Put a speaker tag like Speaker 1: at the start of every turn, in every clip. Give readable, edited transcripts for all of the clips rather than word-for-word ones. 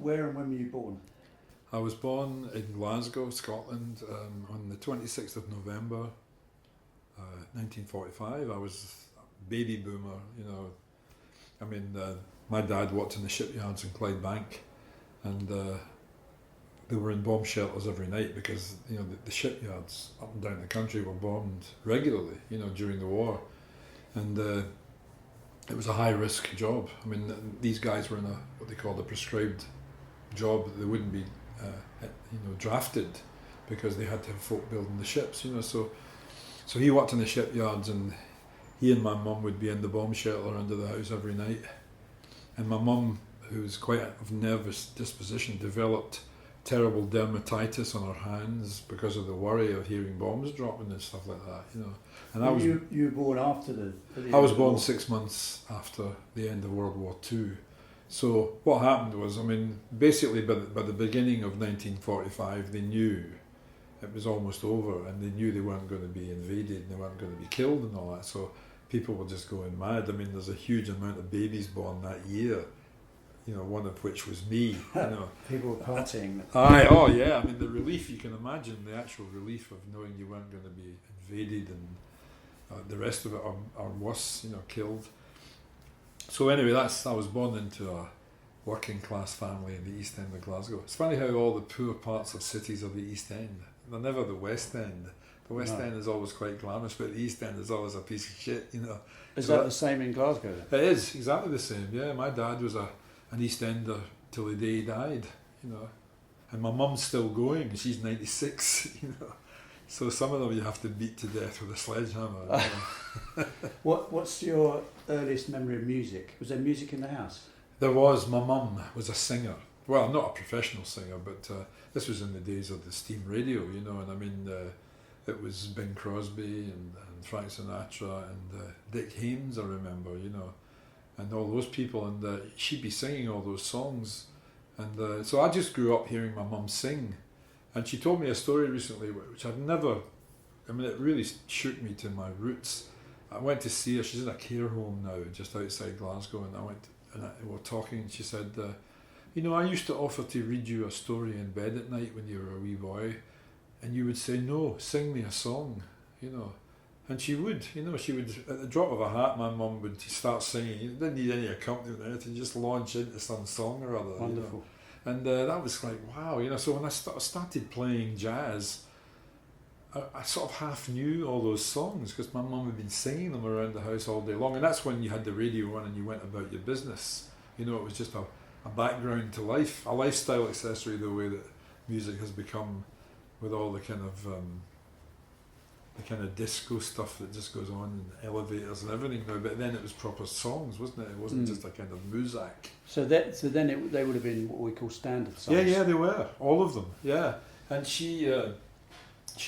Speaker 1: Where and when were you born?
Speaker 2: I was born in Glasgow, Scotland, on the 26th of November, 1945. I was a baby boomer, you know. I mean, my dad worked in the shipyards in Clydebank, and they were in bomb shelters every night because, you know, the shipyards up and down the country were bombed regularly, you know, during the war. And it was a high-risk job. I mean, these guys were in what they called a prescribed job that they wouldn't be drafted because they had to have folk building the ships, you know. So he worked in the shipyards, and he and my mum would be in the bomb shelter under the house every night. And my mum, who was quite of nervous disposition, developed terrible dermatitis on her hands because of the worry of hearing bombs dropping and stuff like that, you know. And
Speaker 1: you were born after the
Speaker 2: I was born 6 months after the end of World War II. So what happened was, I mean, basically by the beginning of 1945, they knew it was almost over, and they knew they weren't going to be invaded and they weren't going to be killed and all that. So people were just going mad. I mean, there's a huge amount of babies born that year, you know, one of which was me, you know.
Speaker 1: People were partying.
Speaker 2: Oh yeah, I mean, the relief, you can imagine the actual relief of knowing you weren't going to be invaded and the rest of it, or worse, you know, killed. So anyway, I was born into a working class family in the East End of Glasgow. It's funny how all the poor parts of cities are the East End. They're never the West End. The West End is always quite glamorous, but the East End is always a piece of shit, you know.
Speaker 1: Is that the same in Glasgow then?
Speaker 2: It is, exactly the same, yeah. My dad was an East Ender till the day he died, you know. And my mum's still going, and she's 96, you know. So some of them you have to beat to death with a sledgehammer. You know.
Speaker 1: What's your earliest memory of music? Was there music in the house?
Speaker 2: There was. My mum was a singer. Well, not a professional singer, but this was in the days of the steam radio, you know. And I mean, it was Bing Crosby and Frank Sinatra and Dick Haymes, I remember, you know, and all those people. And she'd be singing all those songs. And so I just grew up hearing my mum sing. And she told me a story recently, which I've never, I mean, it really shook me to my roots. I went to see her. She's in a care home now, just outside Glasgow, and I went and we were talking, and she said, you know, I used to offer to read you a story in bed at night when you were a wee boy, and you would say, no, sing me a song, you know. And she would, you know, she would, at the drop of a hat, my mum would start singing. You didn't need any accompaniment or anything, just launch into some song or other.
Speaker 1: Wonderful.
Speaker 2: You know? And that was like, wow, you know. So when I started playing jazz, I sort of half knew all those songs because my mum had been singing them around the house all day long. And that's when you had the radio on and you went about your business. You know, it was just a background to life, a lifestyle accessory, the way that music has become with all the kind of disco stuff that just goes on in elevators and everything now. But then it was proper songs, wasn't it? It wasn't just a kind of muzak.
Speaker 1: So then they would have been what we call standard songs.
Speaker 2: Yeah, they were, all of them. Yeah, and she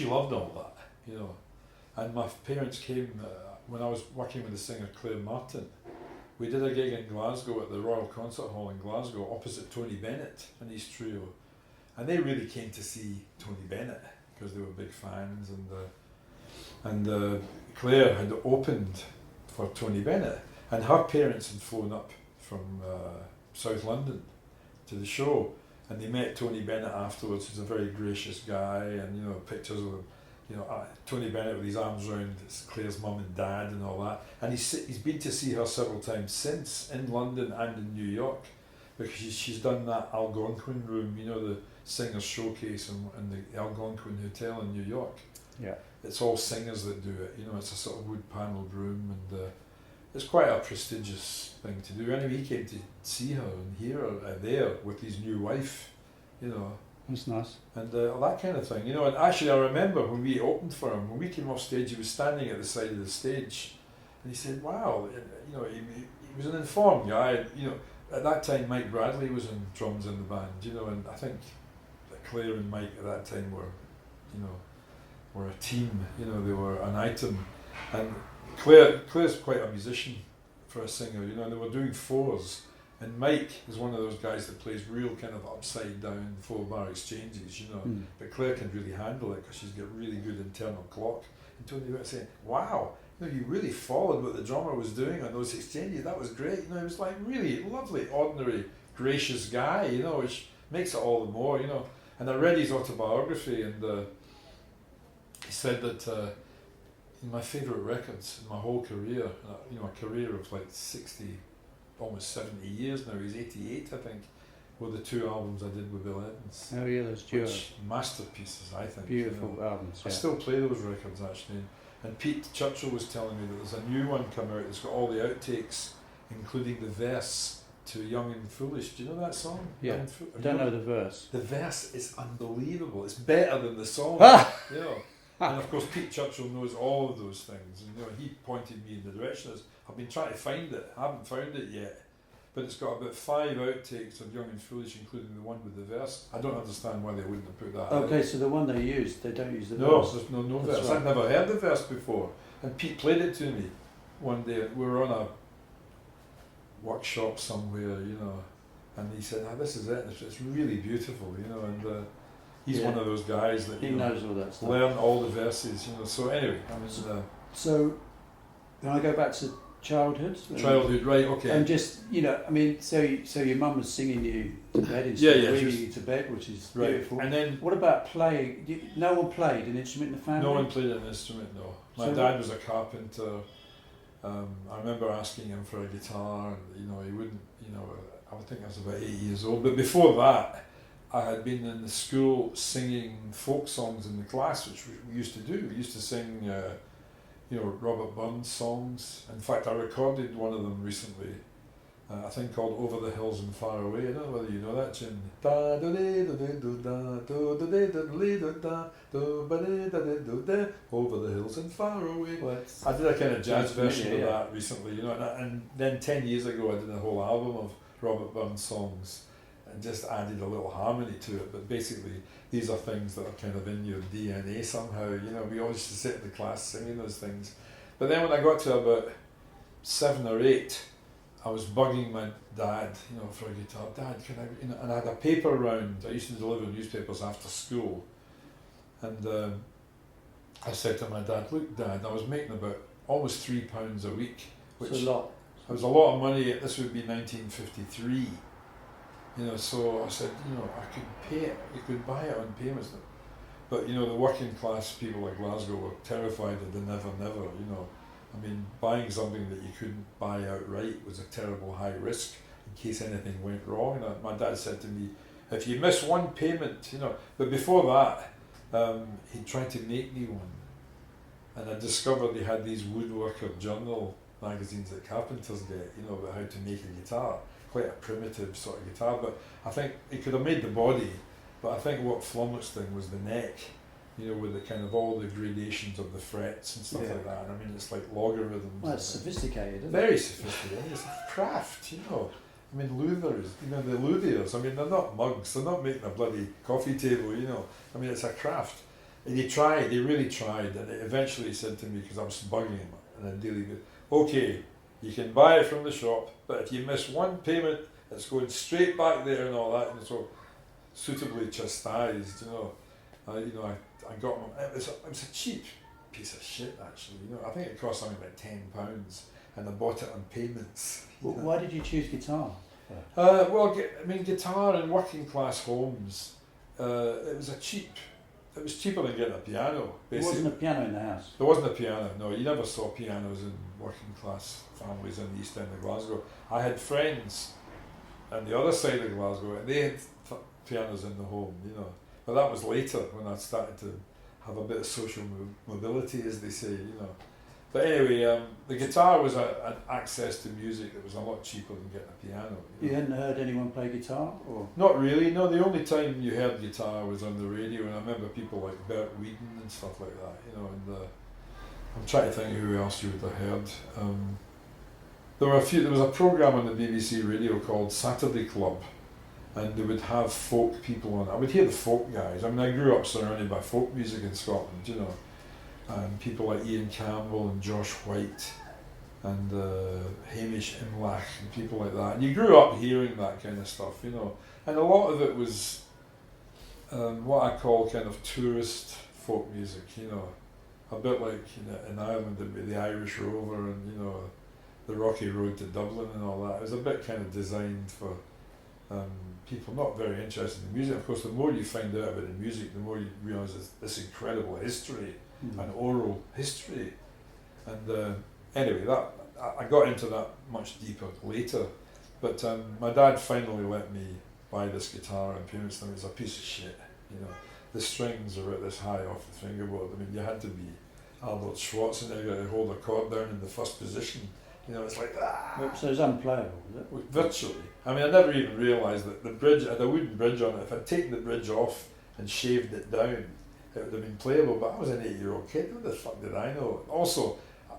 Speaker 2: loved all that, you know. And my parents came when I was working with the singer Claire Martin. We did a gig in Glasgow at the Royal Concert Hall in Glasgow, opposite Tony Bennett and his trio, and they really came to see Tony Bennett because they were big fans. And Claire had opened for Tony Bennett, and her parents had flown up from South London to the show, and they met Tony Bennett afterwards. He's a very gracious guy, and you know, pictures of him, you know, Tony Bennett with his arms around Claire's mum and dad and all that. And he's been to see her several times since, in London and in New York, because she's done that Algonquin room, you know, the singers showcase in the Algonquin Hotel in New York.
Speaker 1: Yeah.
Speaker 2: It's all singers that do it, you know. It's a sort of wood panelled room, and it's quite a prestigious thing to do. Anyway, he came to see her and hear her there with his new wife, you know.
Speaker 1: That's nice.
Speaker 2: And that kind of thing, you know. And actually, I remember when we opened for him, when we came off stage, he was standing at the side of the stage, and he said, "Wow, you know, he was an informed guy." You know, at that time, Mike Bradley was in drums in the band, you know, and I think that Claire and Mike at that time were a team, you know, they were an item. And Claire's quite a musician for a singer, you know, and they were doing fours. And Mike is one of those guys that plays real kind of upside down 4-bar exchanges, you know. But Claire can really handle it because she's got really good internal clock. And Tony was saying, "Wow, you know, he really followed what the drummer was doing on those exchanges. That was great. You know, he was like really lovely, ordinary, gracious guy. You know, which makes it all the more. You know, and I read his autobiography, and he said that my favourite records in my whole career, you know, a career of like 60, almost 70 years now. He's 88, I think. Were the 2 albums I did with Bill Evans.
Speaker 1: Oh yeah, those duos.
Speaker 2: Which masterpieces, I think.
Speaker 1: Beautiful
Speaker 2: you know.
Speaker 1: albums.
Speaker 2: I
Speaker 1: Yeah.
Speaker 2: still play those records actually. And Pete Churchill was telling me that there's a new one come out that's got all the outtakes, including the verse to Young and Foolish. Do you know that song?
Speaker 1: Yeah. I don't know the verse.
Speaker 2: The verse is unbelievable. It's better than the song. You know. And of course Pete Churchill knows all of those things. And you know, he pointed me in the direction. I've been trying to find it. I haven't found it yet. But it's got about 5 outtakes of Young and Foolish, including the one with the verse. I don't understand why they wouldn't have put that
Speaker 1: Okay,
Speaker 2: in.
Speaker 1: so the one they used, they don't use the
Speaker 2: No,
Speaker 1: verse.
Speaker 2: there's no
Speaker 1: That's
Speaker 2: verse.
Speaker 1: right.
Speaker 2: I'd never heard the verse before. And Pete played it to me one day. We were on a workshop somewhere, you know, and he said, this is it. It's really beautiful, you know, and he's one of those guys that
Speaker 1: He knows all that stuff.
Speaker 2: learn all the verses, you know. So anyway, I mean,
Speaker 1: So, can I go back to childhood?
Speaker 2: childhood, right? Okay.
Speaker 1: And just, you know, I mean, so your mum was singing you to bed instead
Speaker 2: Yeah,
Speaker 1: of
Speaker 2: she
Speaker 1: reading you to bed, which is
Speaker 2: right.
Speaker 1: beautiful.
Speaker 2: And then
Speaker 1: What about playing? No one played an instrument in the family?
Speaker 2: no one played an instrument. No, my
Speaker 1: So
Speaker 2: dad was a carpenter. I remember asking him for a guitar, and you know, he wouldn't. You know, I think I was about 8 years old. But before that, I had been in the school singing folk songs in the class, which we used to do. We used to sing, you know, Robert Burns songs. In fact, I recorded one of them recently. A thing called Over the Hills and Far Away. I don't know whether you know that tune. Over the Hills and Far Away.
Speaker 1: Well,
Speaker 2: I did a kind of jazz version of
Speaker 1: yeah.
Speaker 2: that recently, you know, and then 10 years ago I did a whole album of Robert Burns songs and just added a little harmony to it. But basically, these are things that are kind of in your DNA somehow. You know, we always used to sit in the class singing those things. But then when I got to about 7 or 8, I was bugging my dad, you know, for a guitar. Dad, can I, you know, and I had a paper round. I used to deliver newspapers after school. And I said to my dad, look, Dad, I was making about almost £3 a week, which
Speaker 1: it's a lot.
Speaker 2: it was a lot of money. This would be 1953. You know, so I said, you know, I could pay it. You could buy it on payments. But, you know, the working class people like Glasgow were terrified of the never, never, you know. I mean, buying something that you couldn't buy outright was a terrible high risk in case anything went wrong. And my dad said to me, if you miss one payment, you know, but before that, he tried to make me one. And I discovered they had these woodworker journal magazines that carpenters get, you know, about how to make a guitar. Quite a primitive sort of guitar, but I think he could have made the body, but I think what flummoxed thing was the neck, you know, with the kind of all the gradations of the frets and stuff like that. And I mean, it's like logarithms.
Speaker 1: Well, it's sophisticated, isn't it?
Speaker 2: Very sophisticated. It's a craft, you know. I mean, luthiers, you know, the luthiers, I mean, they're not mugs, they're not making a bloody coffee table, you know. I mean, it's a craft. And they really tried, and eventually he said to me, because I was bugging him, and then dealing with, okay, you can buy it from the shop, but if you miss one payment, it's going straight back there and all that, and so suitably chastised, you know. I got them. It was a cheap piece of shit, actually. You know, I think it cost something like £10, and I bought it on payments.
Speaker 1: Well, why did you choose guitar?
Speaker 2: Well, I mean, guitar in working class homes, it was cheaper than getting a piano.
Speaker 1: There
Speaker 2: Basically,
Speaker 1: wasn't a piano in the house.
Speaker 2: there wasn't a piano. No, you never saw pianos in working class families in the East End of Glasgow. I had friends on the other side of Glasgow, and they had pianos in the home, you know. But that was later when I started to have a bit of social mobility, as they say, you know. But anyway, the guitar was an access to music that was a lot cheaper than getting a piano.
Speaker 1: You hadn't heard anyone play guitar, or?
Speaker 2: Not really, no. The only time you heard guitar was on the radio, and I remember people like Bert Whedon and stuff like that, you know. And I'm trying to think who else you would have heard. There was a program on the BBC radio called Saturday Club, and they would have folk people on. I would hear the folk guys. I mean, I grew up surrounded by folk music in Scotland, you know. And people like Ian Campbell and Josh White and Hamish Imlach and people like that. And you grew up hearing that kind of stuff, you know. And a lot of it was what I call kind of tourist folk music, you know. a bit like in Ireland there'd be the Irish Rover and the Rocky Road to Dublin and all that. It was a bit kind of designed for people not very interested in music. Of course, the more you find out about the music, the more you realise this incredible history and oral history. And anyway, that I got into that much deeper later. But my dad finally let me buy this guitar, and parents thought it was a piece of shit. The strings are at this high off the fingerboard. I mean, you had to be Arnold Schwarzenegger to hold a chord down in the first position. It's like,
Speaker 1: So it's unplayable, is it?
Speaker 2: Virtually. I mean, I never even realised that the bridge had a wooden bridge on it. If I'd taken the bridge off and shaved it down, it would have been playable. But I was an 8-year-old kid. What the fuck did I know? Also,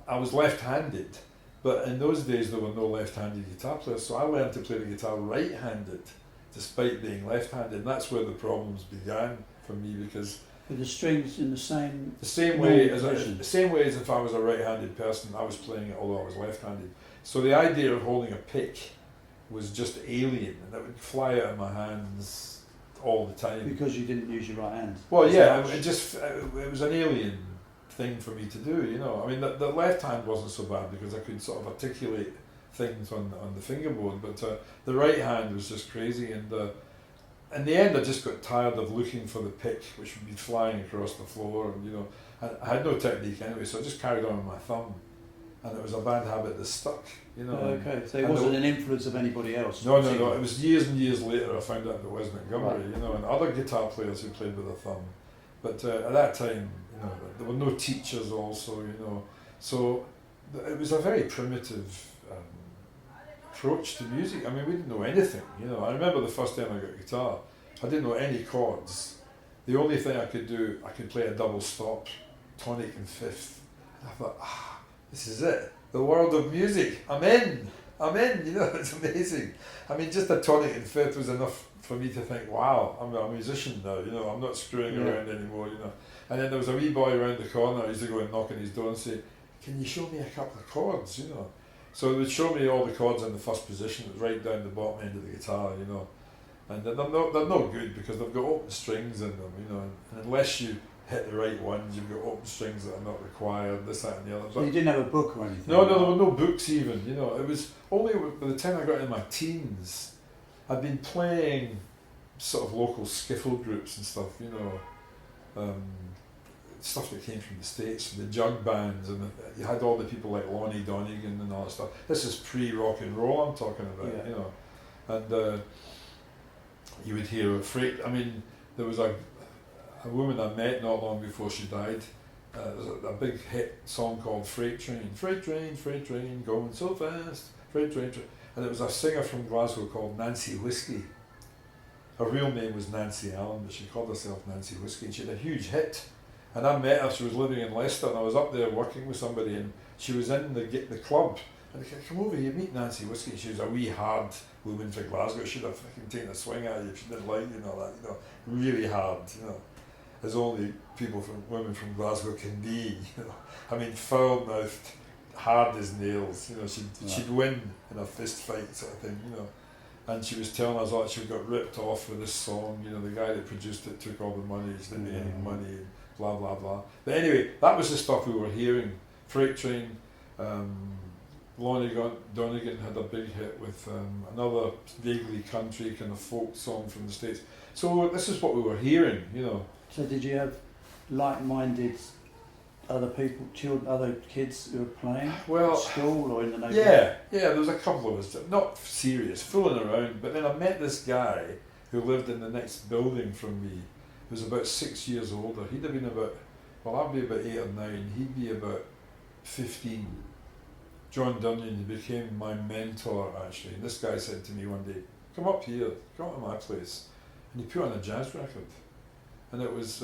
Speaker 2: I was left-handed. But in those days, there were no left-handed guitar players. So I learned to play the guitar right-handed, despite being left-handed. And that's where the problems began for me, because
Speaker 1: with the strings in the same
Speaker 2: way as if I was a right-handed person, I was playing it although I was left-handed. So the idea of holding a pick was just alien, and it would fly out of my hands all the time.
Speaker 1: Because you didn't use your right hand.
Speaker 2: Well, yeah, it was an alien thing for me to do. I mean, the left hand wasn't so bad because I could sort of articulate things on the fingerboard, but the right hand was just crazy. And in the end, I just got tired of looking for the pick, which would be flying across the floor, and I had no technique anyway, so I just carried on with my thumb, and it was a bad habit that stuck.
Speaker 1: Okay, so it wasn't an influence of anybody else.
Speaker 2: No. It was years and years later I found out it was Montgomery, and other guitar players who played with a thumb. But at that time, there were no teachers also, so it was a very primitive approach to music. I mean, we didn't know anything, I remember the first time I got a guitar, I didn't know any chords. The only thing I could do, I could play a double stop, tonic and fifth. And I thought, this is it, the world of music, I'm in, it's amazing. I mean, just a tonic and fifth was enough for me to think, wow, I'm a musician now, I'm not screwing around anymore, And then there was a wee boy around the corner, I used to go and knock on his door and say, can you show me a couple of chords, So it would show me all the chords in the first position, it was right down the bottom end of the guitar, And they're no good because they've got open strings in them, and unless you hit the right ones, you've got open strings that are not required, this, that and the other.
Speaker 1: So you didn't have a book or anything?
Speaker 2: No, there were no books even, It was only by the time I got in my teens, I'd been playing sort of local skiffle groups and stuff, stuff that came from the States, the jug bands, and you had all the people like Lonnie Donegan and all that stuff. This is pre-rock and roll I'm talking about, And you would hear there was a woman I met not long before she died. There was a big hit song called Freight Train, going so fast, Freight Train. And it was a singer from Glasgow called Nancy Whiskey. Her real name was Nancy Allen, but she called herself Nancy Whiskey, and she had a huge hit. And I met her, she was living in Leicester, and I was up there working with somebody, and she was in the club. And I said, come over here, meet Nancy Whiskey. She was a wee hard woman from Glasgow. She'd have fucking taken a swing at you if she didn't like you and all that, really hard, as only women from Glasgow can be, I mean, foul-mouthed, hard as nails, she'd win in a fist fight sort of thing, And she was telling us that she got ripped off with this song, the guy that produced it took all the money, she didn't get any money, and blah, blah, blah. But anyway, that was the stuff we were hearing. Freight Train, Lonnie Donegan had a big hit with another vaguely country kind of folk song from the States. So this is what we were hearing,
Speaker 1: So did you have like-minded other people, other kids who were playing at school or in the neighbourhood?
Speaker 2: Yeah, there was a couple of us, not serious, fooling around, but then I met this guy who lived in the next building from me, who was about 6 years older. He'd have been I'd be about 8 or 9, he'd be about 15. John Dunyan, he became my mentor actually, and this guy said to me one day, come up here, come up to my place, and he put on a jazz record. And it was,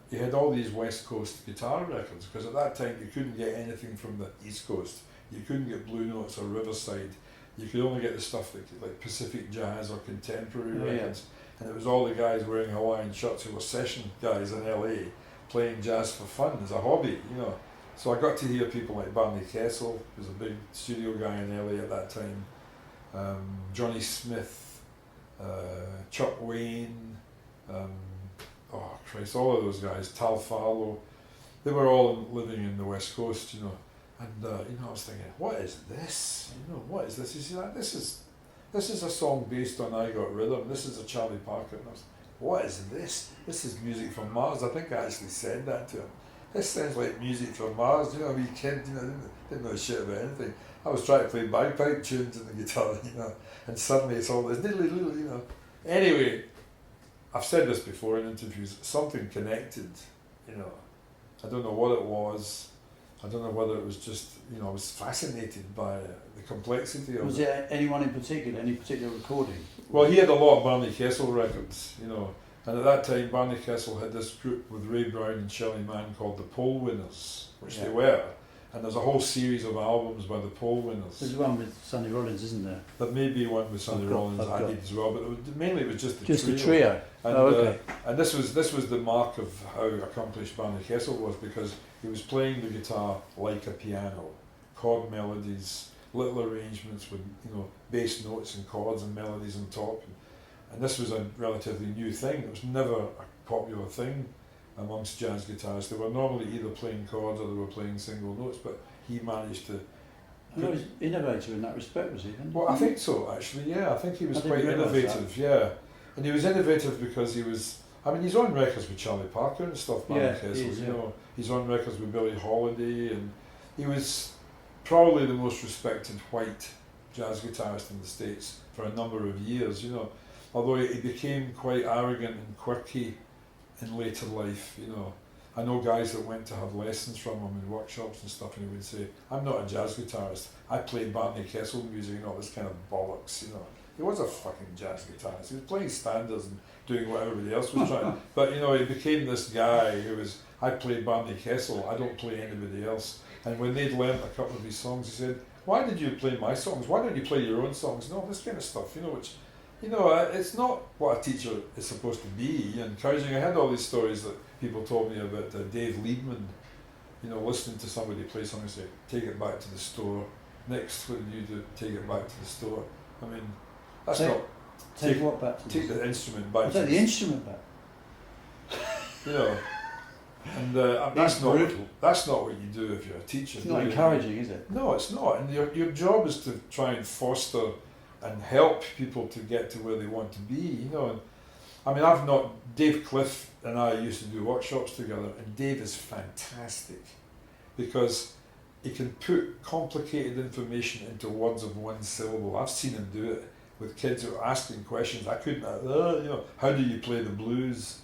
Speaker 2: he had all these West Coast guitar records, because at that time you couldn't get anything from the East Coast. You couldn't get Blue Notes or Riverside. You could only get the stuff like Pacific Jazz or contemporary records. And it was all the guys wearing Hawaiian shirts who were session guys in LA playing jazz for fun as a hobby, So I got to hear people like Barney Kessel, who was a big studio guy in LA at that time, Johnny Smith, Chuck Wayne, all of those guys, Tal Farlow, they were all living in the West Coast, you know, and you know, I was thinking, what is this? You know, what is this? You see, like, this is a song based on I Got Rhythm. This is a Charlie Parker. And I was, what is this? This is music from Mars. I think I actually said that to him. This sounds like music from Mars. You know, I mean, kid, you know, didn't know shit about anything. I was trying to play bagpipe tunes on the guitar, you know, and suddenly it's all this, you know. Anyway, I've said this before in interviews, something connected, you know. I don't know what it was. I don't know whether it was just, you know, I was fascinated by the complexity of it.
Speaker 1: Was there anyone in particular, any particular recording?
Speaker 2: Well, he had a lot of Barney Kessel records, you know, and at that time Barney Kessel had this group with Ray Brown and Shelley Mann called the Pole Winners, which they were. And there's a whole series of albums by the Pole Winners.
Speaker 1: There's one with Sonny Rollins, isn't there?
Speaker 2: There may be one with Sonny Rollins added as well, but mainly it was just the trio.
Speaker 1: Just the trio.
Speaker 2: And,
Speaker 1: okay.
Speaker 2: And this was the mark of how accomplished Barney Kessel was, because he was playing the guitar like a piano, chord melodies, little arrangements with, you know, bass notes and chords and melodies on top. And this was a relatively new thing. It was never a popular thing amongst jazz guitarists. They were normally either playing chords or they were playing single notes, but he managed to...
Speaker 1: He was innovative in that respect, was he?
Speaker 2: Well, I think so, actually, yeah. I think he was quite innovative, yeah. And he was innovative because he was... I mean, he's on records with Charlie Parker and stuff, Barney Kessel, you know. He's on records with Billie Holiday, and he was probably the most respected white jazz guitarist in the States for a number of years, you know. Although he became quite arrogant and quirky in later life, you know. I know guys that went to have lessons from him in workshops and stuff, and he would say, I'm not a jazz guitarist, I play Barney Kessel music and all this kind of bollocks, you know. He was a fucking jazz guitarist. He was playing standards and doing what everybody else was trying. But, you know, he became this guy who was, I play Barney Kessel, I don't play anybody else. And when they'd learnt a couple of these songs, he said, why did you play my songs? Why don't you play your own songs? And all this kind of stuff, you know, which, you know, it's not what a teacher is supposed to be, encouraging. I had all these stories that people told me about Dave Liebman, you know, listening to somebody play something and say, take it back to the store. Next, what do you do? Take it back to the store. I mean, that's not...
Speaker 1: Take what back to
Speaker 2: Take the instrument back
Speaker 1: to the instrument back.
Speaker 2: You know, and that's not what you do if you're a teacher.
Speaker 1: It's not encouraging, is it?
Speaker 2: No, it's not. And your job is to try and foster and help people to get to where they want to be, you know. And I mean, Dave Cliff and I used to do workshops together, and Dave is fantastic because he can put complicated information into words of one syllable. I've seen him do it with kids who are asking questions. I couldn't, you know, how do you play the blues?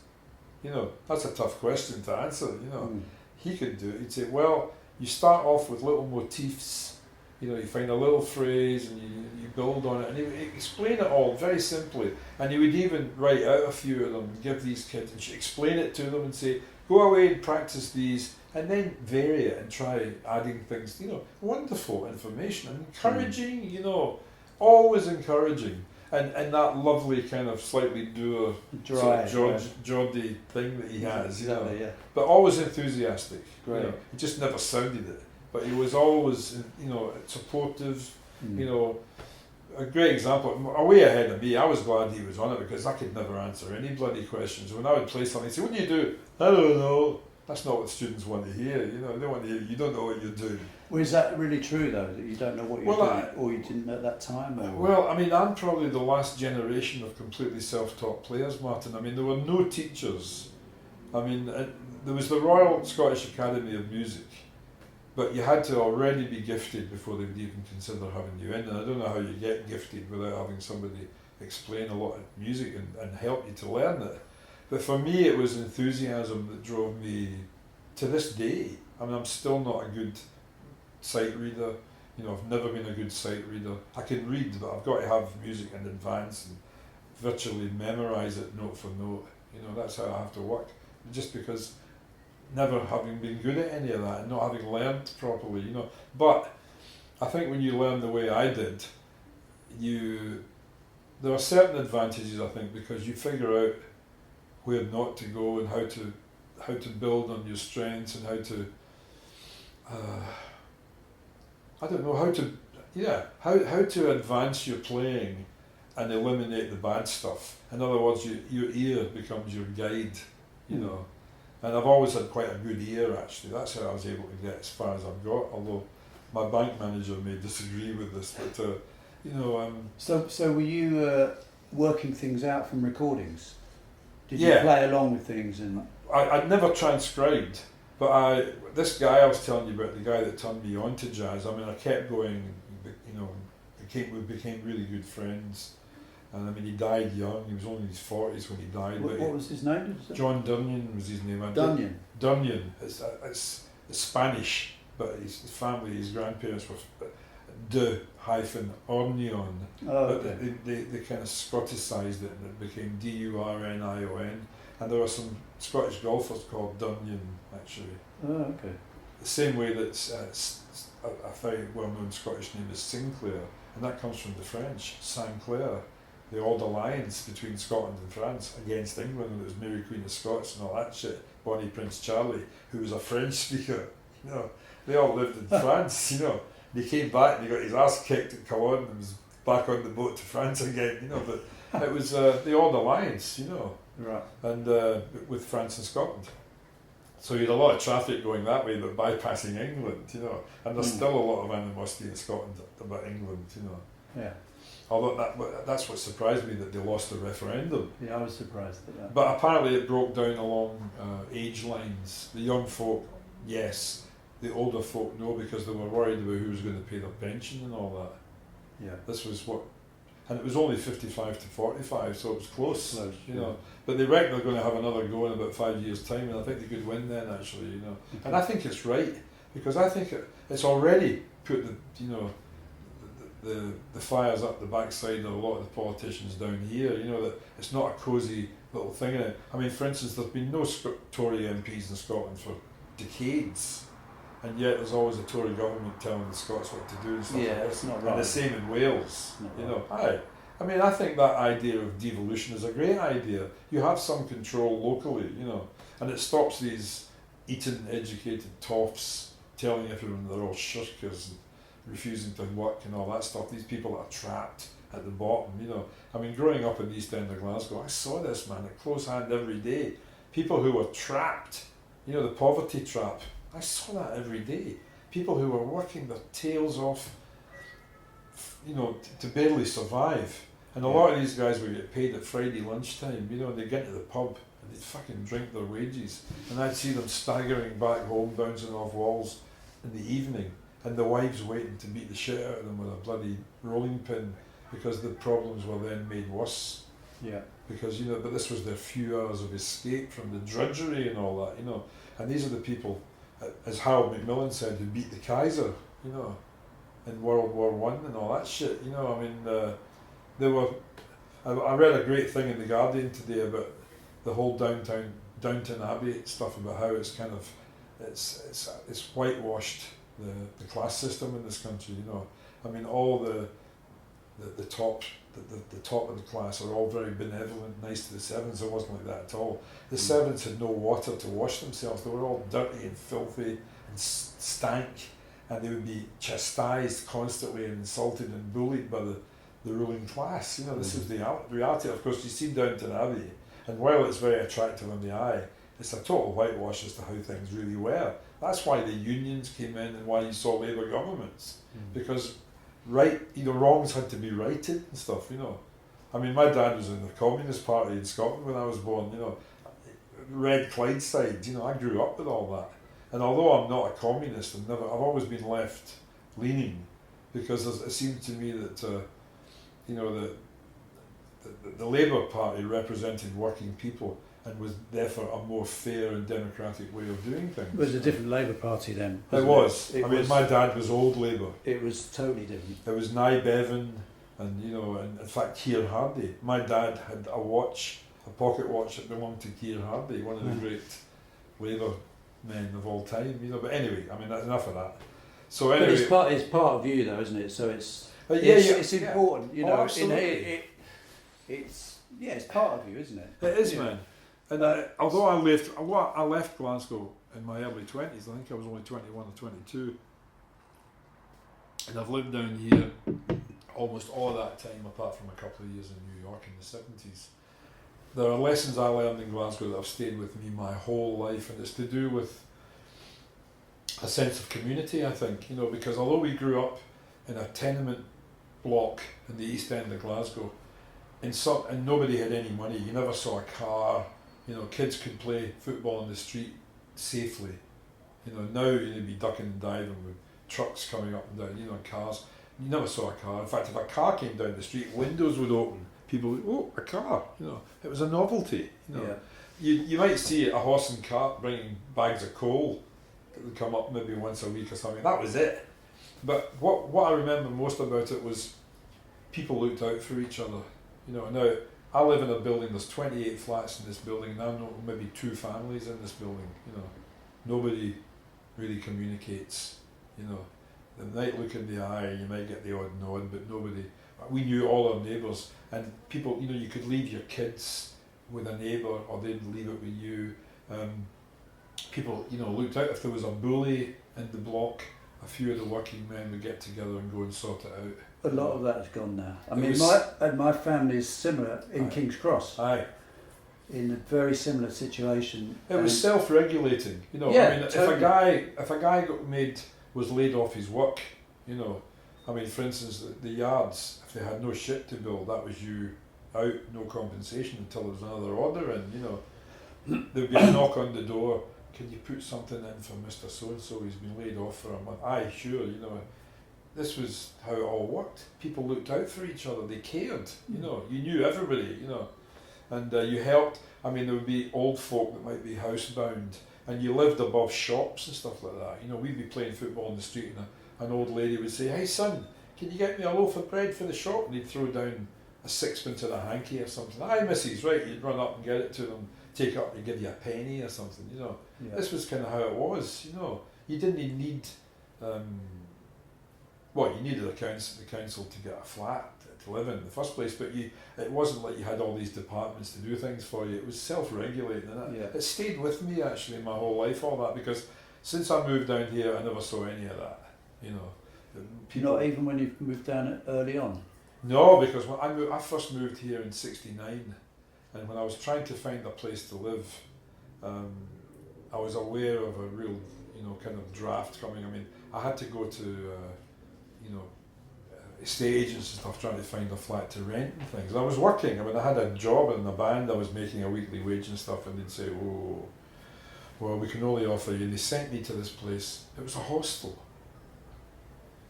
Speaker 2: You know, that's a tough question to answer, you know. He could do it. He'd say, well, you start off with little motifs. You know, you find a little phrase and you build on it, and he would explain it all very simply. And he would even write out a few of them and give these kids and explain it to them and say, go away and practice these, and then vary it and try adding things. You know, wonderful information and encouraging. You know, always encouraging, and that lovely kind of slightly dour,
Speaker 1: dry,
Speaker 2: sort of Geordie thing that he has.
Speaker 1: Exactly,
Speaker 2: you know,
Speaker 1: yeah.
Speaker 2: But always enthusiastic.
Speaker 1: Great.
Speaker 2: You know, he just never sounded it. But he was always, you know, supportive, you know, a great example, way ahead of me. I was glad he was on it because I could never answer any bloody questions. When I would play something, he'd say, what do you do? I don't know. That's not what students want to hear, you know, they want to hear, you don't know what you're doing.
Speaker 1: Well, is that really true though, that you don't know what you're doing, or you didn't at that time? Or?
Speaker 2: Well, I mean, I'm probably the last generation of completely self-taught players, Martin. I mean, there were no teachers. I mean, there was the Royal Scottish Academy of Music, but you had to already be gifted before they would even consider having you in. And I don't know how you get gifted without having somebody explain a lot of music and help you to learn it. But for me, it was enthusiasm that drove me to this day. I mean, I'm still not a good sight reader. You know, I've never been a good sight reader. I can read, but I've got to have music in advance and virtually memorize it note for note. You know, that's how I have to work. Just because never having been good at any of that and not having learned properly, you know. But I think when you learn the way I did, there are certain advantages, I think, because you figure out where not to go and how to build on your strengths and how to how to advance your playing and eliminate the bad stuff. In other words, your ear becomes your guide, you know. And I've always had quite a good ear, actually. That's how I was able to get as far as I've got, although my bank manager may disagree with this, but, you know...
Speaker 1: So were you working things out from recordings? Did you play along with things? And
Speaker 2: I'd never transcribed, but this guy I was telling you about, the guy that turned me on to jazz, I mean, I kept going, you know, we became really good friends. And I mean, he died young. He was only in his 40s when he died.
Speaker 1: What was his name?
Speaker 2: John Dunyan was his name. Dunyan. It's Spanish, but his family, his grandparents were de-Ornion.
Speaker 1: Oh, okay.
Speaker 2: But they kind of Scotticised it, and it became Durnion. And there were some Scottish golfers called Dunyan, actually.
Speaker 1: Oh, okay.
Speaker 2: The same way that a very well-known Scottish name is Sinclair, and that comes from the French, Saint-Clair. The old alliance between Scotland and France against England, and it was Mary Queen of Scots and all that shit. Bonnie Prince Charlie, who was a French speaker, you know, they all lived in France, you know. He came back and he got his ass kicked at Cologne and was back on the boat to France again, you know. But it was the old alliance, you know,
Speaker 1: right? And
Speaker 2: with France and Scotland. So you had a lot of traffic going that way, but bypassing England, you know. And there's still a lot of animosity in Scotland about England, you know.
Speaker 1: Yeah.
Speaker 2: Although that's what surprised me, that they lost the referendum.
Speaker 1: Yeah, I was surprised at that.
Speaker 2: But apparently it broke down along age lines. The young folk, yes. The older folk, no, because they were worried about who was going to pay their pension and all that.
Speaker 1: Yeah.
Speaker 2: This was and it was only 55 to 45, so it was close, you know. But they reckon they're going to have another go in about 5 years' time, and I think they could win then, actually, you know. Okay. And I think it's right, because I think it's already put the fires up the backside of a lot of the politicians down here, you know, that it's not a cosy little thing in it. I mean, for instance, there's been no Tory MPs in Scotland for decades, and yet there's always a Tory government telling the Scots what to do and stuff like that.
Speaker 1: It's not right.
Speaker 2: And the same in Wales, you know. I mean, I think that idea of devolution is a great idea. You have some control locally, you know, and it stops these Eton educated toffs telling everyone they're all shirkers and refusing to work and all that stuff. These people are trapped at the bottom, you know. I mean, growing up in the East End of Glasgow, I saw this, man, at close hand every day. People who were trapped, you know, the poverty trap. I saw that every day. People who were working their tails off, you know, to barely survive. And a lot of these guys would get paid at Friday lunchtime, you know, and they'd get to the pub and they'd fucking drink their wages. And I'd see them staggering back home, bouncing off walls in the evening. And the wives waiting to beat the shit out of them with a bloody rolling pin, because the problems were then made worse.
Speaker 1: Yeah.
Speaker 2: Because, you know, but this was their few hours of escape from the drudgery and all that, you know. And these are the people, as Harold Macmillan said, who beat the Kaiser, you know, in World War I and all that shit, you know. I mean, there were... I read a great thing in The Guardian today about the whole Downton Abbey stuff, about how it's kind of... It's whitewashed the class system in this country, you know. I mean, all the top of the class are all very benevolent, nice to the servants. It wasn't like that at all. The servants had no water to wash themselves. They were all dirty and filthy and stank, and they would be chastised constantly and insulted and bullied by the ruling class. You know, this is the reality. Of course, you see Downton Abbey, and while it's very attractive in the eye, it's a total whitewash as to how things really were. That's why the unions came in and why you saw Labour governments, because wrongs had to be righted and stuff, you know. I mean, my dad was in the Communist Party in Scotland when I was born, you know. Red Clydeside, you know, I grew up with all that. And although I'm not a communist, I've always been left leaning, because it seemed to me that, you know, the Labour Party represented working people and was therefore a more fair and democratic way of doing things.
Speaker 1: It was a different Labour Party then.
Speaker 2: It was. I mean, my dad was old Labour.
Speaker 1: It was totally different.
Speaker 2: It was Nye Bevan, and, you know, and in fact Keir Hardie. My dad had a pocket watch that belonged to Keir Hardie, one of the great Labour men of all time, you know. But anyway, I mean, that's enough of that. So anyway,
Speaker 1: but it's part of you, though, isn't it? So it's important, you know.
Speaker 2: Absolutely.
Speaker 1: It's part of you, isn't it?
Speaker 2: It is, man. And although I left Glasgow in my early 20s, I think I was only 21 or 22, and I've lived down here almost all of that time, apart from a couple of years in New York in the 70s. there are lessons I learned in Glasgow that have stayed with me my whole life, and it's to do with a sense of community, I think, because although we grew up in a tenement block in the East End of Glasgow, and nobody had any money, you never saw a car, kids could play football in the street safely. Now you'd be ducking and diving with trucks coming up and down, cars. You never saw a car. In fact, if a car came down the street, windows would open. People would, oh, a car, It was a novelty,
Speaker 1: Yeah.
Speaker 2: You might see a horse and cart bringing bags of coal that would come up maybe once a week or something. That was it. But what I remember most about it was people looked out for each other. Now I live in a building, there's 28 flats in this building, and I know maybe 2 families in this building, Nobody really communicates, They might look in the eye, you might get the odd nod, but nobody. We knew all our neighbours, and people, you could leave your kids with a neighbour, or they'd leave it with you. People, looked out if there was a bully in the block. A few of the working men would get together and go and sort it out.
Speaker 1: A lot of that has gone now. I mean,
Speaker 2: was-
Speaker 1: my family is similar in
Speaker 2: Aye.
Speaker 1: King's Cross,
Speaker 2: Aye,
Speaker 1: in a very similar situation.
Speaker 2: it was self-regulating.
Speaker 1: Yeah,
Speaker 2: I mean,
Speaker 1: totally.
Speaker 2: if a guy was laid off his work, I mean, for instance, the yards, if they had no shit to build, that was you out, no compensation until there was another order, and there'd be a knock on the door. Can you put something in for Mr. So-and-so, he's been laid off for a month? Aye, sure, This was how it all worked. People looked out for each other, they cared, you knew everybody, and you helped. I mean, there would be old folk that might be housebound, and you lived above shops and stuff like that. We'd be playing football in the street, and an old lady would say, "Hey son, can you get me a loaf of bread for the shop?" And he'd throw down a sixpence in a hanky or something. "Aye, missus," right, you'd run up and get it to them, take it up, they'd give you a penny or something,
Speaker 1: Yeah.
Speaker 2: This was kind of how it was, You didn't even need, you needed the council to get a flat to live in the first place, but it wasn't like you had all these departments to do things for you. It was self-regulating, and it stayed with me actually my whole life, all that, because since I moved down here, I never saw any of that, People,
Speaker 1: Not even when you moved down early on?
Speaker 2: no, because when I first moved here in '69, and when I was trying to find a place to live, I was aware of a real, kind of draft coming. I mean, I had to go to, estate agents and stuff trying to find a flat to rent and things. I was working. I mean, I had a job in a band. I was making a weekly wage and stuff, and they'd say, "Oh, well, we can only offer you." And they sent me to this place. It was a hostel.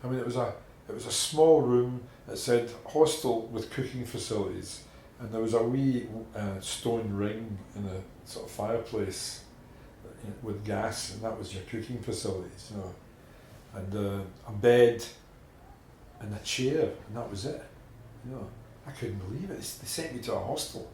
Speaker 2: I mean, it was a small room that said hostel with cooking facilities, and there was a wee stone ring in a sort of fireplace with gas, and that was your cooking facilities, and a bed and a chair, and that was it. I couldn't believe it. They sent me to a hostel.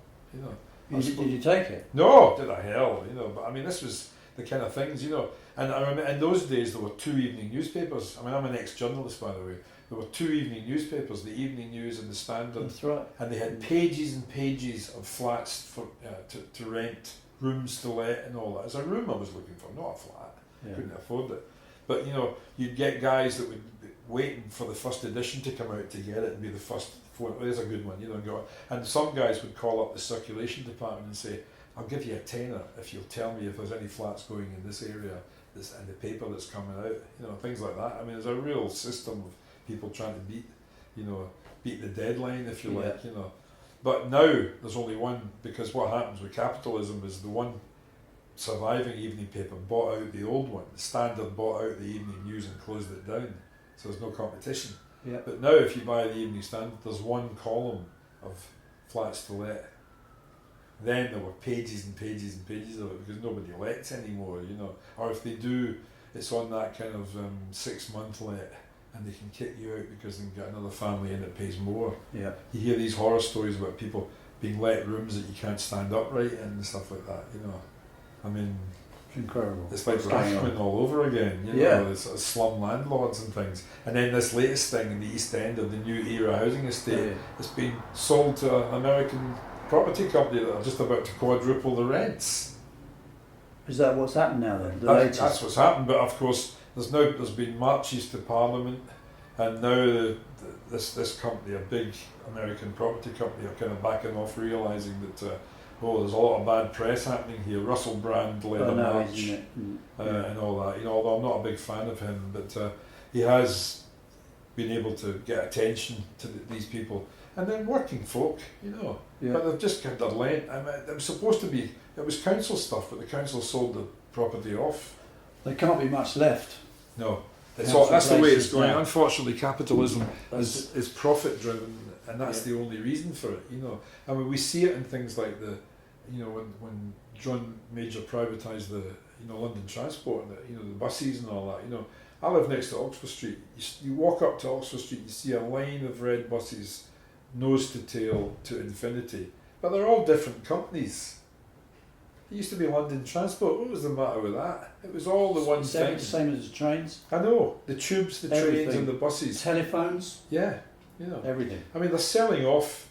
Speaker 1: Did you take it?
Speaker 2: No, did I hell, But I mean, this was the kind of things, And I remember in those days there were 2 evening newspapers. I mean, I'm an ex-journalist, by the way. There were 2 evening newspapers, the Evening News and the Standard.
Speaker 1: That's right.
Speaker 2: And they had pages and pages of flats for to rent, rooms to let, and all that. It's a room I was looking for, not a flat.
Speaker 1: Yeah.
Speaker 2: Couldn't afford it. But you'd get guys that would be waiting for the first edition to come out to get it and be the first phone. There's a good one, and go. And some guys would call up the circulation department and say, "I'll give you a tenner if you'll tell me if there's any flats going in this area, and the paper that's coming out." Things like that. I mean, there's a real system of people trying to beat the deadline, if you like. But now there's only one, because what happens with capitalism is the one surviving evening paper bought out the old one. The Standard bought out the Evening News and closed it down, so there's no competition.
Speaker 1: Yeah.
Speaker 2: But now if you buy the Evening Standard, there's one column of flats to let. Then there were pages and pages and pages of it, because nobody lets anymore, Or if they do, it's on that kind of 6-month let, and they can kick you out because they can get another family in that pays more.
Speaker 1: Yeah.
Speaker 2: You hear these horror stories about people being let rooms that you can't stand upright in and stuff like that, I mean,
Speaker 1: It's incredible.
Speaker 2: it's like
Speaker 1: What's going on?
Speaker 2: Rashman all over again,
Speaker 1: Yeah.
Speaker 2: the sort of slum landlords and things. And then this latest thing in the East End of the New Era housing estate,
Speaker 1: Yeah.
Speaker 2: it's been sold to an American property company that are just about to quadruple the rents.
Speaker 1: Is that what's happened now then?
Speaker 2: That's what's happened, but of course there's been marches to Parliament, and now this company, a big American property company, are kind of backing off, realising that oh, there's a lot of bad press happening here. Russell Brand led a march and all that. You know, although I'm not a big fan of him, but he has been able to get attention to these people. And then working folk, you know, but they've just kept their lane. I mean, it was supposed to be, it was council stuff, but the council sold the property off.
Speaker 1: There can't be much left.
Speaker 2: No, that's the way it's going.
Speaker 1: Now.
Speaker 2: Unfortunately, capitalism is profit driven, and that's the only reason for it. You know, I mean, we see it in things like when John Major privatised the London Transport and the buses and all that. You know, I live next to Oxford Street. You walk up to Oxford Street, you see a line of red buses, nose to tail to infinity, but they're all different companies. It used to be London Transport. What was the matter with that? It was all the one thing.
Speaker 1: Same as the trains.
Speaker 2: I know, the tubes, the trains and the buses.
Speaker 1: Telephones.
Speaker 2: Yeah, you know.
Speaker 1: Everything.
Speaker 2: I mean, they're selling off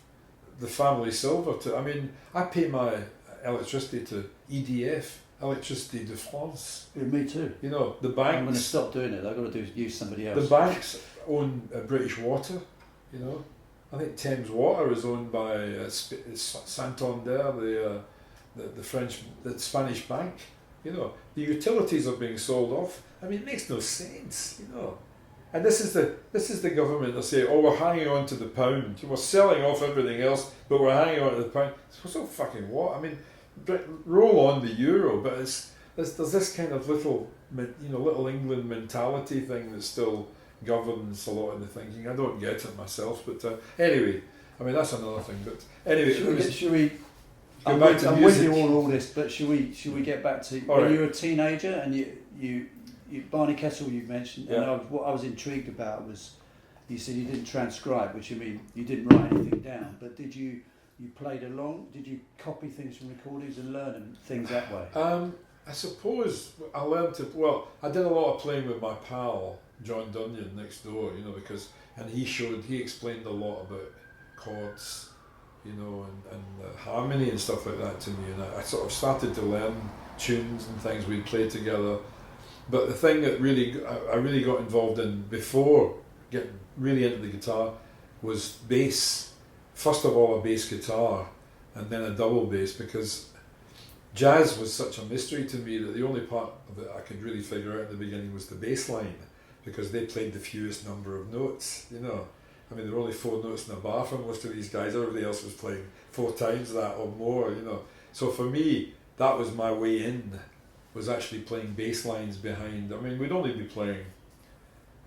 Speaker 2: the family silver to, I mean, I pay my electricity to EDF, Electricité de France.
Speaker 1: Yeah, me too.
Speaker 2: You know, the banks.
Speaker 1: I'm going to stop doing it. I've got to use somebody else.
Speaker 2: The banks own British Water, you know. I think Thames Water is owned by Santander, the Spanish bank. You know, the utilities are being sold off. I mean, it makes no sense, you know. And this is the government that say, oh, we're hanging on to the pound. We're selling off everything else, but we're hanging on to the pound. So fucking what? I mean, roll on the euro, but there's this kind of little England mentality thing that still governs a lot of the thinking. I don't get it myself, but anyway, I mean, that's another thing. But anyway,
Speaker 1: should we
Speaker 2: go back to
Speaker 1: I'm
Speaker 2: music.
Speaker 1: with you on all this, but should we get back to when you were a teenager and you Barney Kessel you mentioned, and what I was intrigued about was you said you didn't transcribe, which you mean you didn't write anything down, but did you played along? Did you copy things from recordings and learn things that way?
Speaker 2: I suppose I learned to. Well, I did a lot of playing with my pal John Dunyan next door, you know, because he explained a lot about chords, you know, and harmony and stuff like that to me, and I sort of started to learn tunes and things we'd play together. But the thing that I really got involved in before getting really into the guitar was bass. First of all, a bass guitar, and then a double bass, because jazz was such a mystery to me that the only part of it I could really figure out in the beginning was the bass line, because they played the fewest number of notes, you know. I mean, there were only 4 notes in a bar for most of these guys. Everybody else was playing 4 times that or more, you know. So for me, that was my way in, was actually playing bass lines behind. I mean, we'd only be playing,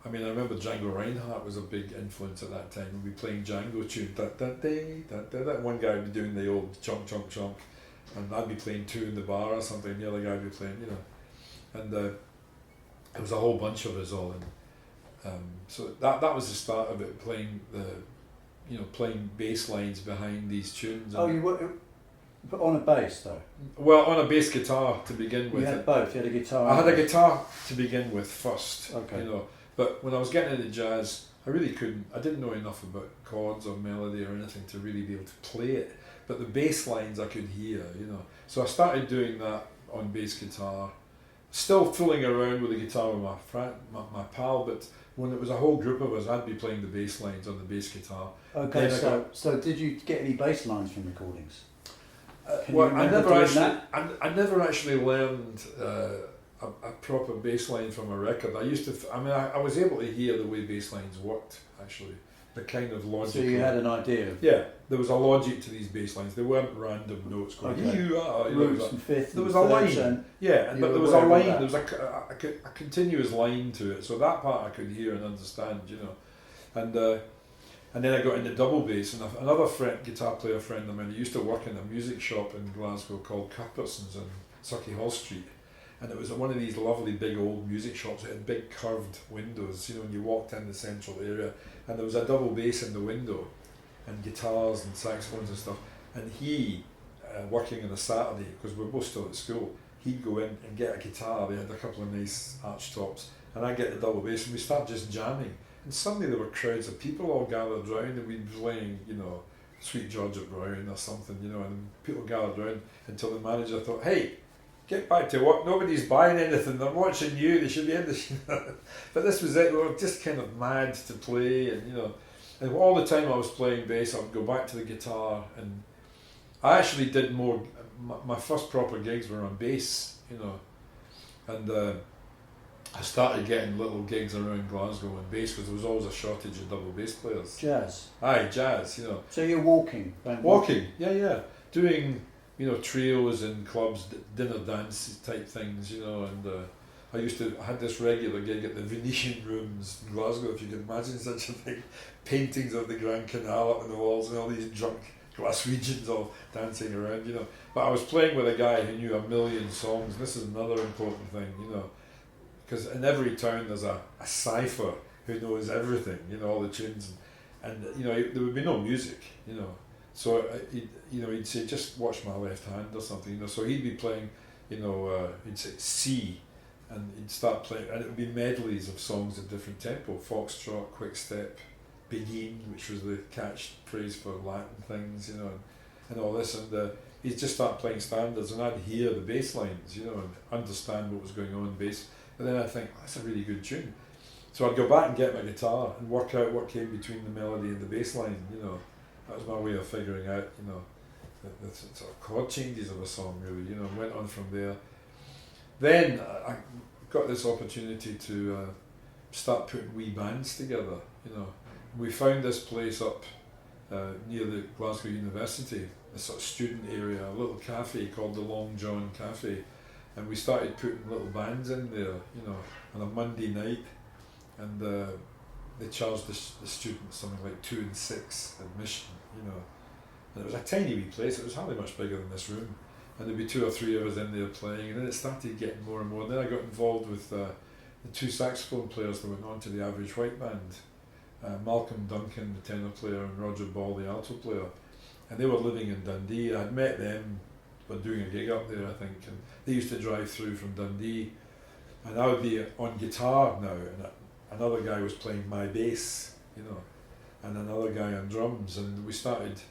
Speaker 2: I mean, I remember Django Reinhardt was a big influence at that time. We'd be playing Django tune, that one guy would be doing the old chunk, chunk, chunk, and I'd be playing 2 in the bar or something, and the other guy would be playing, you know. And there was a whole bunch of us all in. So that was the start of it, playing playing bass lines behind these tunes.
Speaker 1: Oh, you were but on a bass though?
Speaker 2: Well, on a bass guitar to begin with.
Speaker 1: You had both. You had a guitar.
Speaker 2: I had a guitar to begin with first.
Speaker 1: Okay.
Speaker 2: You know, but when I was getting into jazz, I didn't know enough about chords or melody or anything to really be able to play it. But the bass lines I could hear, you know. So I started doing that on bass guitar, still fooling around with the guitar with my pal, but when it was a whole group of us, I'd be playing the bass lines on the bass guitar.
Speaker 1: Okay, so did you get any bass lines from recordings?
Speaker 2: Well, I never actually learned a proper bass line from a record. I was able to hear the way bass lines worked, actually. The kind of logic.
Speaker 1: So you had an idea of...
Speaker 2: Yeah, there was a logic to these bass lines. They weren't random notes going,
Speaker 1: roots and fifth.
Speaker 2: There was a line. Yeah, but there was a line, there was a continuous line to it. So that part I could hear and understand, you know. And then I got into double bass, and another guitar player friend of mine, he used to work in a music shop in Glasgow called Cuthbertson's on Sauchiehall Street. And it was one of these lovely big old music shops that had big curved windows, you know, when you walked in the central area, and there was a double bass in the window, and guitars and saxophones and stuff. And he, working on a Saturday, because we were both still at school, he'd go in and get a guitar. They had a couple of nice arch tops, and I'd get the double bass, and we start just jamming. And suddenly there were crowds of people all gathered round, and we'd be playing, you know, Sweet Georgia Brown or something, you know, and people gathered round until the manager thought, hey, get back to work, nobody's buying anything, they're watching you, they should be in this. But this was it, we were just kind of mad to play, and you know, and all the time I was playing bass, I would go back to the guitar, and I actually did more. My first proper gigs were on bass, you know, and I started getting little gigs around Glasgow on bass because there was always a shortage of double bass players.
Speaker 1: Jazz.
Speaker 2: Aye, jazz, you know.
Speaker 1: So you're walking.
Speaker 2: Walking, yeah, doing, you know, trios in clubs, dinner dance type things, you know, and I had this regular gig at the Venetian Rooms in Glasgow, if you can imagine such a thing, paintings of the Grand Canal up on the walls and all these drunk Glaswegians all dancing around, you know. But I was playing with a guy who knew a million songs, and this is another important thing, you know, because in every town there's a cipher who knows everything, you know, all the tunes, and you know, there would be no music, you know. So he'd say, just watch my left hand or something, you know. So he'd be playing, you know, he'd say C, and he'd start playing, and it would be medleys of songs at different tempo, foxtrot, quick step, begin, which was the catchphrase for Latin things, you know, and all this, and he'd just start playing standards, and I'd hear the bass lines, you know, and understand what was going on in bass, and then I'd think, oh, that's a really good tune. So I'd go back and get my guitar and work out what came between the melody and the bass line, you know. That was my way of figuring out, you know, the sort of chord changes of a song, really, you know, and went on from there. Then I got this opportunity to start putting wee bands together, you know. We found this place up near the Glasgow University, a sort of student area, a little cafe called the Long John Cafe, and we started putting little bands in there, you know, on a Monday night, and they charged the students something like 2 and 6 admission, you know, and it was a tiny wee place. It was hardly much bigger than this room, and there'd be 2 or 3 of us in there playing, and then it started getting more and more, and then I got involved with the 2 saxophone players that went on to the Average White Band, Malcolm Duncan, the tenor player, and Roger Ball, the alto player, and they were living in Dundee. I'd met them, were doing a gig up there, I think, and they used to drive through from Dundee, and I would be on guitar now, and another guy was playing my bass, you know, and another guy on drums, and we started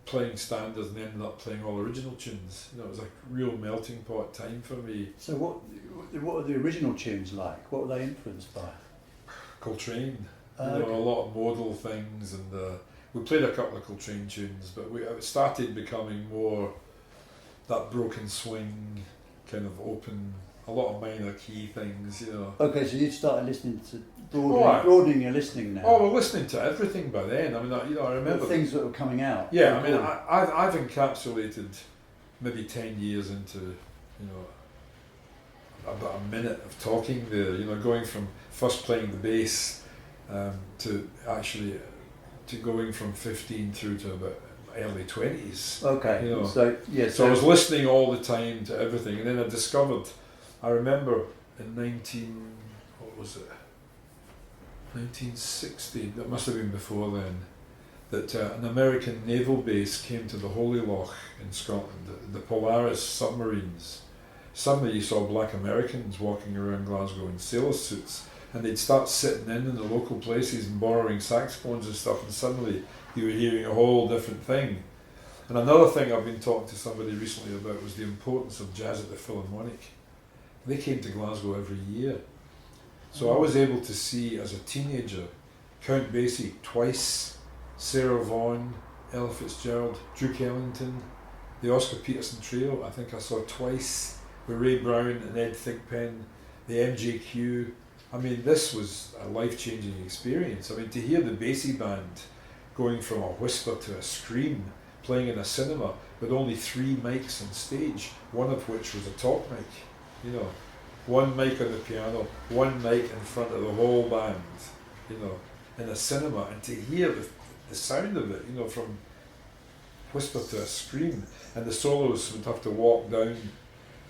Speaker 2: playing standards and ended up playing all original tunes. You know, it was a real melting pot time for me.
Speaker 1: So what were the original tunes like? What were they influenced by?
Speaker 2: Coltrane,
Speaker 1: Okay.
Speaker 2: a lot of modal things, and we played a couple of Coltrane tunes, but it started becoming more that broken swing, kind of open, a lot of minor key things, you know.
Speaker 1: Okay, so you started listening to broadening your listening now.
Speaker 2: Oh, we're listening to everything by then. I mean, I remember
Speaker 1: the things that were coming out.
Speaker 2: Yeah, I mean, I've encapsulated maybe 10 years into, you know, about a minute of talking there. You know, going from first playing the bass to going from 15 through to about early 20s.
Speaker 1: Okay,
Speaker 2: you know.
Speaker 1: So
Speaker 2: I was listening all the time to everything, and then I remember in 1960, that must have been before then, that an American naval base came to the Holy Loch in Scotland, the Polaris submarines. Suddenly you saw black Americans walking around Glasgow in sailor suits, and they'd start sitting in the local places and borrowing saxophones and stuff, and suddenly you were hearing a whole different thing. And another thing I've been talking to somebody recently about was the importance of jazz at the Philharmonic. They came to Glasgow every year. So I was able to see, as a teenager, Count Basie twice, Sarah Vaughan, Ella Fitzgerald, Duke Ellington, the Oscar Peterson Trio, I think I saw twice, with Ray Brown and Ed Thigpen, the MJQ. I mean, this was a life-changing experience. I mean, to hear the Basie band going from a whisper to a scream, playing in a cinema with only 3 mics on stage, one of which was a talk mic, you know. 1 mic on the piano, 1 mic in front of the whole band, you know, in a cinema, and to hear the sound of it, you know, from whisper to a scream, and the soloists would have to walk down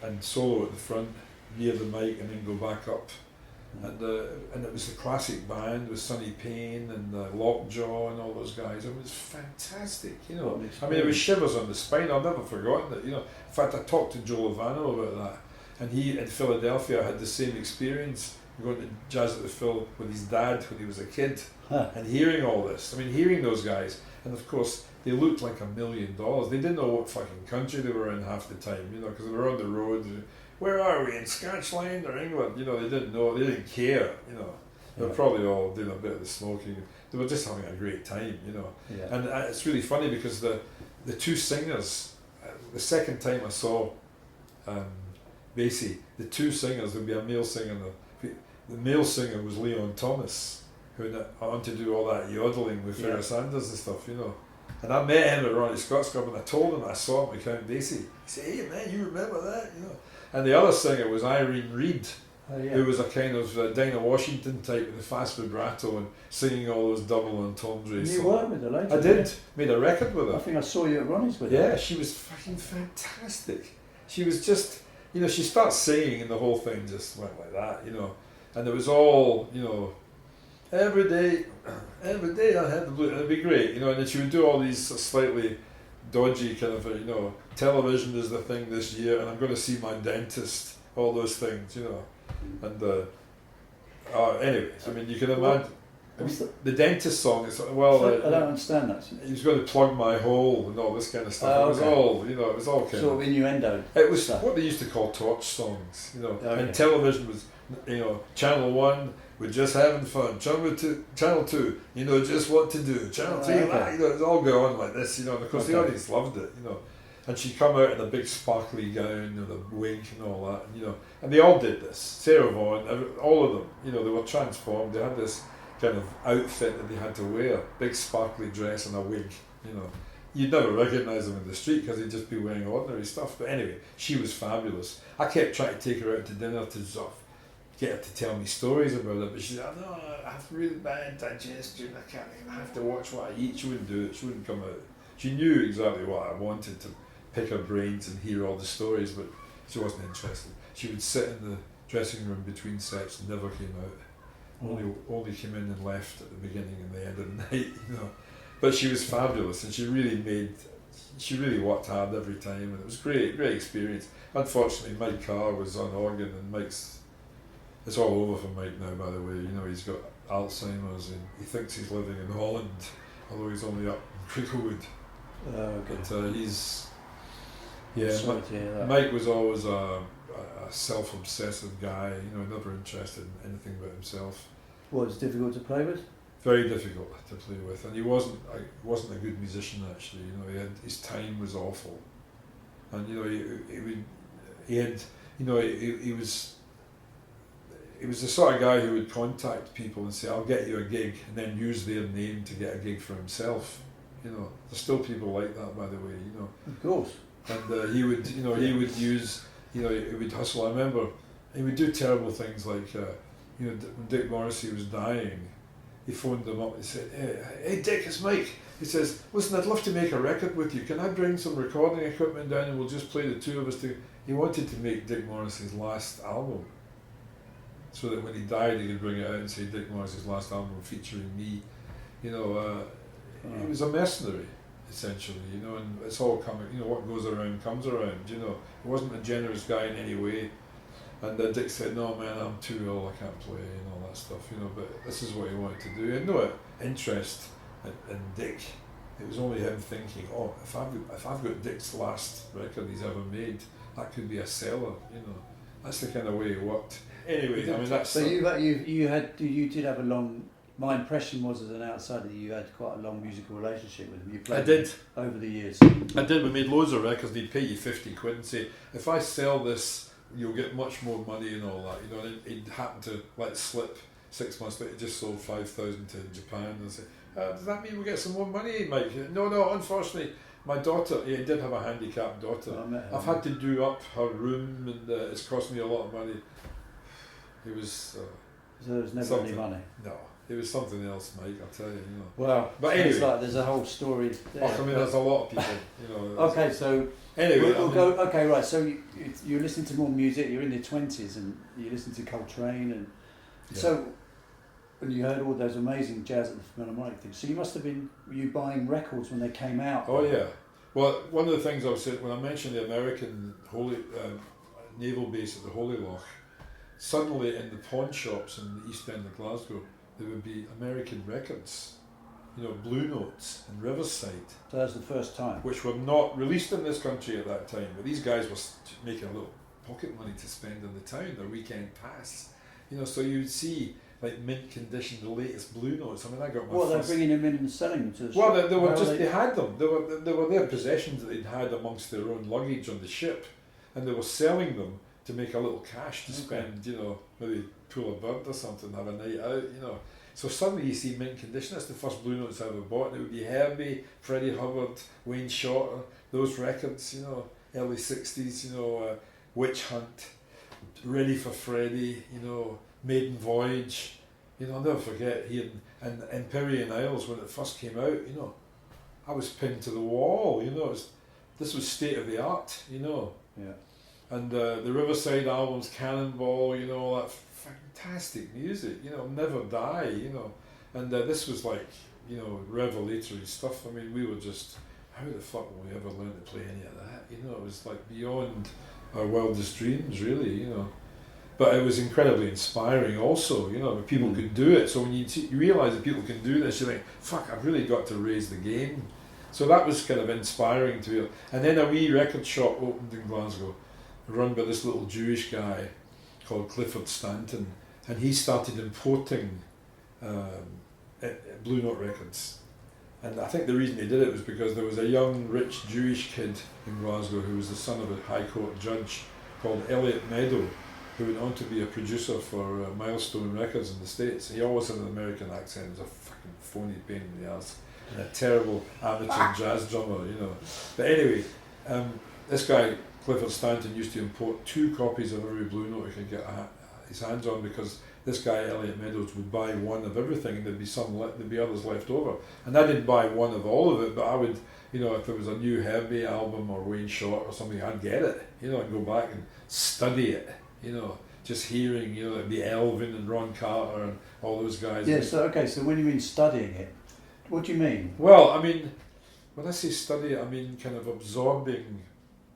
Speaker 2: and solo at the front near the mic and then go back up, and it was the classic band with Sonny Payne and Lockjaw and all those guys. It was fantastic, you know. I mean, it was shivers on the spine. I've never forgotten it, you know. In fact, I talked to Joe Lovano about that. And he, in Philadelphia, had the same experience, going to Jazz at the Phil with his dad when he was a kid, and hearing all this. I mean, hearing those guys, and of course, they looked like $1 million. They didn't know what fucking country they were in half the time, you know, because they were on the road. Where are we, in Scotland or England? You know, they didn't know, they didn't care, you know. They were probably all doing a bit of the smoking. They were just having a great time, you know.
Speaker 1: Yeah.
Speaker 2: And it's really funny because the 2 singers the second time I saw Basie, the two singers, there'd be a male singer, and the male singer was Leon Thomas, who went on to do all that yodeling with Ferris Sanders and stuff, you know. And I met him at Ronnie Scott's Club, and I told him I saw him at Count Basie. He said, "Hey man, you remember that?" You know. And the other singer was Irene Reid, who was a kind of Dinah Washington type with a fast vibrato and singing all those double entendres.
Speaker 1: You worked with her later?
Speaker 2: I did. Made a record with her.
Speaker 1: I think I saw you at Ronnie's with her.
Speaker 2: Yeah, she was fucking fantastic. She was just, you know, she starts singing and the whole thing just went like that, you know. And it was all, you know, every day I had the blues, and it'd be great, you know. And then she would do all these slightly dodgy kind of, you know, television is the thing this year, and I'm going to see my dentist, all those things, you know. And anyway, I mean, you can imagine the dentist song is, well,
Speaker 1: I don't understand that.
Speaker 2: He was going to plug my hole and all this kind of stuff. It was all, you know, it was all kind
Speaker 1: sort of innuendo.
Speaker 2: It was
Speaker 1: stuff.
Speaker 2: what they used to call torch songs, you know.
Speaker 1: Okay.
Speaker 2: And television was, you know, Channel 1, we're just having fun. Channel 2, you know just what to do. Channel 3, you know, it was all going on like this, you know. And of course the audience loved it, you know. And she'd come out in a big sparkly gown with a wig and all that, you know. And they all did this. Sarah Vaughan, all of them, you know, they were transformed. They had this kind of outfit that they had to wear, big sparkly dress and a wig, you know. You'd never recognise them in the street because they'd just be wearing ordinary stuff. But anyway, she was fabulous. I kept trying to take her out to dinner to sort of get her to tell me stories about it, but she said, "No, I have really bad digestion, I have to watch what I eat." She wouldn't do it, she wouldn't come out. She knew exactly what I wanted, to pick her brains and hear all the stories, but she wasn't interested. She would sit in the dressing room between sets and never came out. Only came in and left at the beginning and the end of the night, you know. But she was fabulous, and she really worked hard every time, and it was great experience. Unfortunately, Mike Carr was on organ, and it's all over for Mike now, by the way. You know, he's got Alzheimer's, and he thinks he's living in Holland, although he's only up in Cricklewood. But he's... Yeah, Mike was always a self-obsessive guy, you know, never interested in anything but himself.
Speaker 1: Well, it's difficult to play with?
Speaker 2: Very difficult to play with, and he wasn't a good musician actually. You know, his time was awful, and you know he was the sort of guy who would contact people and say, "I'll get you a gig," and then use their name to get a gig for himself. You know, there's still people like that, by the way. You know,
Speaker 1: of course.
Speaker 2: And he would use, you know, he would hustle. I remember he would do terrible things like, you know, when Dick Morrissey was dying, he phoned them up and said, hey Dick, it's Mike. He says, "Listen, I'd love to make a record with you. Can I bring some recording equipment down and we'll just play the two of us together?" He wanted to make Dick Morrissey's last album, so that when he died he could bring it out and say Dick Morrissey's last album featuring me. You know, he was a mercenary, essentially, you know, and it's all coming, you know, what goes around comes around, you know. He wasn't a generous guy in any way, and Dick said, "No man, I'm too ill, I can't play," and all that stuff, you know, but this is what he wanted to do. He had no interest in Dick. It was only him thinking, "Oh, if I've got Dick's last record he's ever made, that could be a seller," you know. That's the kind of way he worked. Anyway, I mean, that's...
Speaker 1: So you did have a long... My impression was, as an outsider, you had quite a long musical relationship with him. You played
Speaker 2: I did.
Speaker 1: Over the years.
Speaker 2: I did. We made loads of records. They'd pay you 50 quid and say, "If I sell this, you'll get much more money," and all that. You know, and he'd happen to let it slip 6 months later. He just sold 5,000 to Japan, and say, "Does that mean we get some more money, Mike?" No, unfortunately, my daughter, he did have a handicapped daughter. I've had to do up her room, and it's cost me a lot of money. It was...
Speaker 1: so there was never any money?
Speaker 2: No. It was something else, Mike, I'll tell you, you know.
Speaker 1: Well,
Speaker 2: but anyway,
Speaker 1: it's like there's a whole story there.
Speaker 2: I mean, there's a lot of people, you know.
Speaker 1: Okay, so
Speaker 2: anyway,
Speaker 1: we'll go. Okay, right. So you're listening to more music. You're in your 20s, and you listen to Coltrane, and so when you heard all those amazing jazz at the Philharmonic things. So you must have been buying records when they came out.
Speaker 2: Oh yeah. Well, one of the things I was saying when I mentioned the American naval base at the Holy Loch, suddenly in the pawn shops in the East End of Glasgow, there would be American records, you know, Blue Notes and Riverside.
Speaker 1: So that's the first time.
Speaker 2: Which were not released in this country at that time, but these guys were making a little pocket money to spend in the town, their weekend pass. You know, so you'd see like mint condition, the latest Blue Notes. I mean, I got my
Speaker 1: Well, they're
Speaker 2: first...
Speaker 1: bringing them in and selling them to the
Speaker 2: Well,
Speaker 1: shop.
Speaker 2: they were just,
Speaker 1: They
Speaker 2: they had them. They were their possessions that they'd had amongst their own luggage on the ship, and they were selling them to make a little cash to spend, you know, maybe pull a bird or something, have a night out, you know. So suddenly you see mint condition. That's the first Blue Notes I ever bought. And it would be Herbie, Freddie Hubbard, Wayne Shorter, those records, you know, early 60s, you know, Witch Hunt, Ready for Freddie, you know, Maiden Voyage. You know, I'll never forget here and Empyrean Isles when it first came out, you know, I was pinned to the wall, you know, this was state of the art, you know.
Speaker 1: Yeah. And
Speaker 2: the Riverside albums, Cannonball, you know, all that fantastic music, you know, Never Die, you know. And this was like, you know, revelatory stuff. I mean, we were just, how the fuck will we ever learn to play any of that? You know, it was like beyond our wildest dreams, really, you know. But it was incredibly inspiring also, you know, people could do it. So when you realise that people can do this, you think, fuck, I've really got to raise the game. So that was kind of inspiring to me. And then a wee record shop opened in Glasgow, run by this little Jewish guy called Clifford Stanton. And he started importing Blue Note records. And I think the reason he did it was because there was a young, rich Jewish kid in Glasgow who was the son of a High Court judge called Elliot Meadow, who went on to be a producer for Milestone Records in the States. He always had an American accent. He was a fucking phony pain in the ass. And a terrible amateur jazz drummer, you know. But anyway, this guy, Clifford Stanton, used to import 2 copies of every Blue Note he could get his hands on, because this guy, Elliot Meadows, would buy one of everything and there'd be others left over. And I didn't buy one of all of it, but I would, you know, if there was a new Herbie album or Wayne Short or something, I'd get it, you know, and go back and study it. You know, just hearing, you know, the Elvin and Ron Carter and all those guys.
Speaker 1: Yeah, so when you mean studying it, what do you mean?
Speaker 2: Well, I mean, when I say study it, I mean kind of absorbing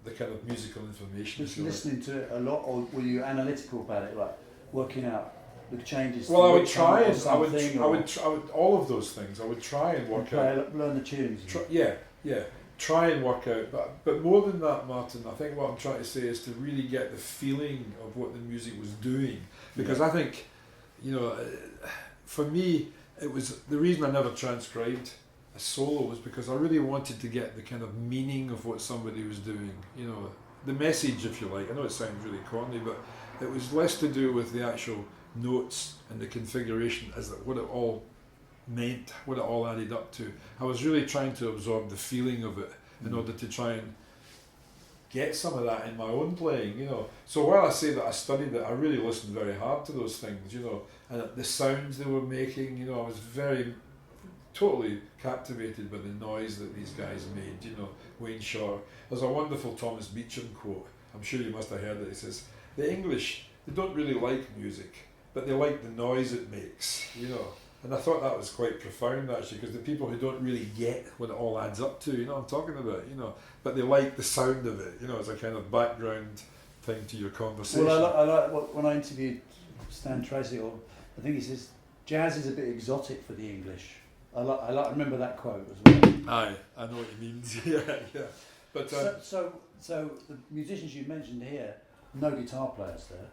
Speaker 2: the kind of musical information.
Speaker 1: Just listening to it a lot, or were you analytical about it, like working out the changes?
Speaker 2: Well, I would try and I would all of those things. I would try and work out.
Speaker 1: Learn the tunes.
Speaker 2: Try and work out, but more than that, Martin, I think what I'm trying to say is to really get the feeling of what the music was doing, because I think, you know, for me, it was the reason I never transcribed a solo was because I really wanted to get the kind of meaning of what somebody was doing, you know, the message, if you like. I know it sounds really corny, but it was less to do with the actual notes and the configuration as what it all meant, what it all added up to. I was really trying to absorb the feeling of it in order to try and get some of that in my own playing, you know. So while I say that I studied it, I really listened very hard to those things, you know, and the sounds they were making, you know, I was totally captivated by the noise that these guys made, you know. Wayne Shorter. There's a wonderful Thomas Beecham quote, I'm sure you must have heard it. He says, the English, they don't really like music, but they like the noise it makes, you know. And I thought that was quite profound, actually, because the people who don't really get what it all adds up to, you know what I'm talking about, you know, but they like the sound of it, you know, as a kind of background thing to your conversation.
Speaker 1: Well, I like when I interviewed Stan Tracy, I think he says, jazz is a bit exotic for the English. I remember that quote as well.
Speaker 2: Aye, I know what you mean. yeah. But
Speaker 1: so the musicians you mentioned here, no guitar players there.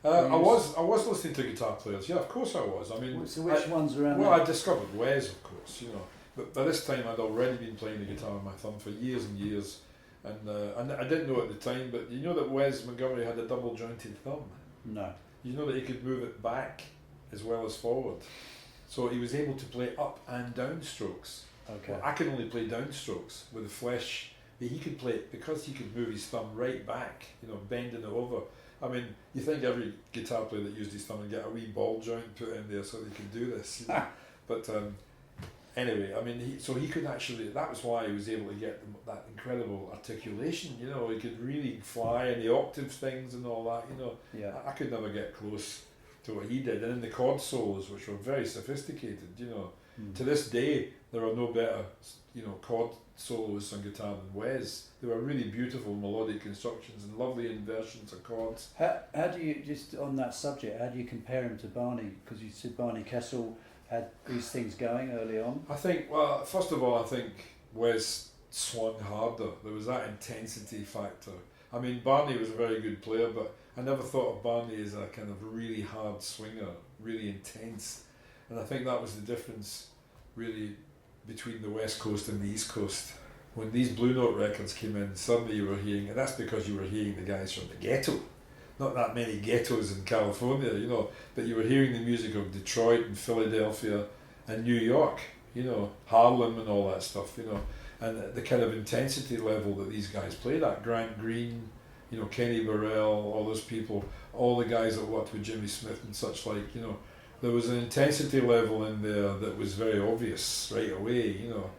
Speaker 2: I was listening to guitar players. Yeah, of course I was. I mean,
Speaker 1: so which ones around?
Speaker 2: Well, I discovered Wes, of course. You know, but by this time I'd already been playing the guitar on my thumb for years and years, and I didn't know at the time. But you know that Wes Montgomery had a double jointed thumb.
Speaker 1: No.
Speaker 2: You know that he could move it back as well as forward, so he was able to play up and down strokes.
Speaker 1: Okay.
Speaker 2: Well, I can only play down strokes with the flesh. But he could play it because he could move his thumb right back. You know, bending it over. I mean, you think every guitar player that used his thumb would get a wee ball joint put in there so they could do this. You know? But anyway, I mean, he could actually, that was why he was able to get that incredible articulation, you know, he could really fly in the octave things and all that, you know.
Speaker 1: Yeah.
Speaker 2: I could never get close to what he did. And then the chord solos, which were very sophisticated, you know. To this day, there are no better, you know, chord soloists on guitar than Wes. They were really beautiful melodic constructions and lovely inversions of chords.
Speaker 1: How do you, just on that subject, how do you compare him to Barney? Because you said Barney Kessel had these things going early on.
Speaker 2: I think, well, first of all, I think Wes swung harder. There was that intensity factor. I mean, Barney was a very good player, but I never thought of Barney as a kind of really hard swinger, really intense. And I think that was the difference, really, between the West Coast and the East Coast. When these Blue Note records came in, suddenly you were hearing, and that's because you were hearing the guys from the ghetto. Not that many ghettos in California, you know, but you were hearing the music of Detroit and Philadelphia and New York, you know, Harlem and all that stuff, you know, and the kind of intensity level that these guys played at. Grant Green, you know, Kenny Burrell, all those people, all the guys that worked with Jimmy Smith and such like, you know, there was an intensity level in there that was very obvious right away, you know,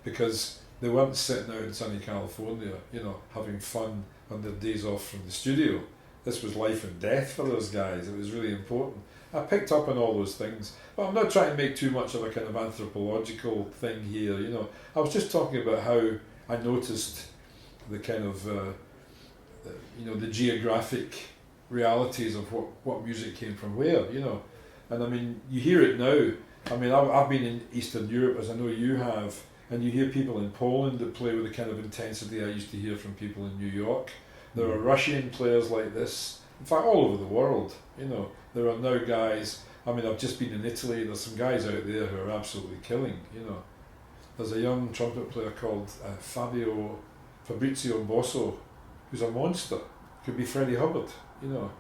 Speaker 2: because they weren't sitting out in sunny California, you know, having fun on their days off from the studio. This was life and death for those guys. It was really important. I picked up on all those things, but I'm not trying to make too much of a kind of anthropological thing here, you know. I was just talking about how I noticed the kind of, you know, the geographic realities of what music came from where, you know. And I mean, you hear it now. I mean, I've been in Eastern Europe, as I know you have, and you hear people in Poland that play with the kind of intensity I used to hear from people in New York. There are Russian players like this, in fact all over the world, you know. There are now guys, I mean I've just been in Italy, there's some guys out there who are absolutely killing, you know. There's a young trumpet player called Fabrizio Bosso, who's a monster, could be Freddie Hubbard, you know.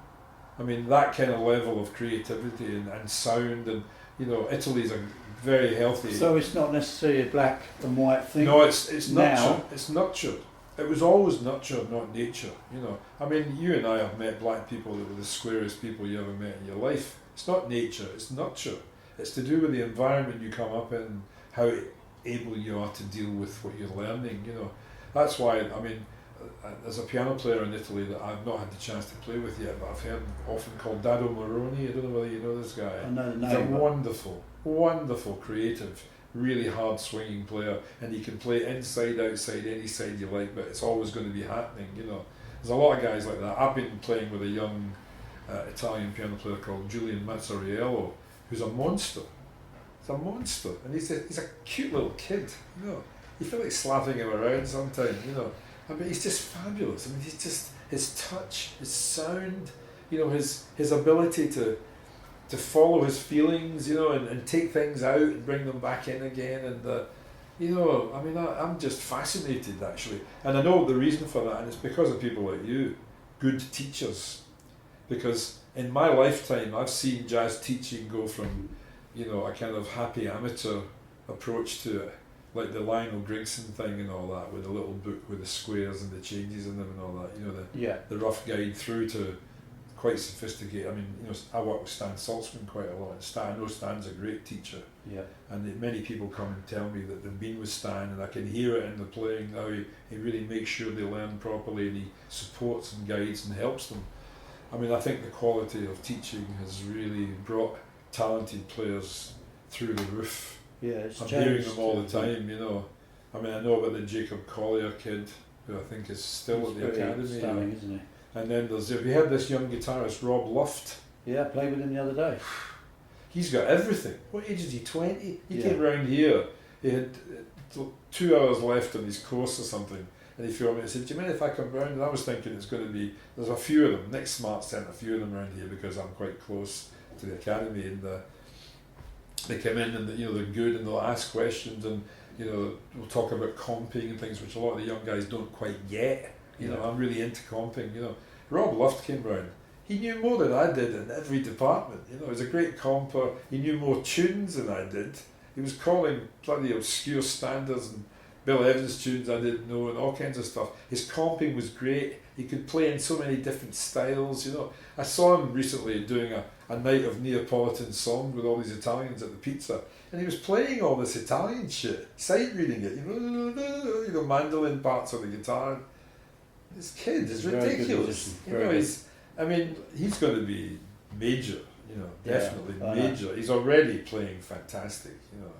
Speaker 2: I mean that kind of level of creativity and sound, and you know, Italy's a very healthy...
Speaker 1: So it's not necessarily a black and white thing?
Speaker 2: No, it's
Speaker 1: now.
Speaker 2: nurtured. It's nurtured. It was always nurture, not nature, you know. I mean, you and I have met black people that were the squarest people you ever met in your life. It's not nature, it's nurture. It's to do with the environment you come up in, how able you are to deal with what you're learning, you know. That's why, I mean, there's a piano player in Italy that I've not had the chance to play with yet, but I've heard often called Dado Moroni. I don't know whether you know this guy.
Speaker 1: I know the name.
Speaker 2: He's a wonderful, wonderful, creative, really hard swinging player, and he can play inside, outside, any side you like, but it's always going to be happening, you know. There's a lot of guys like that. I've been playing with a young Italian piano player called Julian Mazzariello, who's a monster. He's a monster, and he's a cute little kid, you know. You feel like slapping him around sometimes, you know. I mean, he's just fabulous. I mean, he's just, his touch, his sound, you know, his ability to follow his feelings, you know, and take things out and bring them back in again, and you know, I mean, I'm just fascinated actually, and I know the reason for that, and it's because of people like you, good teachers, because in my lifetime I've seen jazz teaching go from, you know, a kind of happy amateur approach to it, like the Lionel Grigson thing and all that, with a little book with the squares and the changes in them and all that, you know, the rough guide through to quite sophisticated. I mean, you know, I work with Stan Saltzman quite a lot. I know Stan's a great teacher. Yeah. And many people come and tell me that they've been with Stan, and I can hear it in the playing, how he really makes sure they learn properly, and he supports and guides and helps them. I mean, I think the quality of teaching has really brought talented players through the roof.
Speaker 1: Yeah, it's
Speaker 2: I'm hearing them all the time, you know. I mean, I know about the Jacob Collier kid, who I think is still at the academy.
Speaker 1: Stunning, isn't he?
Speaker 2: And then have you heard this young guitarist, Rob Luft?
Speaker 1: Yeah, I played with him the other day.
Speaker 2: He's got everything. What age is he, 20? He came round here, he had 2 hours left on his course or something, and he phoned me and said, do you mind if I come round? And I was thinking it's going to be, there's a few of them, Nick Smart sent a few of them around here because I'm quite close to the academy, and they come in and you know, they're good, and they'll ask questions, and you know, we'll talk about comping and things which a lot of the young guys don't quite get. You know, I'm really into comping, you know. Rob Luft came round. He knew more than I did in every department, you know. He was a great comper. He knew more tunes than I did. He was calling bloody obscure standards and Bill Evans tunes I didn't know and all kinds of stuff. His comping was great. He could play in so many different styles, you know. I saw him recently doing a night of Neapolitan song with all these Italians at the pizza, and he was playing all this Italian shit, sight reading it, you know, mandolin parts on the guitar. This kid is ridiculous. You know, he's going to be major, you know, definitely major. He's already playing fantastic, you know.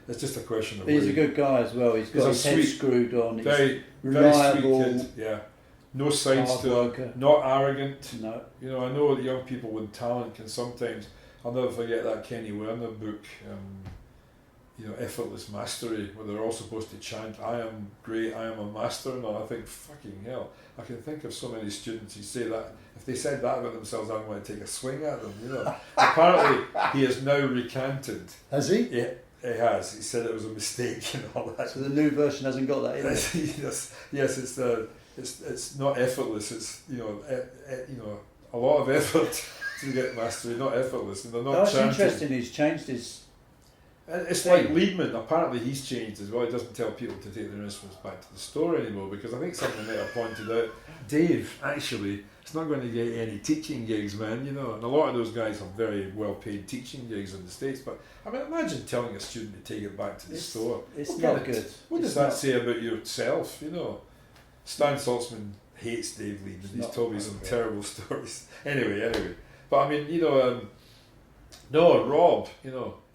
Speaker 2: It's just a question of...
Speaker 1: He's a good guy as well. He's got his head screwed on.
Speaker 2: Very,
Speaker 1: reliable,
Speaker 2: very sweet kid, yeah. No sides to him, not arrogant. No. You know, I know that young people with talent can sometimes... I'll never forget that Kenny Werner book, effortless mastery, where they're all supposed to chant, "I am great, I am a master," and all. I think, fucking hell, I can think of so many students who say that. If they said that about themselves, I'd want to take a swing at them, Apparently, he has now recanted.
Speaker 1: Has he?
Speaker 2: Yeah, he has. He said it was a mistake and all that.
Speaker 1: So the new version hasn't got that in it?
Speaker 2: Yes, it's not effortless, it's, a lot of effort to get mastery, not effortless. And they're not
Speaker 1: That's
Speaker 2: chanting.
Speaker 1: interesting, he's changed his...
Speaker 2: It's like Liebman, apparently he's changed as well. He doesn't tell people to take their instruments back to the store anymore, because I think something might have pointed out, Dave, actually, it's not going to get any teaching gigs, man, and a lot of those guys have very well paid teaching gigs in the States, but I mean, imagine telling a student to take it back to the store.
Speaker 1: It's not good.
Speaker 2: What does that say about yourself, Stan Saltzman hates Dave Liebman. He's told me some terrible stories. Anyway. But I mean, no, Rob,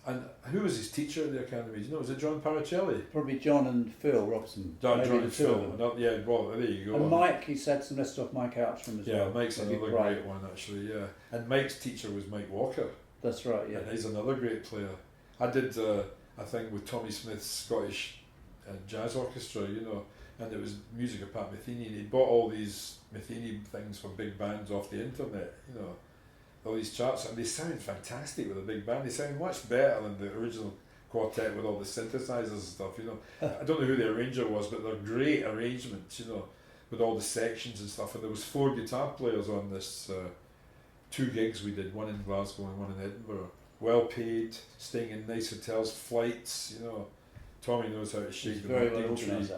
Speaker 2: and who was his teacher at the academy? Was it John Paracelli?
Speaker 1: Probably John and Phil Robson.
Speaker 2: John and Phil. Well, there you go.
Speaker 1: And Mike, he's had some lessons off Mike Outram as well.
Speaker 2: Yeah, Mike's another great one, actually, yeah. And Mike's teacher was Mike Walker.
Speaker 1: That's right, yeah.
Speaker 2: And he's another great player. I did a thing with Tommy Smith's Scottish Jazz Orchestra, and it was music of Pat Metheny, and he bought all these Metheny things for big bands off the internet, all these charts, and they sound fantastic with a big band. They sound much better than the original quartet with all the synthesizers and stuff, I don't know who the arranger was, but they're great arrangements, with all the sections and stuff. And there was 4 guitar players on this 2 gigs we did, one in Glasgow and one in Edinburgh. Well paid, staying in nice hotels, flights, Tommy knows how to shake the funding tree.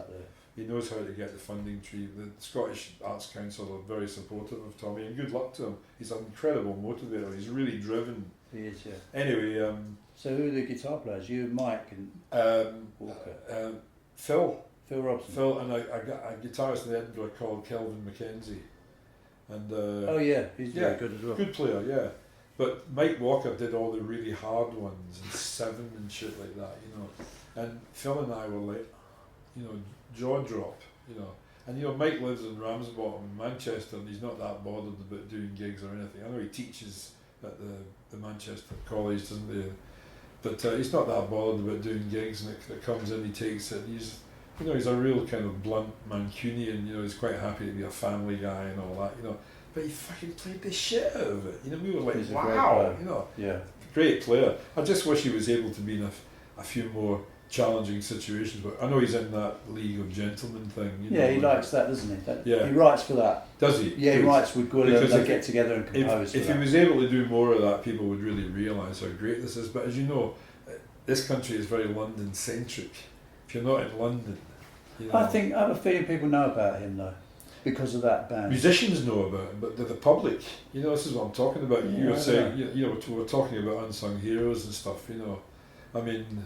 Speaker 2: He knows how to get the funding tree. The Scottish Arts Council are very supportive of Tommy, and good luck to him. He's an incredible motivator. He's really driven.
Speaker 1: He is, yeah.
Speaker 2: Anyway,
Speaker 1: so who are the guitar players? You and Mike and Walker.
Speaker 2: Phil
Speaker 1: Robson.
Speaker 2: Phil and a guitarist in Edinburgh called Kelvin Mackenzie. And
Speaker 1: he's very good as well.
Speaker 2: Good player, yeah. But Mike Walker did all the really hard ones and 7 and shit like that, And Phil and I were like, jaw drop, And Mike lives in Ramsbottom, Manchester, and he's not that bothered about doing gigs or anything. I know he teaches at the Manchester College, doesn't he? But he's not that bothered about doing gigs, and it comes in, he takes it. He's a real kind of blunt Mancunian. He's quite happy to be a family guy and all that. But he fucking played the shit out of it. We were like,
Speaker 1: he's
Speaker 2: wow,
Speaker 1: yeah,
Speaker 2: great player. I just wish he was able to be in a few more challenging situations, but I know he's in that League of Gentlemen thing.
Speaker 1: He likes that, doesn't he?
Speaker 2: Yeah.
Speaker 1: He writes for that.
Speaker 2: Does he?
Speaker 1: Yeah, he writes with Gwilla, and they get together and compose.
Speaker 2: If he was able to do more of that, people would really realise how great this is. But as you know, this country is very London-centric. If you're not in London,
Speaker 1: I have a feeling people know about him though, because of that band.
Speaker 2: Musicians know about him, but the public, this is what I'm talking about. You were saying, we're talking about unsung heroes and stuff. I mean,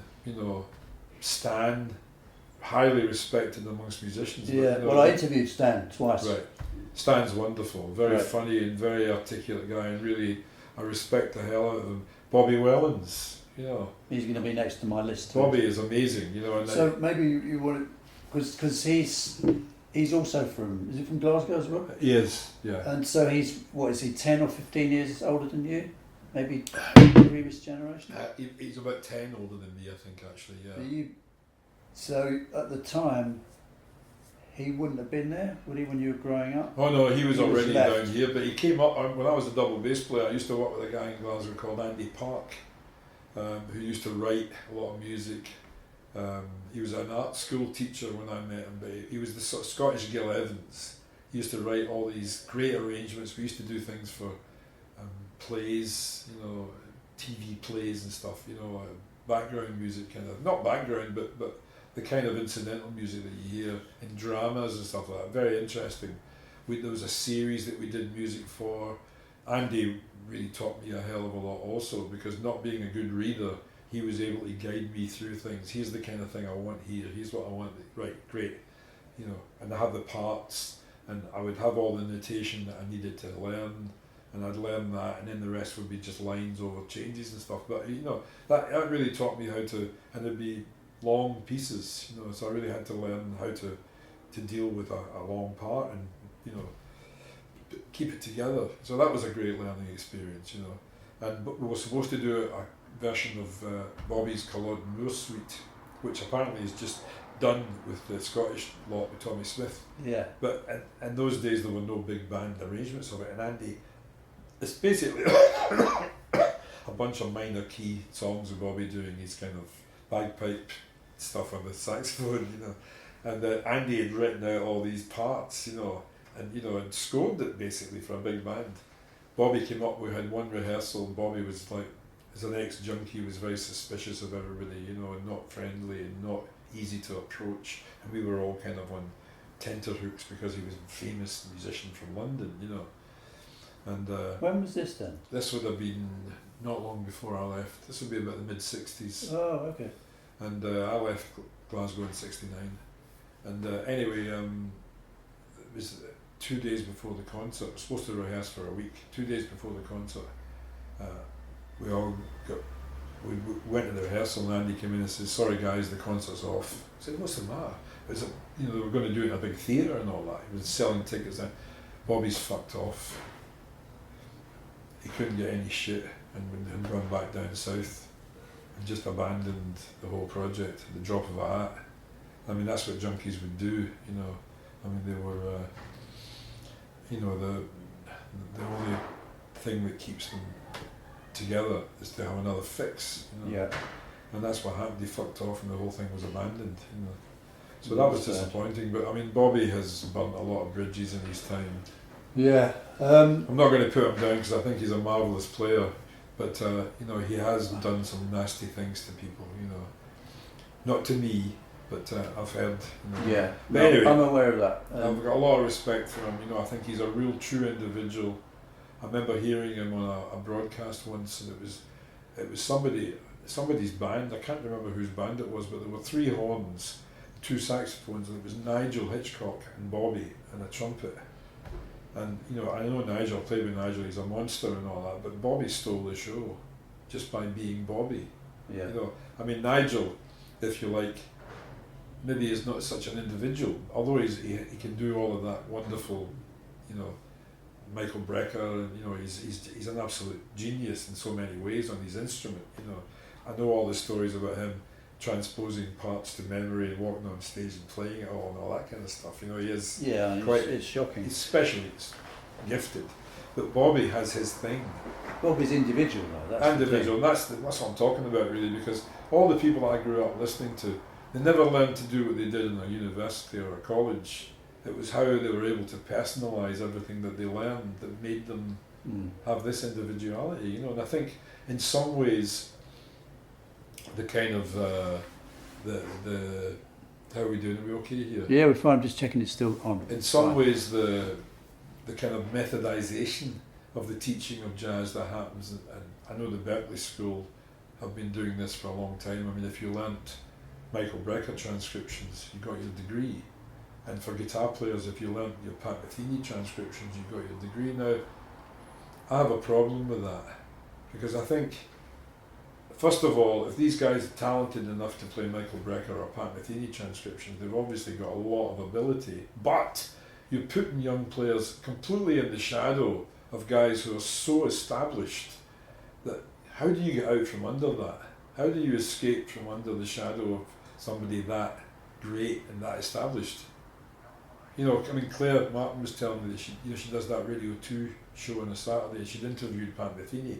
Speaker 2: Stan, highly respected amongst musicians.
Speaker 1: Yeah, well, I interviewed Stan twice.
Speaker 2: Right. Stan's wonderful, very funny and very articulate guy, and really, I respect the hell out of him. Bobby Wellens,
Speaker 1: He's going to be next to my list.
Speaker 2: Bobby is amazing, And
Speaker 1: so maybe you want to, because he's also from, is he from Glasgow as well?
Speaker 2: He is, yeah.
Speaker 1: And so he's, 10 or 15 years older than you? Maybe previous generation?
Speaker 2: He's about 10 older than me, I think, actually, yeah.
Speaker 1: So at the time, he wouldn't have been there, would he, when you were growing up?
Speaker 2: Oh no, he was already down here, but he came up, when I was a double bass player, I used to work with a guy in Glasgow called Andy Park, who used to write a lot of music. He was an art school teacher when I met him, but he was the sort of Scottish Gil Evans. He used to write all these great arrangements. We used to do things for plays, TV plays and stuff, background music, kind of, not background, but the kind of incidental music that you hear in dramas and stuff like that. Very interesting. There was a series that we did music for. Andy really taught me a hell of a lot also, because not being a good reader, he was able to guide me through things. Here's the kind of thing I want here, here's what I want, right, great. And I have the parts, and I would have all the notation that I needed to learn, and I'd learn that, and then the rest would be just lines over changes and stuff. But that really taught me how to, and it'd be long pieces, so I really had to learn how to deal with a long part and keep it together. So that was a great learning experience, and we were supposed to do version of Bobby's Culloden Moor Suite, which apparently is just done with the Scottish lot with Tommy Smith.
Speaker 1: Yeah.
Speaker 2: But in those days there were no big band arrangements of it, and Andy, it's basically a bunch of minor key songs of Bobby doing his kind of bagpipe stuff on the saxophone, you know. And Andy had written out all these parts, you know, and scored it basically for a big band. Bobby came up, we had one rehearsal, and Bobby was like, as an ex-junkie, was very suspicious of everybody, you know, and not friendly and not easy to approach. And we were all kind of on tenterhooks because he was a famous musician from London, you know. And
Speaker 1: when was this then?
Speaker 2: this would have been not long before I left. This would be about the mid-60s.
Speaker 1: Oh, okay.
Speaker 2: And I left Glasgow in '69. And anyway, it was 2 days before the concert. We were supposed to rehearse for a week. 2 days before the concert, we went to the rehearsal, and Andy came in and said, "Sorry guys, the concert's off." I said, "What's the matter?" It was they were going to do it in a big theatre and all that. He was selling tickets then. Bobby's fucked off. He couldn't get any shit and had gone back down south and just abandoned the whole project at the drop of a hat. I mean, that's what junkies would do, you know. I mean, they were, the only thing that keeps them together is to have another fix, you know.
Speaker 1: Yeah.
Speaker 2: And that's what happened. He fucked off, and the whole thing was abandoned, you know. So that was disappointing. But I mean, Bobby has burnt a lot of bridges in his time.
Speaker 1: Yeah.
Speaker 2: I'm not going to put him down because I think he's a marvellous player, but he has done some nasty things to people, you know. Not to me, but I've heard. You know.
Speaker 1: Yeah.
Speaker 2: But anyway,
Speaker 1: I'm aware of that.
Speaker 2: I've got a lot of respect for him. You know, I think he's a real true individual. I remember hearing him on a broadcast once, and it was somebody's band. I can't remember whose band it was, but there were 3 horns, 2 saxophones, and it was Nigel Hitchcock and Bobby and a trumpet. And you know, I know Nigel, played with Nigel, he's a monster and all that, but Bobby stole the show just by being Bobby.
Speaker 1: Yeah.
Speaker 2: You know, I mean, Nigel, if you like, maybe is not such an individual, although he can do all of that wonderful, you know, Michael Brecker, and you know, he's an absolute genius in so many ways on his instrument. You know, I know all the stories about him transposing parts to memory and walking on stage and playing it all and all that kind of stuff. You know, he is
Speaker 1: it's shocking.
Speaker 2: He's especially gifted, but Bobby has his thing.
Speaker 1: Bobby's individual though. That's
Speaker 2: individual, and that's what I'm talking about really, because all the people I grew up listening to, they never learned to do what they did in a university or a college. It was how they were able to personalise everything that they learned that made them have this individuality, you know. And I think in some ways the kind of the how are we doing? Are we okay here?
Speaker 1: Yeah, we're fine. I'm just checking it's still on.
Speaker 2: In some ways the kind of methodisation of the teaching of jazz that happens, and I know the Berkeley School have been doing this for a long time. I mean, if you learnt Michael Brecker transcriptions, you got your degree. And for guitar players, if you learnt your Pat Metheny transcriptions, you got your degree. Now, I have a problem with that, because I think, first of all, if these guys are talented enough to play Michael Brecker or Pat Metheny transcriptions, they've obviously got a lot of ability, but you're putting young players completely in the shadow of guys who are so established that how do you get out from under that? How do you escape from under the shadow of somebody that great and that established? You know, I mean, Claire Martin was telling me that she does that Radio 2 show on a Saturday, and she'd interviewed Pat Metheny,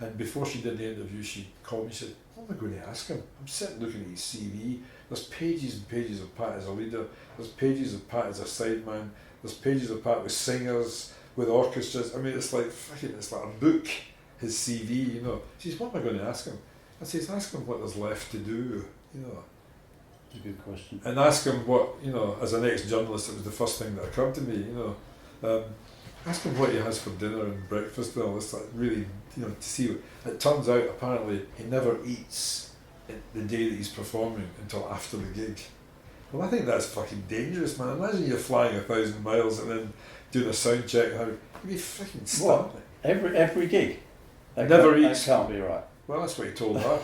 Speaker 2: and before she did the interview, she called me and said, "What am I going to ask him? I'm sitting looking at his CV, there's pages and pages of Pat as a leader, there's pages of Pat as a sideman, there's pages of Pat with singers, with orchestras. I mean, it's like a book, his CV, you know." She says, "What am I going to ask him?" I says, "Ask him what there's left to do, you know."
Speaker 1: That's a good question. And
Speaker 2: ask him what, you know, as an ex-journalist, it was the first thing that occurred to me, you know. Ask him what he has for dinner and breakfast and all this, like, really, you know, to see what. It turns out, apparently, he never eats the day that he's performing until after the gig. Well, I think that's fucking dangerous, man. Imagine you're flying 1,000 miles and then doing a sound check. You'd be fucking stunned.
Speaker 1: What? Every gig?
Speaker 2: Never eats.
Speaker 1: That can't be right.
Speaker 2: Well, that's what he told her.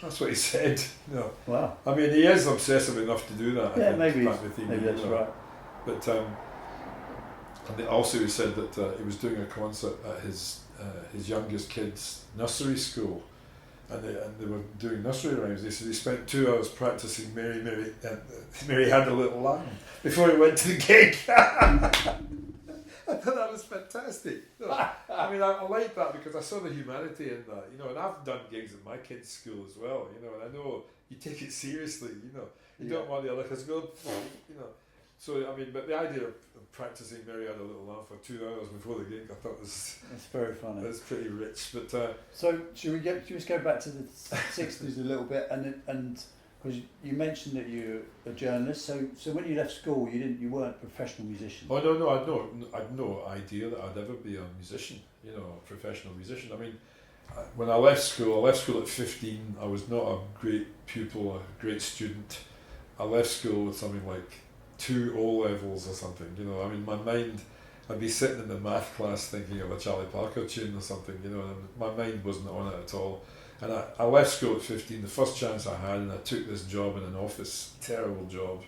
Speaker 2: That's what he said. You know.
Speaker 1: Wow.
Speaker 2: I mean, he is obsessive enough to do that.
Speaker 1: Yeah,
Speaker 2: I think,
Speaker 1: maybe that's right.
Speaker 2: But and also he said that he was doing a concert at his youngest kid's nursery school, and they were doing nursery rhymes. They said he spent 2 hours practicing Mary, Mary had a little lamb before he went to the gig. I thought that was fantastic. I mean, I like that because I saw the humanity in that, you know, and I've done gigs at my kids' school as well, you know, and I know you take it seriously, you know. You don't want the other kids to go, you know. So, I mean, but the idea of practicing Mary Had a Little Lamb for 2 hours before the gig, I thought that's
Speaker 1: very funny.
Speaker 2: That's pretty rich. But
Speaker 1: so, should we just go back to the 60s a little bit, and because you mentioned that you're a journalist, so when you left school, you weren't a professional musician.
Speaker 2: Oh no, I'd no idea that I'd ever be a musician, you know, a professional musician. I mean, when I left school at 15. I was not a great pupil, a great student. I left school with something like 2 O-levels or something, you know. I mean, my mind, I'd be sitting in the math class thinking of a Charlie Parker tune or something, you know, and my mind wasn't on it at all. And I left school at 15, the first chance I had, and I took this job in an office, terrible job.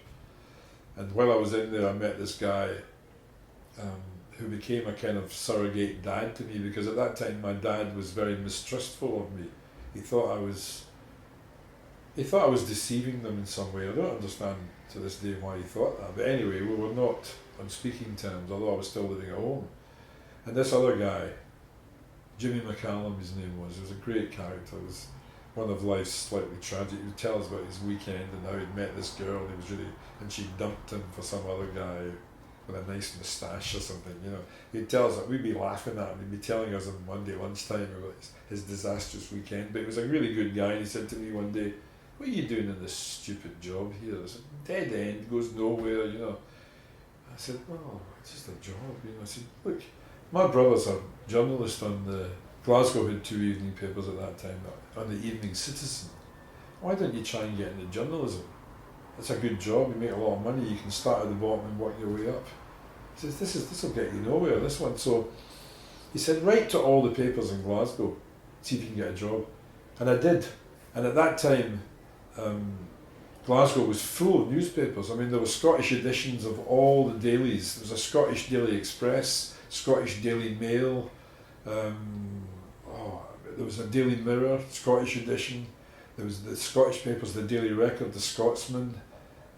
Speaker 2: And while I was in there, I met this guy who became a kind of surrogate dad to me, because at that time my dad was very mistrustful of me. He thought I was deceiving them in some way. I don't understand to this day why he thought that. But anyway, we were not on speaking terms, although I was still living at home. And this other guy, Jimmy McCallum, his name was a great character. It was one of life's slightly tragic. He would tell us about his weekend and how he'd met this girl and she dumped him for some other guy with a nice moustache or something, you know. He'd tell us that, we'd be laughing at him, he'd be telling us on Monday lunchtime about his disastrous weekend. But he was a really good guy, and he said to me one day, "What are you doing in this stupid job here? It's a dead end, goes nowhere, you know." I said, "Well, it's just a job, you know." I said, "Look, my brother's a journalist on the Glasgow had 2 evening papers at that time, on the Evening Citizen. Why don't you try and get into journalism? It's a good job, you make a lot of money, you can start at the bottom and work your way up." He says, this will get you nowhere, this one. So he said, "Write to all the papers in Glasgow, see if you can get a job." And I did. And at that time, Glasgow was full of newspapers. I mean, there were Scottish editions of all the dailies. There was a Scottish Daily Express, Scottish Daily Mail, there was a Daily Mirror, Scottish edition. There was the Scottish papers, the Daily Record, the Scotsman.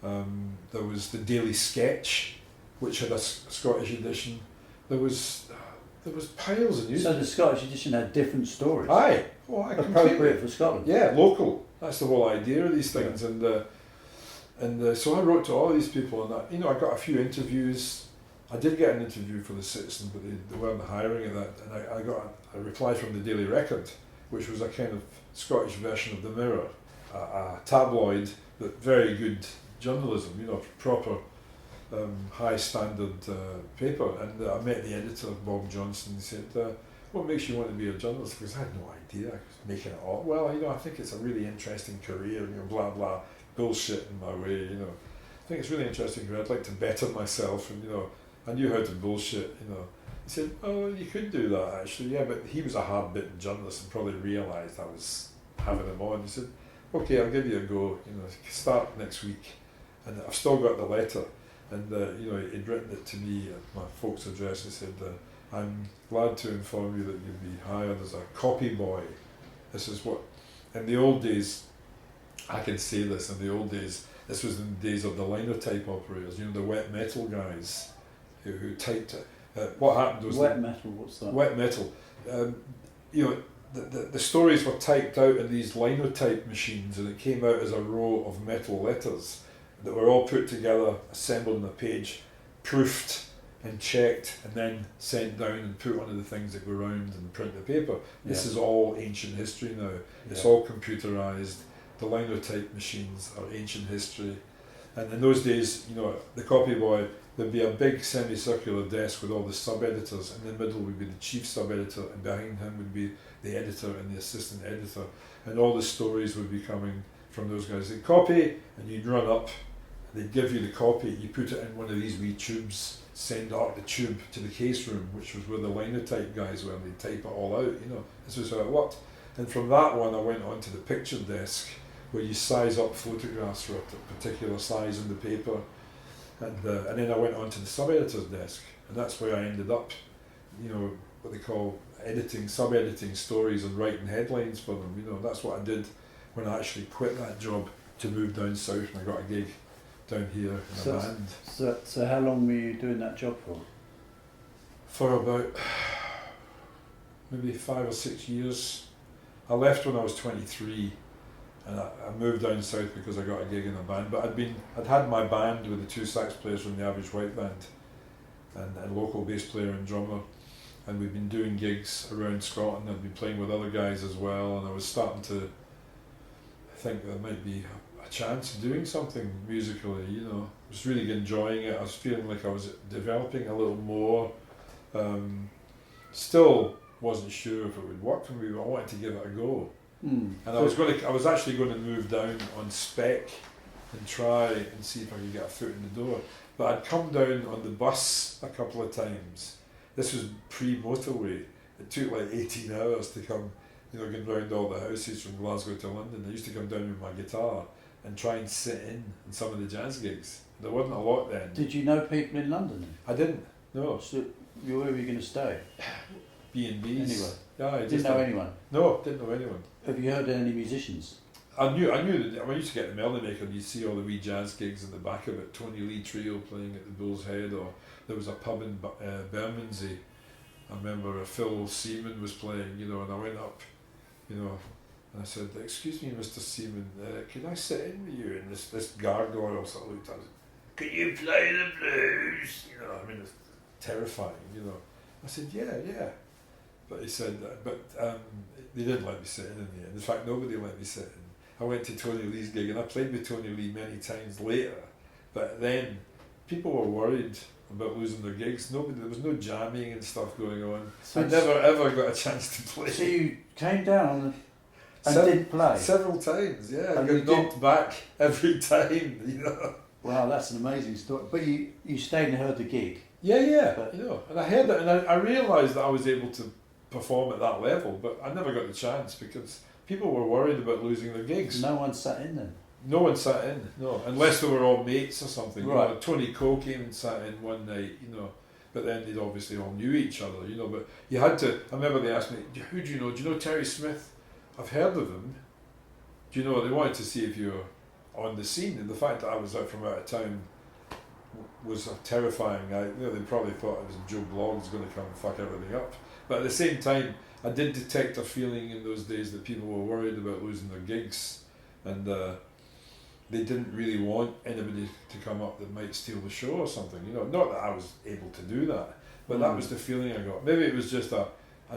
Speaker 2: There was the Daily Sketch, which had a Scottish edition. There was piles of newspapers.
Speaker 1: So the Scottish edition had different stories.
Speaker 2: Aye,
Speaker 1: appropriate for Scotland.
Speaker 2: Yeah, local. That's the whole idea of these things. Yeah. And so I wrote to all these people, and I got a few interviews. I did get an interview for the Citizen, but they weren't hiring at that. And I got a reply from the Daily Record, which was a kind of Scottish version of the Mirror, a tabloid, but very good journalism, you know, proper high standard paper. And I met the editor, Bob Johnson. He said, "What makes you want to be a journalist?" Because I had no idea. I was making it up. "Well, you know, I think it's a really interesting career, you know, blah blah, bullshit in my way, you know. I think it's a really interesting career. I'd like to better myself, and you know, I knew how to bullshit, you know." He said, "Oh, you could do that actually, yeah," but he was a hard-bitten journalist and probably realised I was having him on. He said, "Okay, I'll give you a go, you know, start next week." And I've still got the letter, and you know, he'd written it to me at my folks' address. He said, "I'm glad to inform you that you'll be hired as a copy boy." This is what, in the old days, I can say this, in the old days, this was in the days of the linotype operators, you know, the wet metal guys who typed it. What happened was...
Speaker 1: Wet metal, what's that?
Speaker 2: Wet metal. You know, the stories were typed out in these linotype machines, and it came out as a row of metal letters that were all put together, assembled on a page, proofed and checked, and then sent down and put onto the things that go round and print the paper. This is all ancient history now. It's all computerised. The linotype machines are ancient history. And in those days, you know, the copy boy, there'd be a big semicircular desk with all the sub-editors. In the middle would be the chief sub-editor, and behind him would be the editor and the assistant editor. And all the stories would be coming from those guys. They'd copy, and you'd run up, they'd give you the copy, you put it in one of these wee tubes, send out the tube to the case room, which was where the linotype guys were, and they'd type it all out, you know. This was how it worked. And from that one I went on to the picture desk, where you size up photographs for a particular size in the paper. And then I went on to the sub-editor's desk, and that's where I ended up, you know, what they call sub-editing stories and writing headlines for them. You know, that's what I did when I actually quit that job to move down south, and I got a gig down here in a band.
Speaker 1: So how long were you doing that job for?
Speaker 2: For about maybe 5 or 6 years. I left when I was 23, and I moved down south because I got a gig in a band. But I'd had my band with the 2 sax players from the Average White Band, and a local bass player and drummer, and we'd been doing gigs around Scotland. I'd been playing with other guys as well, and I was starting to think there might be a chance of doing something musically. You know, I was really enjoying it. I was feeling like I was developing a little more. Still wasn't sure if it would work for me, but I wanted to give it a go. And I was actually going to move down on Speake and try and see if I could get a foot in the door. But I'd come down on the bus a couple of times. This was pre-motorway. It took like 18 hours to come, you know, going round all the houses from Glasgow to London. I used to come down with my guitar and try and sit in some of the jazz gigs. There wasn't a lot then.
Speaker 1: Did you know people in London?
Speaker 2: I didn't, no.
Speaker 1: So where were you going to stay?
Speaker 2: B&Bs.
Speaker 1: Anyway.
Speaker 2: Yeah, I
Speaker 1: didn't know anyone?
Speaker 2: No, didn't know anyone.
Speaker 1: Have you heard of any musicians?
Speaker 2: I knew that. I used to get the Melody Maker and you'd see all the wee jazz gigs in the back of it. Tony Lee Trio playing at the Bull's Head, or there was a pub in Bermondsey. I remember Phil Seaman was playing, you know, and I went up, you know, and I said, "Excuse me, Mr. Seaman, can I sit in with you?" And this gargoyle sort of looked at us. "Can you play the blues?" You know, I mean, it's terrifying, you know. I said, yeah. But he said, they didn't let me sit in the end. In fact, nobody let me sit in. I went to Tony Lee's gig, and I played with Tony Lee many times later. But then people were worried about losing their gigs. There was no jamming and stuff going on. So I never ever got a chance to play.
Speaker 1: So you came down and didn't play?
Speaker 2: Several times, yeah. I got knocked back every time, you know.
Speaker 1: Wow, that's an amazing story. But you stayed and heard the gig?
Speaker 2: Yeah, but, you know. And I heard it, and I realised that I was able to perform at that level, but I never got the chance because people were worried about losing their gigs.
Speaker 1: No one sat in then?
Speaker 2: No one sat in, no, unless they were all mates or something.
Speaker 1: Right.
Speaker 2: You know, Tony Cole came and sat in one night, you know, but then they'd obviously all knew each other, you know, but you had to, I remember they asked me, "Who do you know? Do you know Terry Smith?" "I've heard of him." "Do you know," they wanted to see if you were on the scene, and the fact that I was out from out of town was terrifying. You know, they probably thought it was Joe Bloggs going to come and fuck everything up. But at the same time, I did detect a feeling in those days that people were worried about losing their gigs, and they didn't really want anybody to come up that might steal the show or something. You know, not that I was able to do that, but that was the feeling I got. Maybe it was just a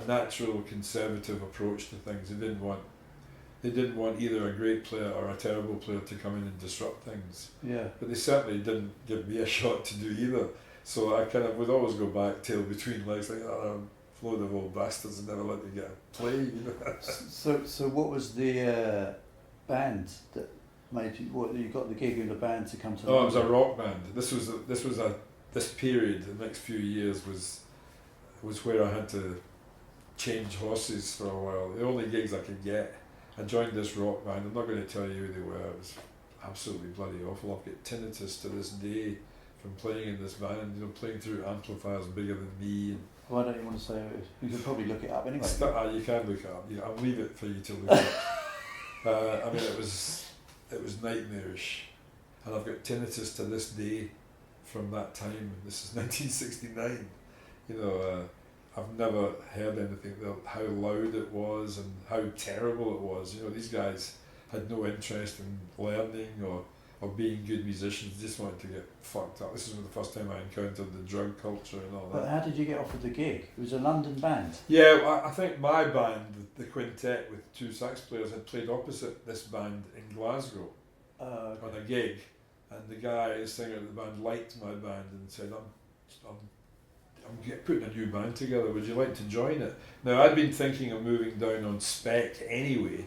Speaker 2: natural conservative approach to things. They didn't want either a great player or a terrible player to come in and disrupt things.
Speaker 1: Yeah.
Speaker 2: But they certainly didn't give me a shot to do either. So I kind of would always go back, tail between legs, like, "Oh, load of old bastards and never let me get a play," you know.
Speaker 1: So what was the band that made you? What, you got the gig in the band to come to?
Speaker 2: Oh, it was a rock band. This period, the next few years was where I had to change horses for a while. The only gigs I could get. I joined this rock band. I'm not going to tell you who they were. It was absolutely bloody awful. I've got tinnitus to this day from playing in this band. You know, playing through amplifiers bigger than me.
Speaker 1: Why don't you want to say it? You can probably look it up anyway.
Speaker 2: You can look it up. Yeah, I'll leave it for you to look up. I mean, it was nightmarish, and I've got tinnitus to this day from that time. This is 1969. You know, I've never heard anything how loud it was and how terrible it was. You know, these guys had no interest in learning or being good musicians. They just wanted to get fucked up. This is the first time I encountered the drug culture and all that.
Speaker 1: But how did you get offered the gig? It was a London band.
Speaker 2: Yeah, I think my band, the quintet with 2 sax players, had played opposite this band in Glasgow on a gig, and the guy, the singer of the band, liked my band and said, I'm putting a new band together, would you like to join it? Now, I'd been thinking of moving down on Speake anyway,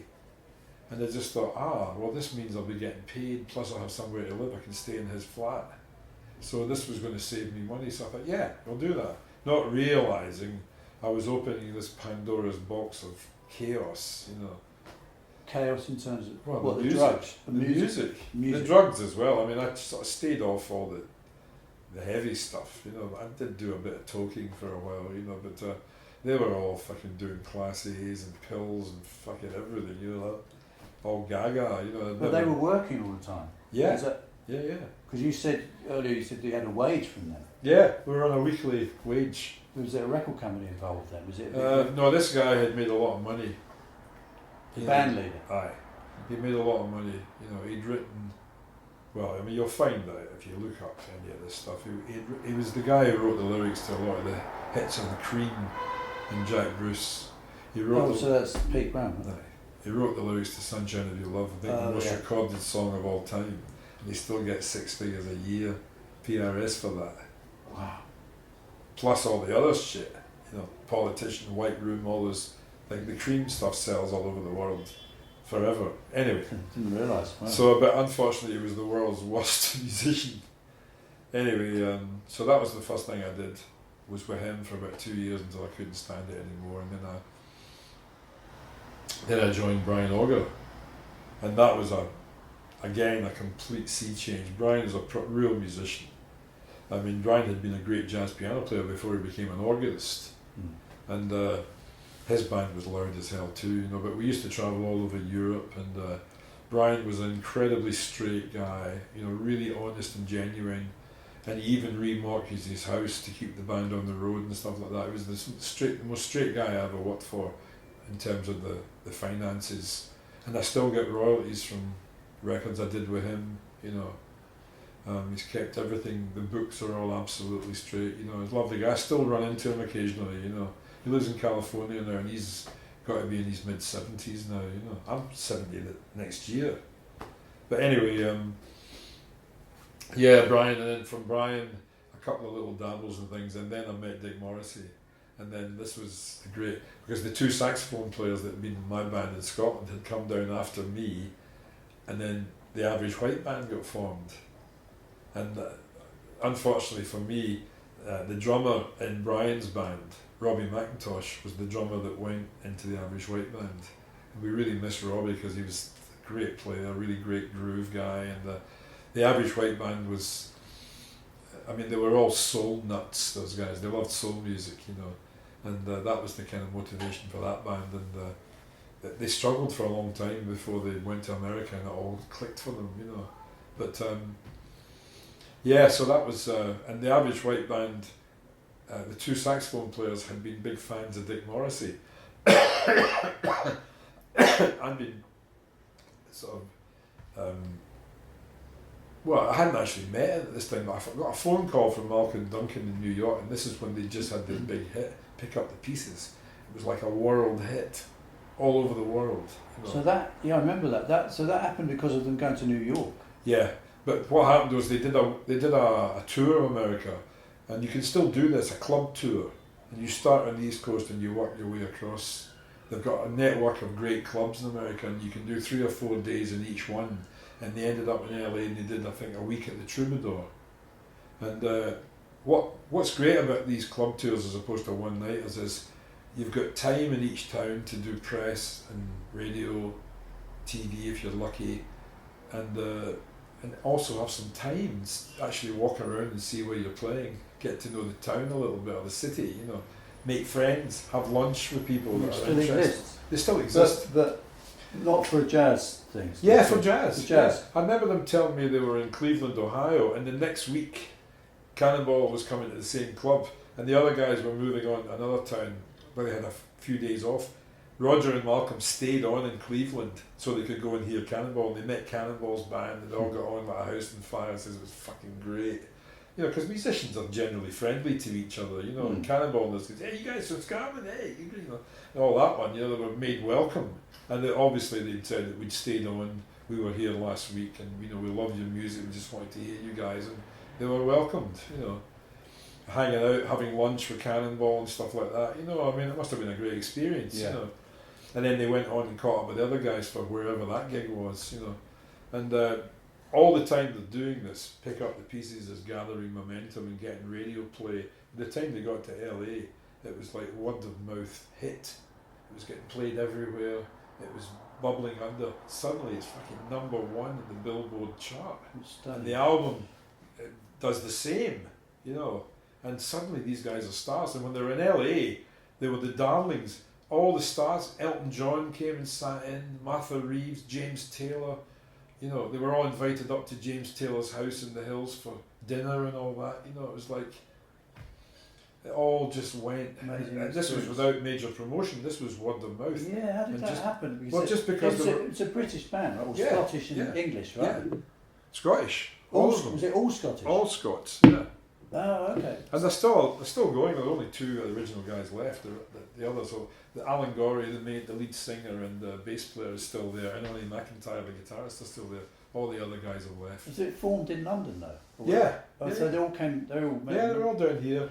Speaker 2: and I just thought, well, this means I'll be getting paid, plus I'll have somewhere to live, I can stay in his flat. So this was going to save me money, so I thought, yeah, I'll do that. Not realising I was opening this Pandora's box of chaos, you know.
Speaker 1: Chaos in terms of,
Speaker 2: well,
Speaker 1: the drugs?
Speaker 2: The music. The drugs as well. I mean, I sort of stayed off all the heavy stuff, you know. I did do a bit of talking for a while, you know, but they were all fucking doing Class A's and pills and fucking everything, you know, all gaga, you know.
Speaker 1: But they were working all the time.
Speaker 2: Yeah.
Speaker 1: Is that,
Speaker 2: yeah.
Speaker 1: because you said earlier, you said you had a wage from them.
Speaker 2: Yeah, we were on a weekly wage.
Speaker 1: Was there a record company involved then? Was it?
Speaker 2: No, this guy had made a lot of money.
Speaker 1: The band leader.
Speaker 2: Aye, he made a lot of money. You know, he'd written. Well, I mean, you'll find that if you look up any of this stuff. He was the guy who wrote the lyrics to a lot of the hits of the Cream and Jack Bruce. He wrote.
Speaker 1: So that's Pete Brown.
Speaker 2: Aye, he wrote the lyrics to "Sunshine of Your Love." I think the most recorded song of all time, and he still gets 6 figures a year, PRS for that.
Speaker 1: Wow.
Speaker 2: Plus all the other shit, you know, Politician, White Room, all those, like the Cream stuff sells all over the world forever. Anyway.
Speaker 1: Didn't realise. Wow.
Speaker 2: So, but unfortunately he was the world's worst musician. Anyway, so that was the first thing I did, was with him for about 2 years until I couldn't stand it anymore, and then I joined Brian Auger, and that was again a complete sea change. Brian is a real musician. I mean, Brian had been a great jazz piano player before he became an organist, and his band was loud as hell too, you know. But we used to travel all over Europe, and Brian was an incredibly straight guy, you know, really honest and genuine, and he even remortgaged his house to keep the band on the road and stuff like that. He was the most straight guy I ever worked for in terms of the finances, and I still get royalties from records I did with him, you know. He's kept everything, the books are all absolutely straight, you know. He's a lovely guy. I still run into him occasionally, you know. He lives in California now, and he's got to be in his mid-70s now, you know. I'm 70 next year. But anyway, yeah, Brian, and then from Brian, a couple of little dabbles and things, and then I met Dick Morrissey. And then this was great, because the 2 saxophone players that had been in my band in Scotland had come down after me, and then the Average White Band got formed. And unfortunately for me, the drummer in Brian's band, Robbie McIntosh, was the drummer that went into the Average White Band. And we really miss Robbie because he was a great player, a really great groove guy. And the Average White Band was, I mean, they were all soul nuts, those guys. They loved soul music, you know. And that was the kind of motivation for that band. And they struggled for a long time before they went to America, and it all clicked for them, you know. But yeah, so that was, and the Average White Band, the 2 saxophone players had been big fans of Dick Morrissey. I'd been sort of, well, I hadn't actually met him at this time, but I got a phone call from Malcolm Duncan in New York, and this is when they just had this big hit, Pick Up the Pieces. It was like a world hit, all over the world. You know.
Speaker 1: So that, yeah, I remember that. So that happened because of them going to New York.
Speaker 2: Yeah. But what happened was they did a tour of America, and you can still do this, a club tour, and you start on the East Coast and you work your way across. They've got a network of great clubs in America, and you can do 3 or 4 days in each one. And they ended up in LA, and they did, I think, a week at the Troubadour. And what's great about these club tours as opposed to one-nighters is you've got time in each town to do press and radio, TV if you're lucky, and also have some time to actually walk around and see where you're playing, get to know the town a little bit, or the city, you know, make friends, have lunch with people that are interested.
Speaker 1: Exist.
Speaker 2: They still exist.
Speaker 1: But not for jazz things.
Speaker 2: Yeah, for jazz.
Speaker 1: For jazz.
Speaker 2: Yeah. I remember them telling me they were in Cleveland, Ohio, and the next week Cannonball was coming to the same club, and the other guys were moving on to another town where they had a few days off. Roger and Malcolm stayed on in Cleveland so they could go and hear Cannonball. They met Cannonball's band, and they all got on like a house on fire. Says it was fucking great, you know, because musicians are generally friendly to each other, you know. And Cannonball was, hey, you guys from Scotland, hey, you know, and all that one, you know, they were made welcome, and obviously they'd said that we'd stayed on. We were here last week, and you know, we love your music. We just wanted to hear you guys, and they were welcomed, you know. Hanging out, having lunch with Cannonball and stuff like that, you know. I mean, it must have been a great experience, you know. And then they went on and caught up with the other guys for wherever that gig was, you know. And all the time they're doing this, Pick Up the Pieces is gathering momentum and getting radio play. By the time they got to LA, it was like word of mouth hit. It was getting played everywhere. It was bubbling under. Suddenly it's fucking #1 in the Billboard chart. And the album does the same, you know. And suddenly these guys are stars. And when they're in LA, They were the darlings. All the stars. Elton John came and sat in. Martha Reeves, James Taylor. You know, they were all invited up to James Taylor's house in the hills for dinner and all that. You know, it was like, it all just went. And this was without major promotion. This was word of mouth.
Speaker 1: Yeah, how did that happen?
Speaker 2: Because well, just because
Speaker 1: it's a British band, right? Or Scottish and English, right?
Speaker 2: Yeah. Scottish. All of them.
Speaker 1: Was it all Scottish?
Speaker 2: All Scots. Yeah.
Speaker 1: Oh, okay.
Speaker 2: And they're still going. There are only two original guys left. The others, so the Alan Gorey, the lead singer and the bass player, is still there, and Ollie McIntyre, the guitarist, is still there. All the other guys have left.
Speaker 1: Was it formed in London though?
Speaker 2: Yeah.
Speaker 1: So they all came.
Speaker 2: They're all down here.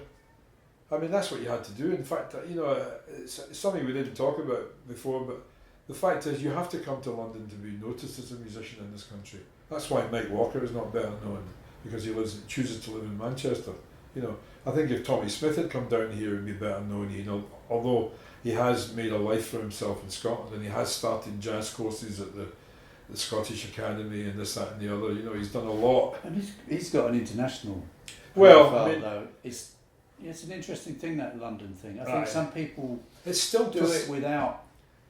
Speaker 2: I mean, that's what you had to do. In fact, you know, it's something we didn't talk about before, but the fact is, you have to come to London to be noticed as a musician in this country. That's why Mike Walker is not better known, because he chooses to live in Manchester. You know, I think if Tommy Smith had come down here, he'd be better known. You know, although he has made a life for himself in Scotland, and he has started jazz courses at the Scottish Academy and this, that, and the other. You know, he's done a lot.
Speaker 1: And he's got an international.
Speaker 2: Well,
Speaker 1: profile,
Speaker 2: I mean,
Speaker 1: though. It's an interesting thing, that London thing. I think some people
Speaker 2: it's still
Speaker 1: do it without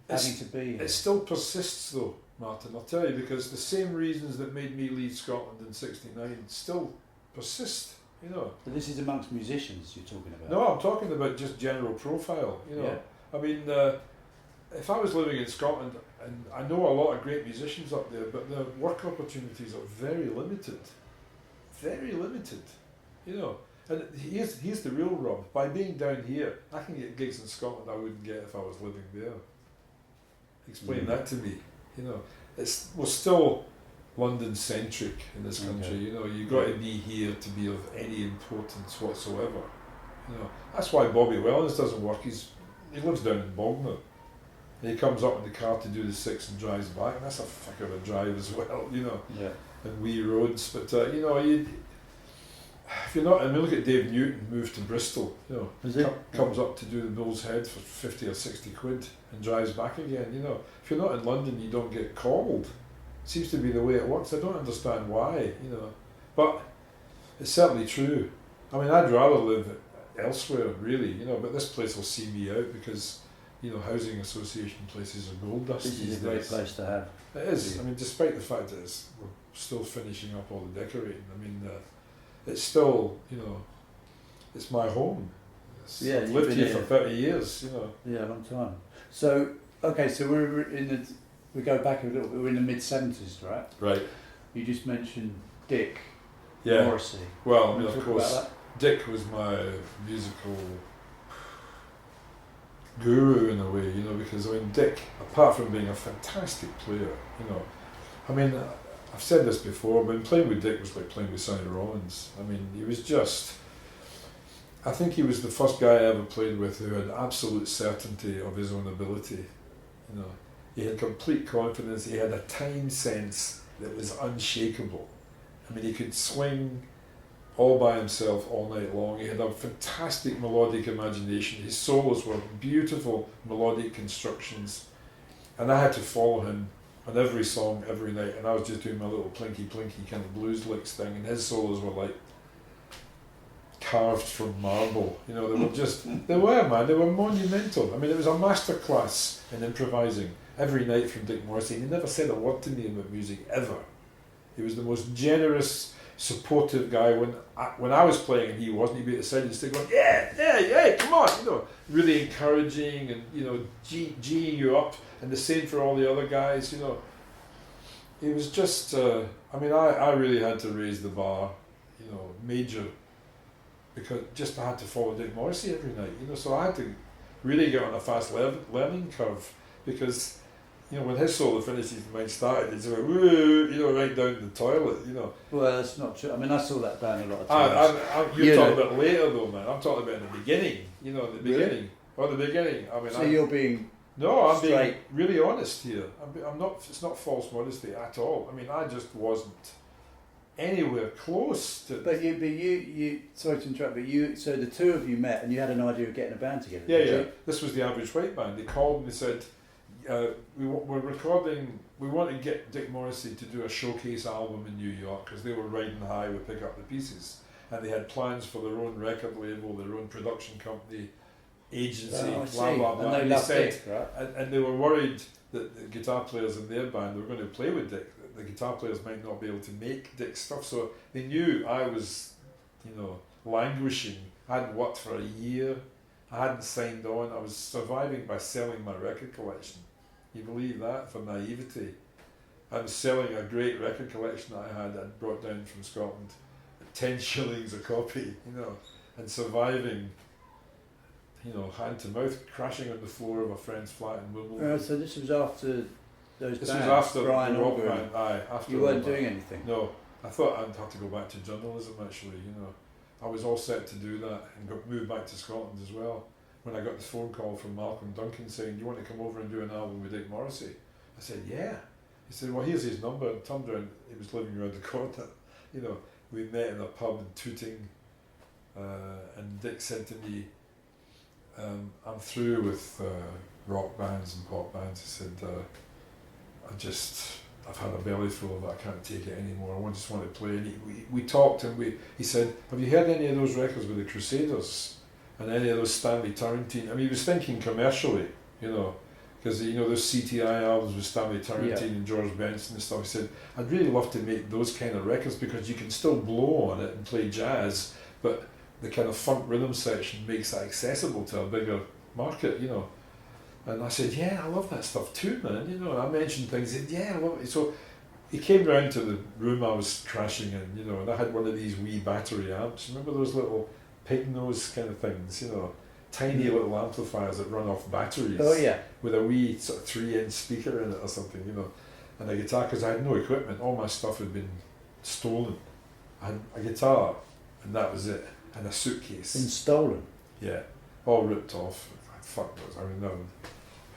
Speaker 1: having to be here.
Speaker 2: It still persists though, Martin, I'll tell you, because the same reasons that made me leave Scotland in '69 still persist, you know.
Speaker 1: But this is amongst musicians you're talking about?
Speaker 2: No, I'm talking about just general profile, you know. Yeah. I mean, if I was living in Scotland, and I know a lot of great musicians up there, but the work opportunities are very limited. Very limited, you know. And here's the real rub. By being down here, I can get gigs in Scotland I wouldn't get if I was living there. Explain that to me. You know, we're still London-centric in this country. You know, you've got to be here to be of any importance whatsoever. You know, that's why Bobby Wellens doesn't work. He lives down in Bognor. And he comes up in the car to do the 6 and drives back. And that's a fuck of a drive as well, you know. Yeah. And wee roads, but you know, if you're not, I mean, look at Dave Newton, moved to Bristol, you know, comes up to do the Bull's Head for 50 or 60 quid and drives back again, you know. If you're not in London, you don't get called. Seems to be the way it works. I don't understand why, you know, but it's certainly true. I mean, I'd rather live elsewhere, really, you know, but this place will see me out because, you know, housing association places are gold dust.
Speaker 1: This is a great place to have.
Speaker 2: It is. I mean, despite the fact that we're still finishing up all the decorating, I mean, it's still, you know, it's my home. I've lived here for 30 years, you know.
Speaker 1: Yeah, a long time. So, okay, so we go back a little bit, we're in the mid-70s, right?
Speaker 2: Right.
Speaker 1: You just mentioned Dick
Speaker 2: Morrissey. Well, I mean, of course, Dick was my musical guru in a way, you know, because, I mean, Dick, apart from being a fantastic player, you know, I mean, I've said this before, but playing with Dick was like playing with Sonny Rollins. I mean, he was just, I think he was the first guy I ever played with who had absolute certainty of his own ability. You know, he had complete confidence, he had a time sense that was unshakable. I mean, he could swing all by himself all night long. He had a fantastic melodic imagination. His solos were beautiful melodic constructions, and I had to follow him on every song, every night, and I was just doing my little plinky kind of blues licks thing, and his solos were like carved from marble. You know, they were monumental. I mean, it was a masterclass in improvising every night from Dick Morrissey. He never said a word to me about music, ever. He was the most generous, supportive guy. When I was playing and he wasn't, he'd be at the side and stick going, yeah, come on, you know, really encouraging and, you know, G'ing you up, and the same for all the other guys, you know. It was just, I mean, I really had to raise the bar, you know, major, because just I had to follow Dick Morrissey every night, you know, so I had to really get on a fast learning curve, because, you know, when his solo finishes and mine started, it's like, woo, you know, right down the toilet, you know.
Speaker 1: Well, that's not true. I mean, I saw that band a lot of times.
Speaker 2: You're talking about later though, man. I'm talking about in the beginning, you know, the beginning. Or the beginning. I mean,
Speaker 1: so you're being
Speaker 2: I'm
Speaker 1: straight.
Speaker 2: being really honest here. I'm not, it's not false modesty at all. I mean, I just wasn't anywhere close to...
Speaker 1: But you sorry to interrupt, but so the two of you met and you had an idea of getting a band together,
Speaker 2: Yeah. This was the Average White Band. They called and they said, we're recording, we want to get Dick Morrissey to do a showcase album in New York, because they were riding high with Pick Up the Pieces, and they had plans for their own record label, their own production company, agency,
Speaker 1: Oh, I
Speaker 2: blah
Speaker 1: see.
Speaker 2: blah blah.
Speaker 1: And they
Speaker 2: And
Speaker 1: loved
Speaker 2: said,
Speaker 1: Dick, right?
Speaker 2: and they were worried that the guitar players in their band were going to play with Dick. The guitar players might not be able to make Dick's stuff, so they knew I was, languishing. I hadn't worked for a year. I hadn't signed on. I was surviving by selling my record collection. You believe that? For naivety. I was selling a great record collection that I had and brought down from Scotland, 10 shillings a copy, and surviving, hand to mouth, crashing on the floor of a friend's flat in Wimbledon.
Speaker 1: So this was after those
Speaker 2: This
Speaker 1: bands,
Speaker 2: was after
Speaker 1: Brian
Speaker 2: the rock
Speaker 1: Auger.
Speaker 2: band. Aye, after
Speaker 1: You
Speaker 2: the
Speaker 1: weren't
Speaker 2: rock band.
Speaker 1: doing anything.
Speaker 2: No, I thought I'd have to go back to journalism actually, I was all set to do that and move back to Scotland as well. When I got the phone call from Malcolm Duncan saying, "Do you want to come over and do an album with Dick Morrissey?" I said, "Yeah." He said, "Well, here's his number," and turned around, he was living around the corner. We met in a pub in Tooting, and Dick said to me, "I'm through with rock bands and pop bands." He said, I've had a belly full of it, I can't take it anymore, I just want to play. And we talked, and he said, "Have you heard any of those records with the Crusaders? And any of those Stanley Turrentine?" I mean, he was thinking commercially, because those CTI albums with Stanley Turrentine and George Benson and stuff. He said, "I'd really love to make those kind of records because you can still blow on it and play jazz, but the kind of funk rhythm section makes that accessible to a bigger market, And I said, "Yeah, I love that stuff too, man." And I mentioned things. He said, "Yeah, I love it." So he came round to the room I was crashing in, and I had one of these wee battery amps. Remember those little pig nose kind of things, tiny little amplifiers that run off batteries.
Speaker 1: Oh yeah.
Speaker 2: With a wee sort of 3-inch speaker in it or something, and a guitar, because I had no equipment. All my stuff had been stolen. I had a guitar, and that was it, and a suitcase.
Speaker 1: Been stolen.
Speaker 2: Yeah, all ripped off. Fuck knows. I mean, no,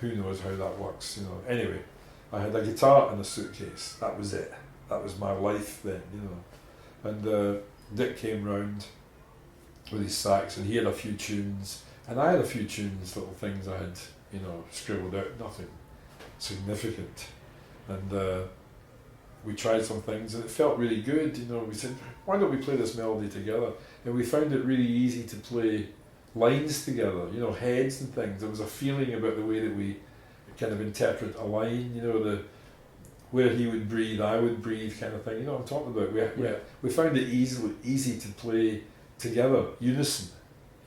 Speaker 2: who knows how that works, Anyway, I had a guitar and a suitcase. That was it. That was my life then, And Dick came round with his sax, and he had a few tunes, and I had a few tunes, little things I had, scribbled out, nothing significant. And we tried some things, and it felt really good, We said, "Why don't we play this melody together?" And we found it really easy to play lines together, heads and things. There was a feeling about the way that we kind of interpret a line, where he would breathe, I would breathe, kind of thing. You know what I'm talking about? We found it easy to play together, unison,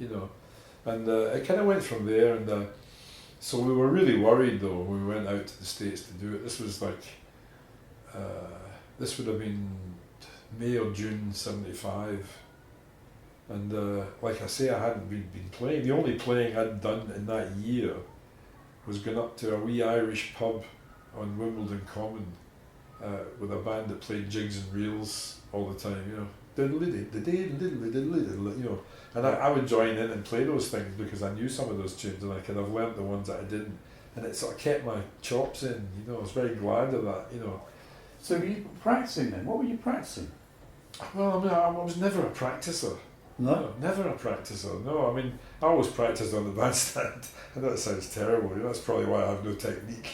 Speaker 2: and it kind of went from there. And so we were really worried though when we went out to the States to do it. This was like, this would have been May or June '75. And like I say, I hadn't been playing. The only playing I'd done in that year was going up to a wee Irish pub on Wimbledon Common with a band that played jigs and reels all the time, and I would join in and play those things because I knew some of those tunes and I could have learnt the ones that I didn't, and it sort of kept my chops in, I was very glad of that,
Speaker 1: So were you practicing then? What were you practicing?
Speaker 2: Well, I mean, I was never a practicer.
Speaker 1: No?
Speaker 2: Never a practicer. No, I mean, I always practiced on the bandstand. I know it sounds terrible, that's probably why I have no technique.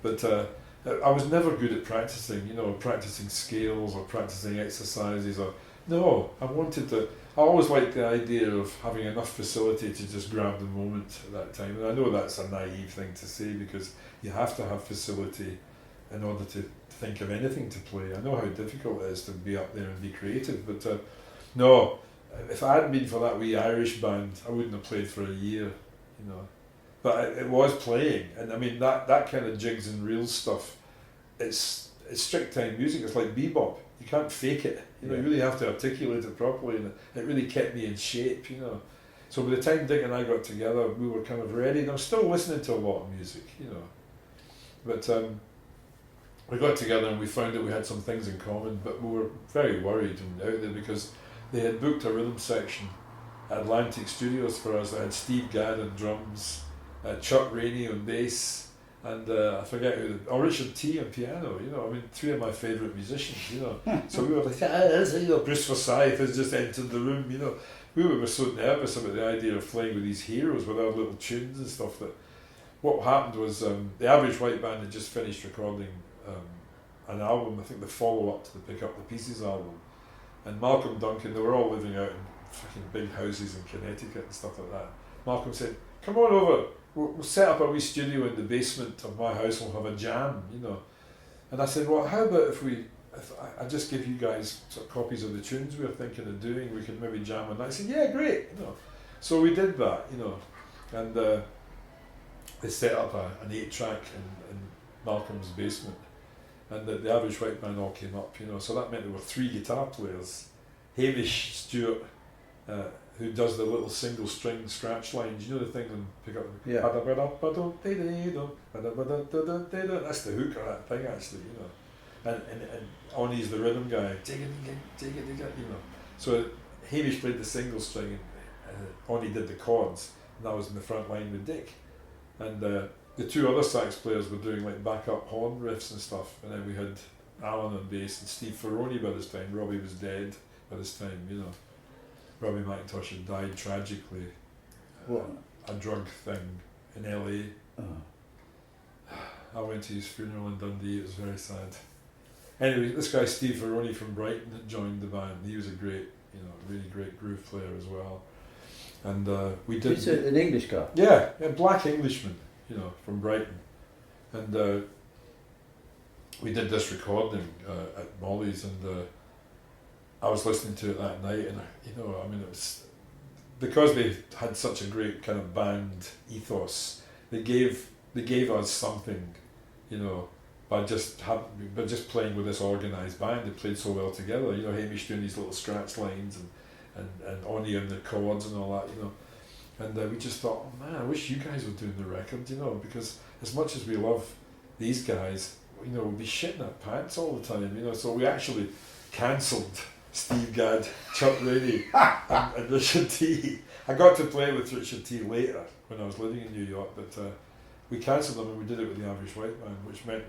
Speaker 2: But I was never good at practicing, practicing scales or practicing exercises. I always liked the idea of having enough facility to just grab the moment at that time. And I know that's a naive thing to say because you have to have facility in order to think of anything to play. I know how difficult it is to be up there and be creative, but no. If I hadn't been for that wee Irish band, I wouldn't have played for a year, But it was playing, and I mean that kind of jigs and reels stuff. It's strict time music. It's like bebop. You can't fake it. You really have to articulate it properly, and it really kept me in shape, So by the time Dick and I got together, we were kind of ready. And I'm still listening to a lot of music, But we got together and we found that we had some things in common, but we were very worried and out there because they had booked a rhythm section at Atlantic Studios for us. I had Steve Gadd on drums, Chuck Rainey on bass, and I forget who, Richard T on piano, I mean, three of my favourite musicians, So we were like, Bruce Forsyth has just entered the room, We were so nervous about the idea of playing with these heroes with our little tunes and stuff that what happened was the Average White Band had just finished recording an album, I think the follow-up to the Pick Up the Pieces album. And Malcolm Duncan, they were all living out in fucking big houses in Connecticut and stuff like that. Malcolm said, "Come on over. We'll set up a wee studio in the basement of my house. We'll have a jam, you know." And I said, "Well, how about if I just give you guys sort of copies of the tunes we're thinking of doing? We could maybe jam on that." I said, "Yeah, great." You know, so we did that, you know, and they set up an 8-track in Malcolm's basement, and the Average White Band all came up, you know. So that meant there were 3 guitar players. Hamish Stewart, who does the little single string scratch lines, you know, the thing and pick up.
Speaker 1: Yeah.
Speaker 2: That's the hook of that thing, actually, you know. And Onnie's the rhythm guy. Take it, you know. So Hamish played the single string, and Onnie did the chords, and I was in the front line with Dick. And the 2 other sax players were doing like backup horn riffs and stuff, and then we had Alan on bass and Steve Ferroni by this time. Robbie was dead by this time, you know. Robbie McIntosh had died tragically.
Speaker 1: What?
Speaker 2: A drug thing in LA.
Speaker 1: Oh.
Speaker 2: I went to his funeral in Dundee. It was very sad. Anyway, this guy Steve Ferroni from Brighton had joined the band. He was a great, you know, really great groove player as well. And we did.
Speaker 1: He's an English guy.
Speaker 2: Yeah, a black Englishman, you know, from Brighton. And we did this recording at Molly's, and I was listening to it that night, and you know, I mean, it was because they had such a great kind of band ethos. They gave us something, you know, by just playing with this organised band. They played so well together. You know, Hamish doing these little scratch lines and Onnie on the chords and all that, you know. And we just thought, oh man, I wish you guys were doing the record, you know, because as much as we love these guys, you know, we'd be shitting our pants all the time, you know. So we actually cancelled Steve Gadd, Chuck Rainey and Richard T. I got to play with Richard T later when I was living in New York, but we cancelled them and we did it with the Average White Band, which meant,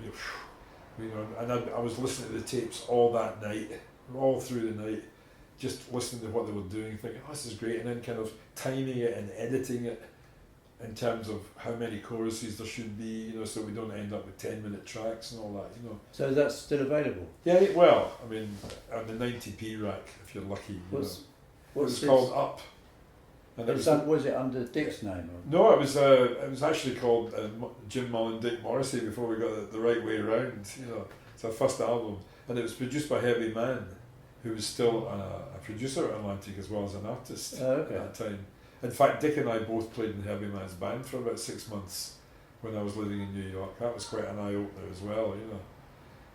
Speaker 2: you know, and I was listening to the tapes all that night, all through the night, just listening to what they were doing, thinking, oh, this is great, and then kind of timing it and editing it in terms of how many choruses there should be, you know, so we don't end up with 10-minute tracks and all that, you know.
Speaker 1: So that's still available?
Speaker 2: Yeah, well, I mean, on the 90p rack, if you're lucky.
Speaker 1: What's
Speaker 2: it was called Up. And
Speaker 1: was it under Dick's name? Or?
Speaker 2: No, it was actually called Jim Mullen, Dick Morrissey before we got it the right way around, you know. It's our first album, and it was produced by Herbie Mann, who was still a producer at Atlantic as well as an artist at that time. In fact, Dick and I both played in Herbie Mann's band for about 6 months when I was living in New York. That was quite an eye-opener as well, you know.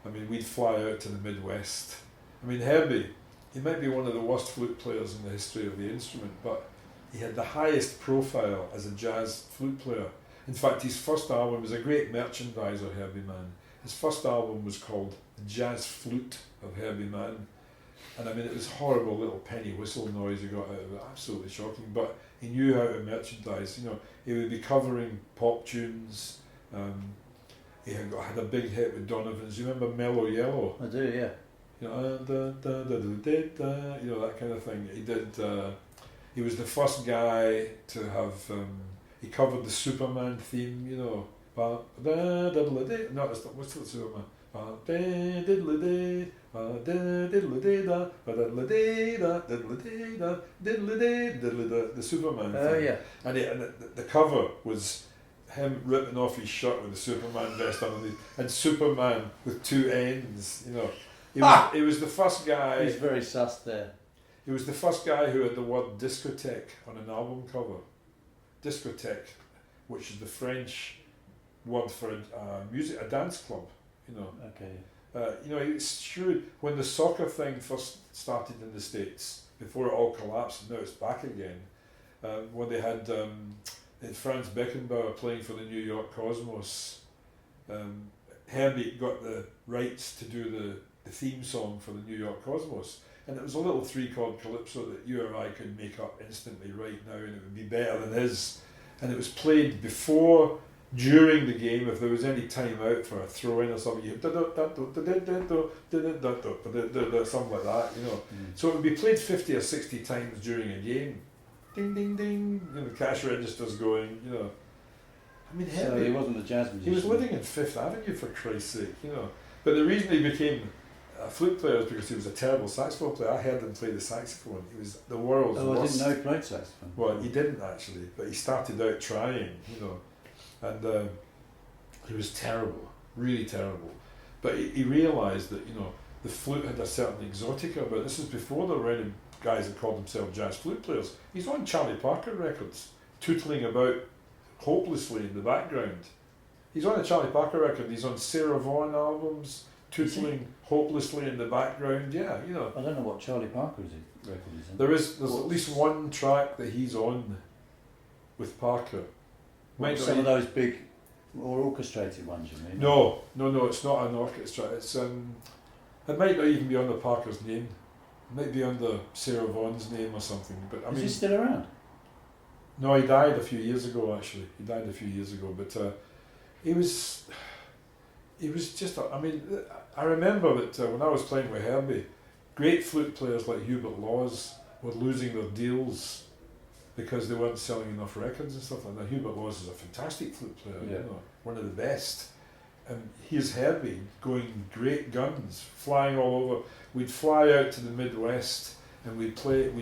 Speaker 2: I mean, we'd fly out to the Midwest. I mean, Herbie, he might be one of the worst flute players in the history of the instrument, but he had the highest profile as a jazz flute player. In fact, his first album was a great merchandiser, Herbie Mann. His first album was called The Jazz Flute of Herbie Mann. And I mean, it was horrible little penny whistle noise he got out of it, absolutely shocking. But he knew how to merchandise. You know, he would be covering pop tunes. He had a big hit with Donovan's. You remember Mellow Yellow?
Speaker 1: I do, yeah.
Speaker 2: You know, you know, that kind of thing. He did. He was the first guy to have. He covered the Superman theme. You know. No, that's not, what's the Superman? The Superman thing.
Speaker 1: Yeah.
Speaker 2: And the cover was him ripping off his shirt with the Superman vest underneath, and Superman with 2 ends, you know. He was the first guy.
Speaker 1: He's very sus there.
Speaker 2: He was the first guy who had the word discotheque on an album cover. Discotheque, which is the French word for a dance club, you know.
Speaker 1: Okay.
Speaker 2: You know, it's true, when the soccer thing first started in the States, before it all collapsed, and now it's back again, when they had Franz Beckenbauer playing for the New York Cosmos, Herbie got the rights to do the theme song for the New York Cosmos, and it was a little 3-chord calypso that you or I could make up instantly right now, and it would be better than his, and it was played before, during the game, if there was any time out for a throw-in or something, you something like that, you know. So it would be played 50 or 60 times during a game. Ding, ding, ding, you know, the cash register's going, you know. I mean,
Speaker 1: so he wasn't a jazz musician.
Speaker 2: He was living in Fifth Avenue, for Christ's sake, you know. But the reason he became flute player because he was a terrible saxophone player. I heard him play the saxophone. He was the world's worst.
Speaker 1: I didn't know he played saxophone.
Speaker 2: Well, he didn't actually, but he started out trying, and he was terrible, really terrible. But he realised that, the flute had a certain exotica about it. This is before there were any guys that called themselves jazz flute players. He's on Charlie Parker records, tootling about hopelessly in the background. He's on a Charlie Parker record, he's on Sarah Vaughan albums, tootling hopelessly in the background. Yeah,
Speaker 1: I don't know what Charlie Parker's record is.
Speaker 2: There's at least one track that he's on with Parker.
Speaker 1: Some of those big, more orchestrated ones, you mean?
Speaker 2: No, it's not an orchestra. It's it might not even be under Parker's name. It might be under Sarah Vaughan's name or something. But
Speaker 1: Is he still around?
Speaker 2: No, he died a few years ago. Actually, but he was just. I remember that when I was playing with Herbie, great flute players like Hubert Laws were losing their deals because they weren't selling enough records and stuff like that. Hubert Laws is a fantastic flute player, one of the best. And here's Herbie going great guns, flying all over. We'd fly out to the Midwest and we'd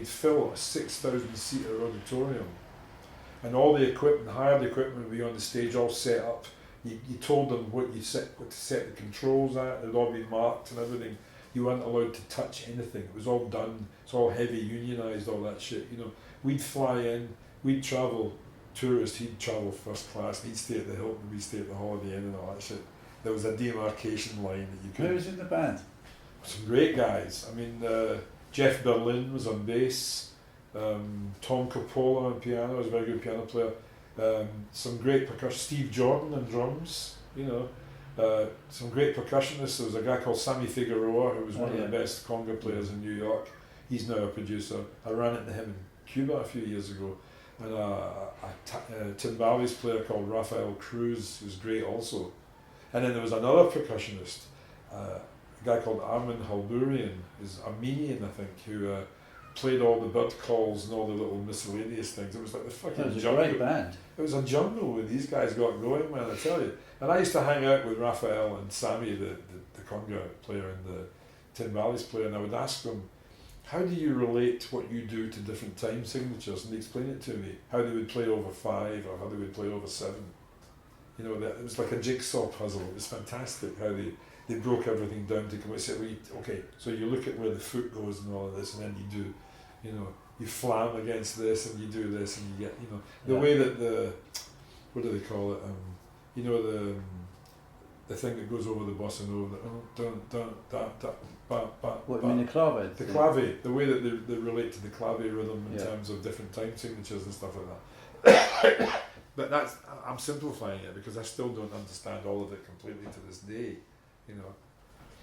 Speaker 2: fill a 6,000 seater auditorium. And all the equipment, hired equipment would be on the stage all set up. You told them what to set the controls at, they'd all be marked and everything. You weren't allowed to touch anything. It was all done, it's all heavy unionised, all that shit, We'd fly in, we'd travel tourist, he'd travel first class, he'd stay at the Hilton, we'd stay at the Holiday Inn and all that shit. There was a demarcation line that you could...
Speaker 1: Who was in the band?
Speaker 2: Some great guys. Jeff Berlin was on bass, Tom Coppola on piano, was a very good piano player. Some great percussion, Steve Jordan on drums, some great percussionists. There was a guy called Sammy Figueroa who was one of the best conga players in New York. He's now a producer. I ran into him in Cuba a few years ago. And a timbales player called Rafael Cruz, who's great also. And then there was another percussionist, a guy called Armin Halburian, who's Armenian I think, who played all the bird calls and all the little miscellaneous things. It was like the fucking jungle. It was a great band. It was a jungle when these guys got going, man, I tell you. And I used to hang out with Rafael and Sammy, the conga player and the timbales player, and I would ask them, how do you relate what you do to different time signatures? And they explain it to me, how they would play over 5 or how they would play over 7. It was like a jigsaw puzzle. It was fantastic how they broke everything down to come and say, okay, so you look at where the foot goes and all of this, and then you do, you flam against this and you do this and you get, the way that what do they call it? The thing that goes over the bossa nova,
Speaker 1: what, you mean the clave?
Speaker 2: The clave, the way that they relate to the clave rhythm in terms of different time signatures and stuff like that. But I'm simplifying it because I still don't understand all of it completely to this day,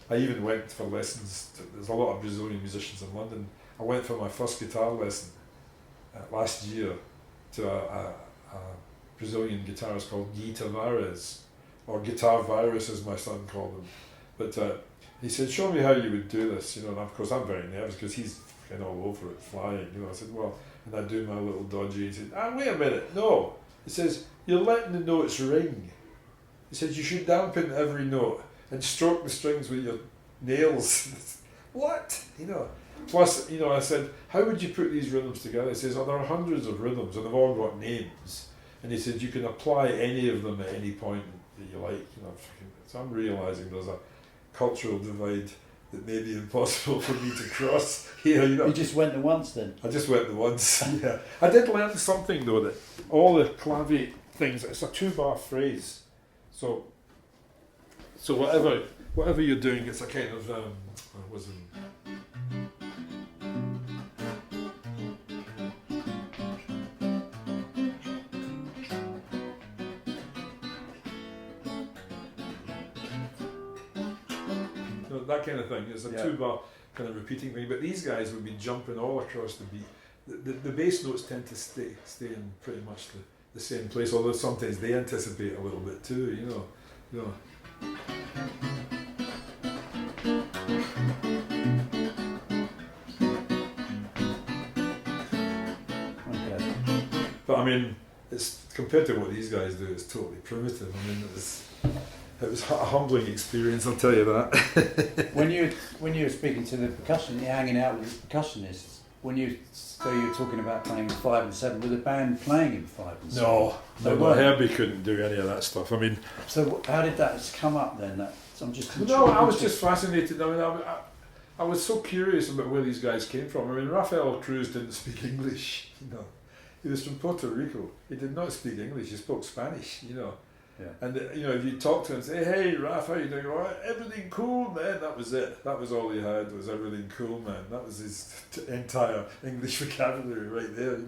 Speaker 2: I even went for lessons, there's a lot of Brazilian musicians in London. I went for my first guitar lesson last year to a Brazilian guitarist called Gui Tavares, or Guitar Virus as my son called him. But he said, show me how you would do this, and of course I'm very nervous because he's kind of all over it, flying, I said, well, and I do my little dodgy, he said, wait a minute, no. He says, you're letting the notes ring. He says, you should dampen every note and stroke the strings with your nails. What? Plus, I said, how would you put these rhythms together? He says, there are hundreds of rhythms and they've all got names. And he said, you can apply any of them at any point that you like. So I'm realising there's a cultural divide that may be impossible for me to cross here.
Speaker 1: You just went the once then?
Speaker 2: I just went the once, yeah. I did learn something though, that all the clave things, it's a 2-bar phrase. So whatever you're doing, it's a kind of, that kind of thing. It's a 2-bar kind of repeating thing, but these guys would be jumping all across the beat. The bass notes tend to stay in pretty much the same place, although sometimes they anticipate a little bit too, Okay. But it's compared to what these guys do, it's totally primitive. it was a humbling experience, I'll tell you that.
Speaker 1: When you were speaking to the percussion, you're hanging out with the percussionists. When you were talking about playing in 5 and 7, were the band playing in 5 and 7?
Speaker 2: No, Herbie couldn't do any of that stuff. I mean,
Speaker 1: so how did that come up then? I'm just
Speaker 2: I was just fascinated. I mean, I was so curious about where these guys came from. I mean, Rafael Cruz didn't speak English. He was from Puerto Rico. He did not speak English. He spoke Spanish.
Speaker 1: Yeah.
Speaker 2: And if you talk to him and say, "Hey, Raf, how you doing?" "All right, everything cool, man." That was it. That was all he had, was "everything cool, man." That was his entire English vocabulary right there.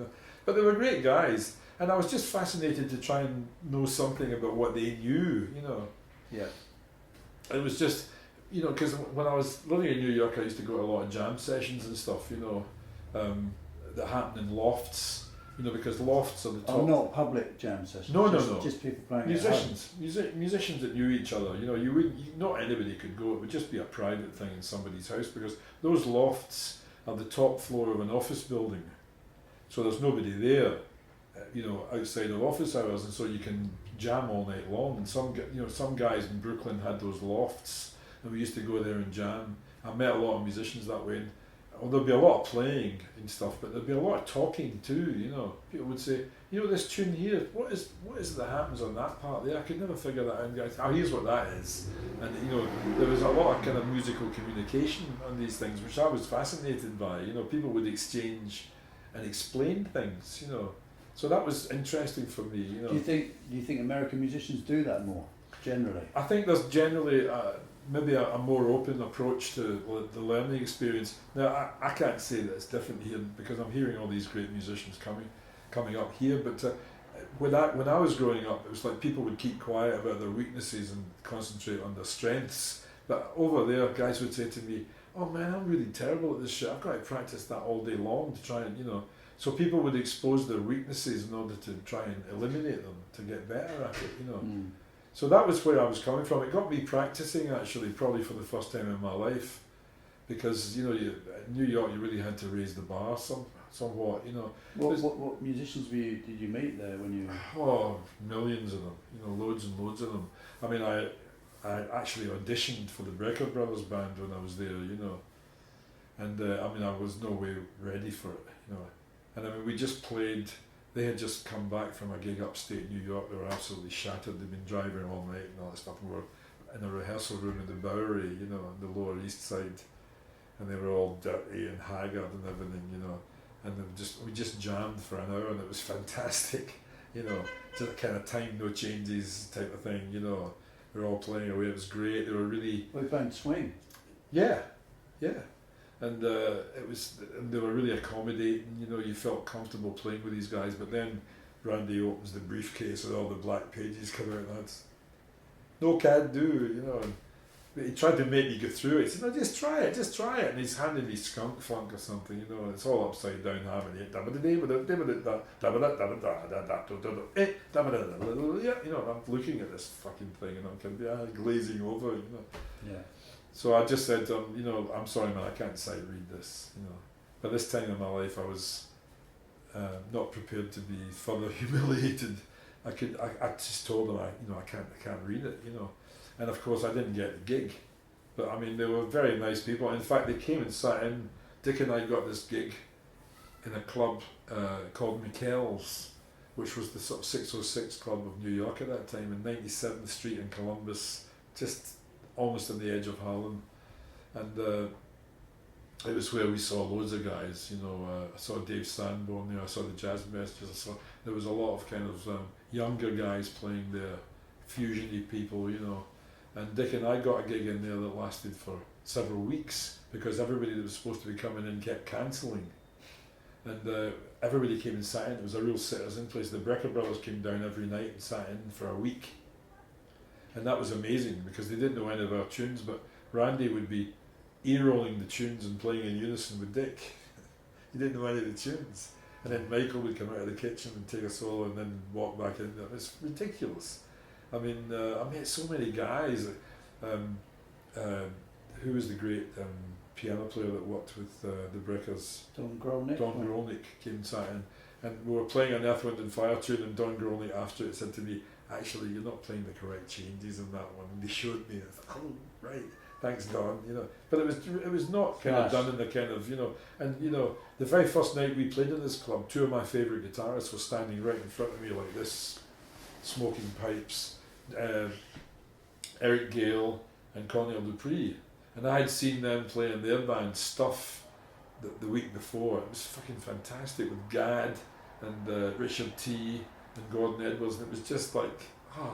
Speaker 2: But they were great guys, and I was just fascinated to try and know something about what they knew.
Speaker 1: Yeah.
Speaker 2: It was just, because when I was living in New York, I used to go to a lot of jam sessions and stuff. That happened in lofts. Because lofts are the top.
Speaker 1: Oh, not public jam sessions.
Speaker 2: No.
Speaker 1: Just people playing.
Speaker 2: Musicians, musicians that knew each other. You wouldn't. Not anybody could go. It would just be a private thing in somebody's house, because those lofts are the top floor of an office building, so there's nobody there, outside of office hours, and so you can jam all night long. And some guys in Brooklyn had those lofts, and we used to go there and jam. I met a lot of musicians that way. There'd be a lot of playing and stuff, but there'd be a lot of talking too. People would say, "This tune here, what is it that happens on that part there? I could never figure that out." Guys, here's what that is. And there was a lot of kind of musical communication on these things, which I was fascinated by. People would exchange and explain things. So that was interesting for me.
Speaker 1: Do you think American musicians do that more generally?
Speaker 2: I think there's generally maybe a more open approach to the learning experience. Now, I can't say that it's different here, because I'm hearing all these great musicians coming up here, but when I was growing up, it was like people would keep quiet about their weaknesses and concentrate on their strengths. But over there, guys would say to me, "Oh man, I'm really terrible at this shit. I've got to practice that all day long to try and, So people would expose their weaknesses in order to try and eliminate them, to get better at it,
Speaker 1: Mm.
Speaker 2: So that was where I was coming from. It got me practicing, actually, probably for the first time in my life, because in New York you really had to raise the bar somewhat.
Speaker 1: What musicians did you meet there when you?
Speaker 2: Oh, millions of them. Loads and loads of them. I mean, I actually auditioned for the Brecker Brothers band when I was there. And I was no way ready for it. And we just played. They had just come back from a gig upstate New York. They were absolutely shattered. They'd been driving all night and all that stuff. And we were in a rehearsal room in the Bowery, on the Lower East Side, and they were all dirty and haggard and everything, And we just jammed for an hour, and it was fantastic, Just kind of time, no changes type of thing, They were all playing away. It was great. They were really.
Speaker 1: We found swing.
Speaker 2: Yeah. And they were really accommodating. You felt comfortable playing with these guys. But then Randy opens the briefcase and all the black pages come out, and that's no can do. And he tried to make me go through it. He said, "No, just try it." And he's handing me Skunk Funk or something. And it's all upside down harmony. I'm looking at this fucking thing, and I'm kind of glazing over.
Speaker 1: Yeah.
Speaker 2: So I just said, "I'm sorry, man, I can't sight read this." But this time in my life, I was not prepared to be further humiliated. I just told them, I can't read it, And of course, I didn't get the gig. But they were very nice people. In fact, they came and sat in. Dick and I got this gig in a club called Mikkel's, which was the sort of 606 club of New York at that time, in 97th Street in Columbus, just almost on the edge of Harlem. And it was where we saw loads of guys. I saw Dave Sanborn there, I saw the Jazz Messengers, there was a lot of kind of younger guys playing there, fusion-y people, And Dick and I got a gig in there that lasted for several weeks, because everybody that was supposed to be coming in kept cancelling. And everybody came and sat in. It was a real sitters-in place. The Brecker Brothers came down every night and sat in for a week. And that was amazing, because they didn't know any of our tunes, but Randy would be ear-rolling the tunes and playing in unison with Dick. He didn't know any of the tunes. And then Michael would come out of the kitchen and take a solo and then walk back in. It was ridiculous. I met so many guys. Who was the great piano player that worked with the Breckers?
Speaker 1: Don Grolnick.
Speaker 2: Don Grolnick came and sat in. And we were playing an Earth, Wind and Fire tune, and Don Grolnick after it said to me, actually, you're not playing the correct changes in that one. And they showed me, and I thought, oh, right, thanks, Don, But it was not kind of done in the kind of, and, the very first night we played in this club, two of my favourite guitarists were standing right in front of me like this, smoking pipes, Eric Gale and Cornel Dupree. And I had seen them play in their band Stuff the week before. It was fucking fantastic with Gad and Richard T and Gordon Edwards, and it was just like,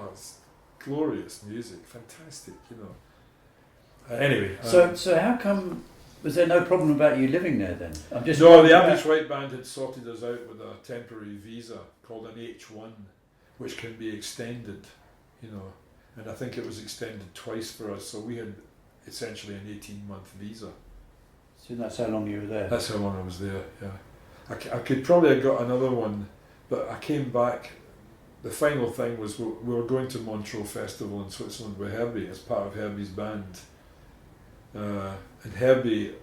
Speaker 2: it's glorious music, fantastic, Anyway.
Speaker 1: So how come, was there no problem about you living there then?
Speaker 2: No, the Average White Band had sorted us out with a temporary visa called an H1, which can be extended, and I think it was extended twice for us, so we had essentially an 18-month visa.
Speaker 1: So that's how long you were there?
Speaker 2: That's how long I was there, yeah. I could probably have got another one, but I came back. The final thing was we were going to Montreux Festival in Switzerland with Herbie as part of Herbie's band. And Herbie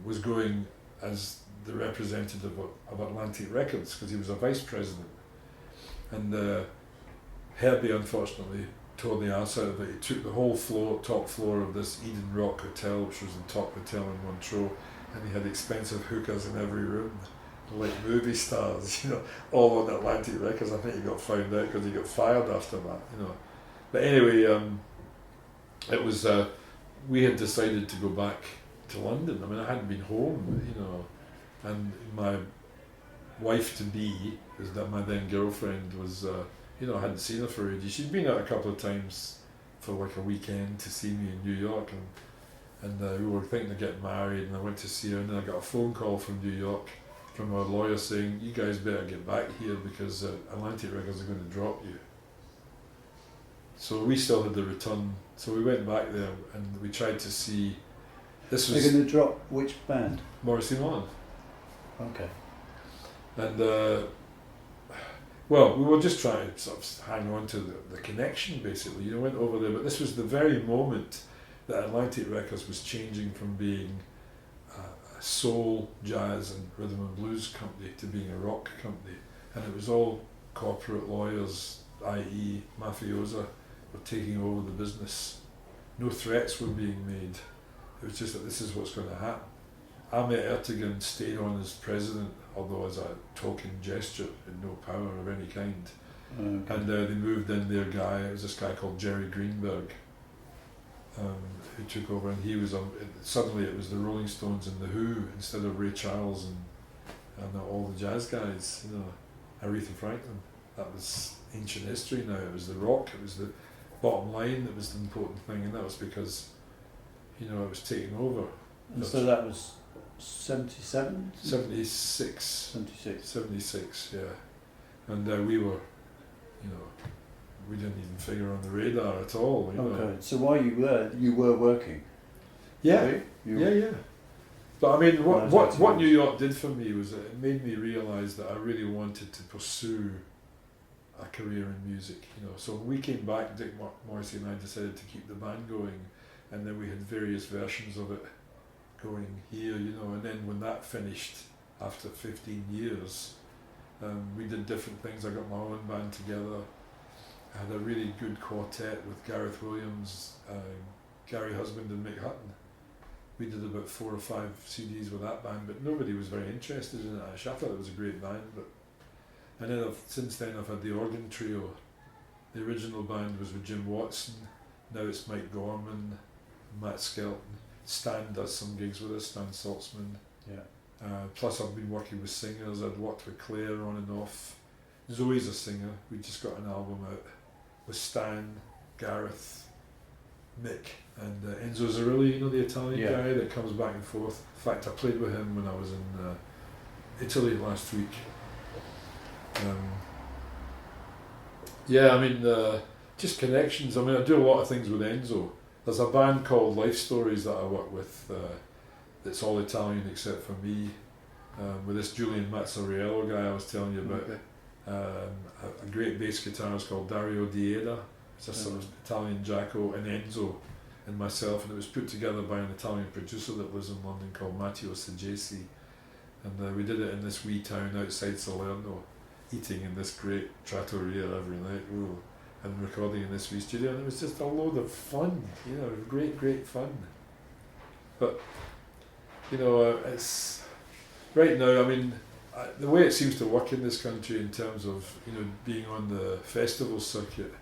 Speaker 2: was going as the representative of Atlantic Records because he was a vice president. And Herbie unfortunately tore the arse out of it. He took the whole top floor of this Eden Rock Hotel, which was the top hotel in Montreux, and he had expensive hookahs in every room, like movie stars, all on Atlantic Records. I think he got found out because he got fired after that, But anyway, it was, we had decided to go back to London. I mean, I hadn't been home, and my wife-to-be, that my then girlfriend was, I hadn't seen her for ages. She'd been out a couple of times for like a weekend to see me in New York, and we were thinking of getting married, and I went to see her, and then I got a phone call from New York from our lawyer saying, you guys better get back here because Atlantic Records are going to drop you. So we still had the return, so we went back there and we tried to see, this was...
Speaker 1: They're going to drop which band?
Speaker 2: Morrissey Mullen.
Speaker 1: Okay.
Speaker 2: And well, we were just trying to sort of hang on to the connection basically, went over there, but this was the very moment that Atlantic Records was changing from being a soul, jazz and rhythm and blues company to being a rock company, and it was all corporate lawyers, i.e. mafiosa, were taking over the business. No threats were being made, it was just that this is what's going to happen. Ahmet Ertegun stayed on as president, although as a token gesture, had no power of any kind.
Speaker 1: Okay.
Speaker 2: And they moved in their guy, it was this guy called Jerry Greenberg, who took over, and he was on, suddenly it was the Rolling Stones and the Who instead of Ray Charles and all the jazz guys, Aretha Franklin. That was ancient history now. It was the rock, it was the bottom line that was the important thing, and that was because, it was taking over.
Speaker 1: And so that was 77?
Speaker 2: 76. 76, yeah. And we were, we didn't even figure on the radar at all.
Speaker 1: Okay, so while you were working?
Speaker 2: Yeah, yeah. But I mean, what New York did for me was it made me realise that I really wanted to pursue a career in music. So when we came back, Dick Morrissey and I decided to keep the band going, and then we had various versions of it going here, and then when that finished after 15 years, we did different things. I got my own band together. I had a really good quartet with Gareth Williams, Gary Husband and Mick Hutton. We did about 4 or 5 CDs with that band, but nobody was very interested in it. Actually, I thought it was a great band, and then since then I've had the organ trio. The original band was with Jim Watson, now it's Mike Gorman, Matt Skelton. Stan does some gigs with us, Stan Saltzman.
Speaker 1: Yeah.
Speaker 2: Plus I've been working with singers. I'd worked with Claire on and off. Zoe's a singer. We just got an album out with Stan, Gareth, Mick, and Enzo Zarilli, the Italian guy that comes back and forth. In fact, I played with him when I was in Italy last week. Just connections. I mean, I do a lot of things with Enzo. There's a band called Life Stories that I work with that's all Italian except for me, with this Julian Mazzariello guy I was telling you about.
Speaker 1: Okay.
Speaker 2: A great bass guitarist called Dario Dieda, it's a sort of Italian Jacko, and Enzo and myself, and it was put together by an Italian producer that lives in London called Matteo Saggesi. And we did it in this wee town outside Salerno, eating in this great trattoria every night, and recording in this wee studio, and it was just a load of fun, great fun. But, it's, right now, I mean, the way it seems to work in this country in terms of, being on the festival circuit,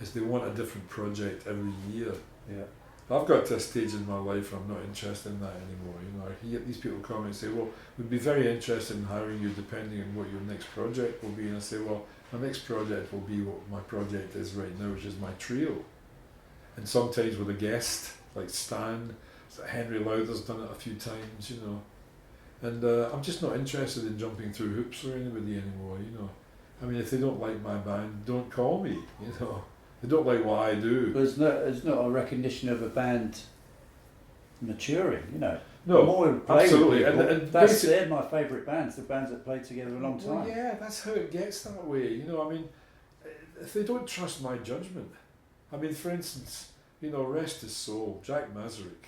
Speaker 2: is they want a different project every year.
Speaker 1: Yeah.
Speaker 2: I've got to a stage in my life where I'm not interested in that anymore. I hear these people come and say, well, we'd be very interested in hiring you depending on what your next project will be. And I say, well, my next project will be what my project is right now, which is my trio. And sometimes with a guest, like Stan, Henry Lowther's done it a few times, And I'm just not interested in jumping through hoops for anybody anymore, I mean, if they don't like my band, don't call me, They don't like what I do.
Speaker 1: But it's not a recognition of a band maturing,
Speaker 2: No,
Speaker 1: the more we play
Speaker 2: absolutely.
Speaker 1: with people,
Speaker 2: And
Speaker 1: they're my favourite bands, the bands that played together a long time.
Speaker 2: Well, yeah, that's how it gets that way. I mean, if they don't trust my judgment, I mean, for instance, rest his soul, Jack Mazurek,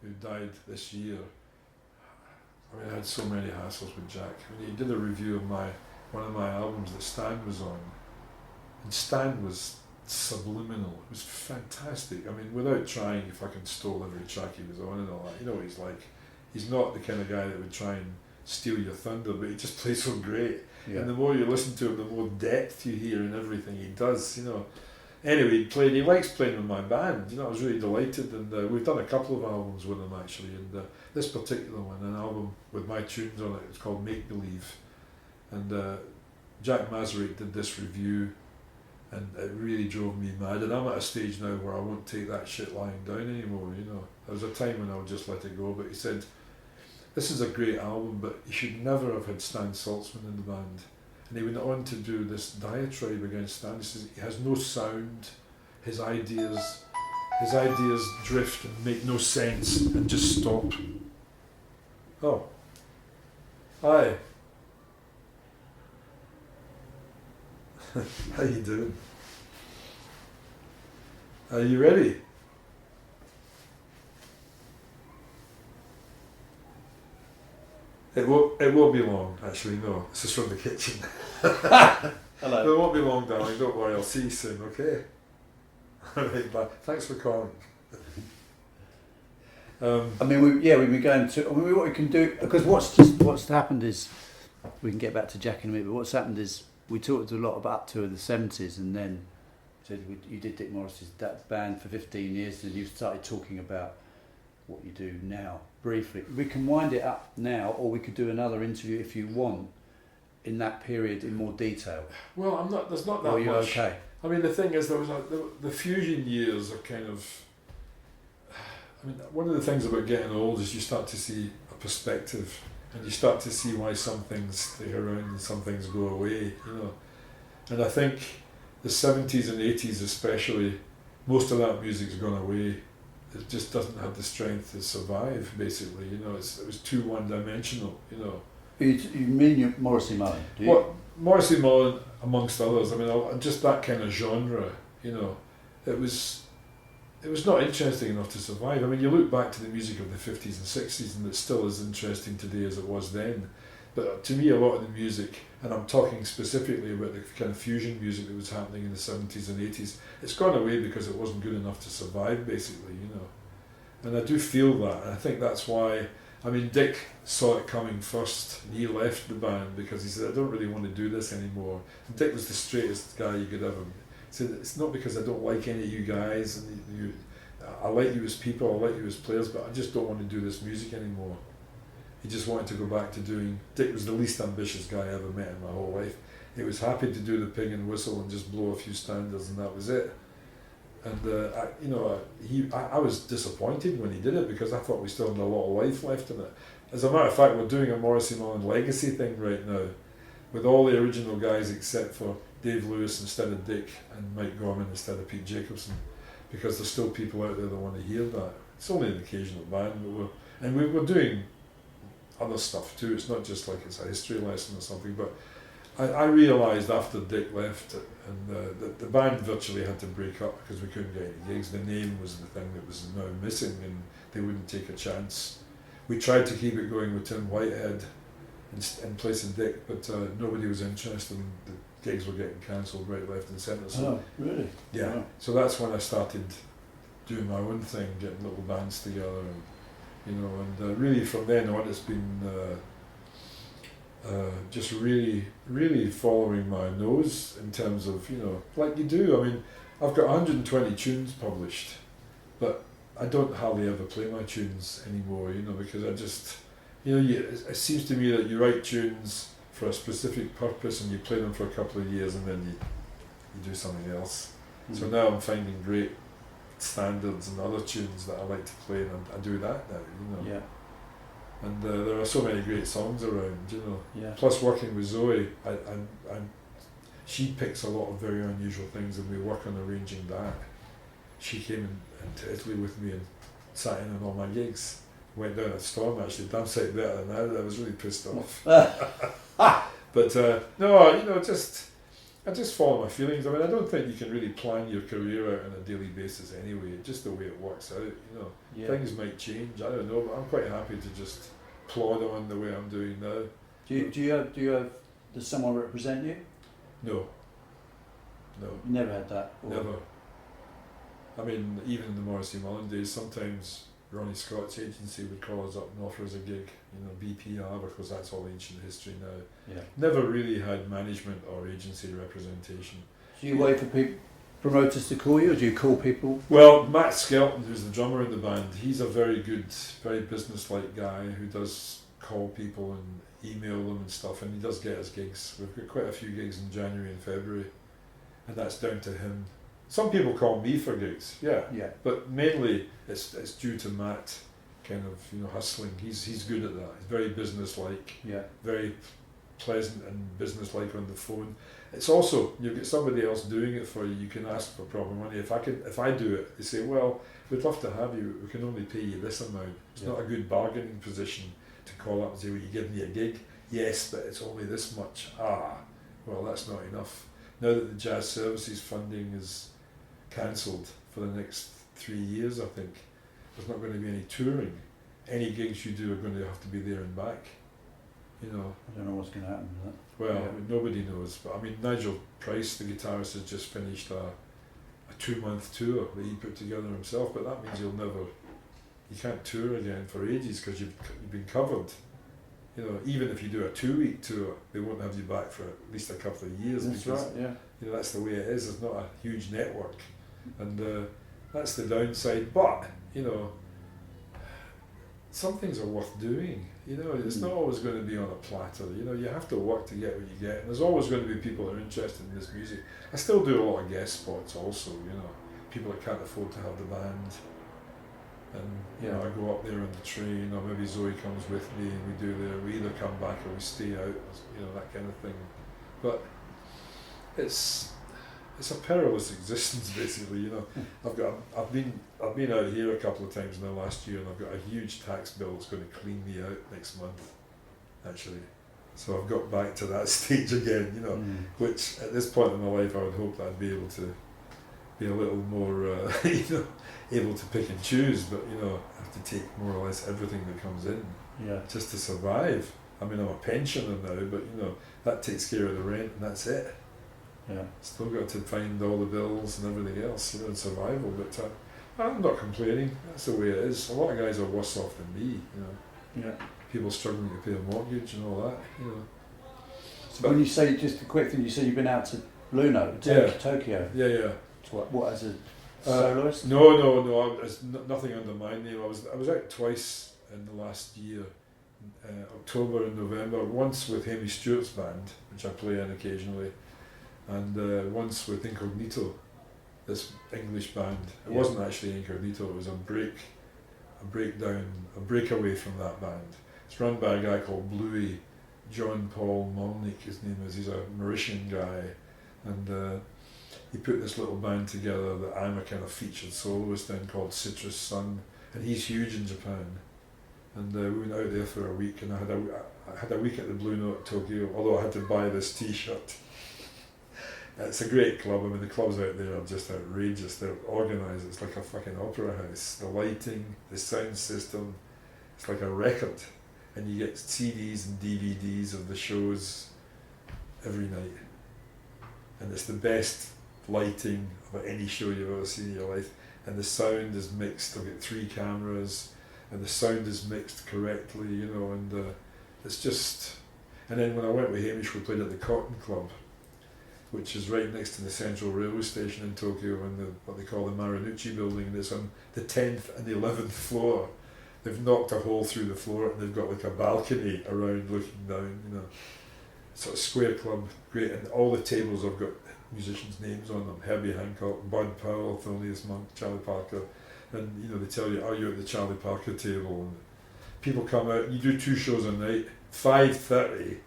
Speaker 2: who died this year. I mean, I had so many hassles with Jack. I mean, he did a review of one of my albums that Stan was on, and Stan was subliminal. It was fantastic. I mean, without trying, he fucking stole every track he was on and all that. You know what he's like. He's not the kind of guy that would try and steal your thunder, but he just plays so great. Yeah. And the more you listen to him, the more depth you hear in everything he does, Anyway, he likes playing with my band, I was really delighted, and we've done a couple of albums with him actually, and this particular one, an album with my tunes on it, it's called Make Believe, and Jack Mazurek did this review, and it really drove me mad, and I'm at a stage now where I won't take that shit lying down anymore, There was a time when I would just let it go, but he said, this is a great album, but you should never have had Stan Saltzman in the band. And he went on to do this diatribe against Stan. He says he has no sound, his ideas drift and make no sense and just stop. Oh. Hi. How you doing? Are you ready? It won't be long, actually, no. This is from the kitchen.
Speaker 1: Hello.
Speaker 2: It won't be long, darling, don't worry, I'll see you soon, okay? Alright, bye. Thanks for calling.
Speaker 1: We've been going to, what we can do, because what's happened is, we can get back to Jack in a minute, but what's happened is, we talked a lot about up to the 70s, and then you did Dick Morris's that band for 15 years, and you started talking about what you do now, briefly. We can wind it up now, or we could do another interview if you want, in that period in more detail.
Speaker 2: Well, there's not that much.
Speaker 1: Are you okay?
Speaker 2: I mean, the thing is, the fusion years are kind of, I mean, one of the things about getting old is you start to see a perspective, and you start to see why some things stay around and some things go away, And I think the 70s and 80s especially, most of that music's gone away. It just doesn't have the strength to survive, basically, it was too one-dimensional,
Speaker 1: You mean Morrissey Mullen, do you?
Speaker 2: Well, Morrissey Mullen, amongst others, I mean, just that kind of genre, it was not interesting enough to survive. I mean, you look back to the music of the 50s and 60s, and it's still as interesting today as it was then. But to me, a lot of the music, and I'm talking specifically about the kind of fusion music that was happening in the 70s and 80s, it's gone away because it wasn't good enough to survive, basically, And I do feel that, and I think that's why, I mean, Dick saw it coming first, and he left the band because he said, I don't really want to do this anymore. And Dick was the straightest guy you could ever. He said, it's not because I don't like any of you guys, and I like you as people, I like you as players, but I just don't want to do this music anymore. He just wanted to go back to doing. Dick was the least ambitious guy I ever met in my whole life. He was happy to do the pig and whistle and just blow a few standards, and that was it. And I was disappointed when he did it because I thought we still had a lot of life left in it. As a matter of fact, we're doing a Morrissey Mullen legacy thing right now, with all the original guys except for Dave Lewis instead of Dick and Mike Gorman instead of Pete Jacobson, because there's still people out there that want to hear that. It's only an occasional band, but we're doing other stuff too. It's not just like it's a history lesson or something, but I realised after Dick left and the band virtually had to break up because we couldn't get any gigs. The name was the thing that was now missing, and they wouldn't take a chance. We tried to keep it going with Tim Whitehead, in place of Dick, but nobody was interested, and the gigs were getting cancelled right, left and centre. So,
Speaker 1: oh, really?
Speaker 2: yeah.
Speaker 1: Wow.
Speaker 2: So that's when I started doing my own thing, getting little bands together, and really from then on it's been just really following my nose in terms of, like you do. I mean, I've got 120 tunes published, but I don't hardly ever play my tunes anymore, because I just, it seems to me that you write tunes for a specific purpose and you play them for a couple of years and then you do something else. Mm. So now I'm finding great standards and other tunes that I like to play, and I do that now,
Speaker 1: Yeah.
Speaker 2: And there are so many great songs around,
Speaker 1: Yeah.
Speaker 2: Plus working with Zoe, she picks a lot of very unusual things and we work on arranging that. She came into Italy with me and sat in on all my gigs. Went down at Storm actually, damn sight better than that. I was really pissed off. But no, I just follow my feelings. I mean, I don't think you can really plan your career out on a daily basis anyway, just the way it works out,
Speaker 1: Yeah.
Speaker 2: Things might change, I don't know, but I'm quite happy to just plod on the way I'm doing now.
Speaker 1: Do you have, does someone represent you?
Speaker 2: No.
Speaker 1: You never had that? Or?
Speaker 2: Never. I mean, even in the Morrissey Mullen days, sometimes Ronnie Scott's agency would call us up and offer us a gig, BPR, because that's all ancient history now.
Speaker 1: Yeah.
Speaker 2: Never really had management or agency representation.
Speaker 1: Do you wait for promoters to call you, or do you call people?
Speaker 2: Well, Matt Skelton, who's the drummer in the band, he's a very good, very business-like guy who does call people and email them and stuff, and he does get us gigs. We've got quite a few gigs in January and February, and that's down to him. Some people call me for gigs, yeah. But mainly it's due to Matt kind of hustling. He's good at that. He's very business-like, very pleasant and business-like on the phone. It's also, you get somebody else doing it for you. You can ask for proper money. If I do it, they say, well, we'd love to have you. We can only pay you this amount. It's not a good bargaining position to call up and say, well, you give me a gig. Yes, but it's only this much. Well, that's not enough. Now that the Jazz Services funding is cancelled for the next 3 years, I think there's not going to be any touring. Any gigs you do are going to have to be there and back. I
Speaker 1: don't know what's going to happen with that.
Speaker 2: Well, nobody knows. But I mean, Nigel Price, the guitarist, has just finished a 2-month tour that he put together himself. But that means you can't tour again for ages because you've been covered. Even if you do a 2-week tour, they won't have you back for at least a couple of years.
Speaker 1: That's
Speaker 2: because,
Speaker 1: right. Yeah.
Speaker 2: That's the way it is. There's not a huge network, and that's the downside. But some things are worth doing. It's not always going to be on a platter. You have to work to get what you get, and there's always going to be people that are interested in this music. I still do a lot of guest spots also. People that can't afford to have the band, and I go up there on the train, or maybe Zoe comes with me, and we either come back or we stay out. That kind of thing. But it's a perilous existence, basically. I've been out here a couple of times in the last year, and I've got a huge tax bill that's going to clean me out next month, actually. So I've got back to that stage again, which at this point in my life I would hope that I'd be able to be a little more, able to pick and choose, but I have to take more or less everything that comes in, just to survive. I mean, I'm a pensioner now, but that takes care of the rent, and that's it. Still got to find all the bills and everything else, and survival. But I'm not complaining. That's the way it is. A lot of guys are worse off than me. People struggling to pay a mortgage and all that.
Speaker 1: So but when you say, just a quick thing, you said you've been out to Blue Note, Tokyo.
Speaker 2: Yeah.
Speaker 1: What as a soloist?
Speaker 2: No. There's nothing under my name. I was out twice in the last year, October and November. Once with Amy Stewart's band, which I play in occasionally, and once with Incognito, this English band. It wasn't actually Incognito. It was a breakaway from that band. It's run by a guy called Bluey, John Paul Molnick, his name is. He's a Mauritian guy, and he put this little band together that I'm a kind of featured soloist in, called Citrus Sun, and he's huge in Japan. And we went out there for a week, and I had a week at the Blue Note Tokyo, although I had to buy this T-shirt. It's a great club. I mean, the clubs out there are just outrageous. They're organised. It's like a fucking opera house. The lighting, the sound system, it's like a record. and you get CDs and DVDs of the shows every night, and it's the best lighting of any show you've ever seen in your life, and the sound is mixed. They've got 3 cameras, and the sound is mixed correctly, you know, and it's just. And then when I went with Hamish, we played at the Cotton Club, which is right next to the Central Railway Station in Tokyo, in what they call the Marunouchi building, and it's on the 10th and the 11th floor. They've knocked a hole through the floor, and they've got like a balcony around looking down, you know. Sort of square club, great, and all the tables have got musicians' names on them: Herbie Hancock, Bud Powell, Thelonious Monk, Charlie Parker, and you know, they tell you, are you at the Charlie Parker table? And people come out. You do 2 shows a night, 5:30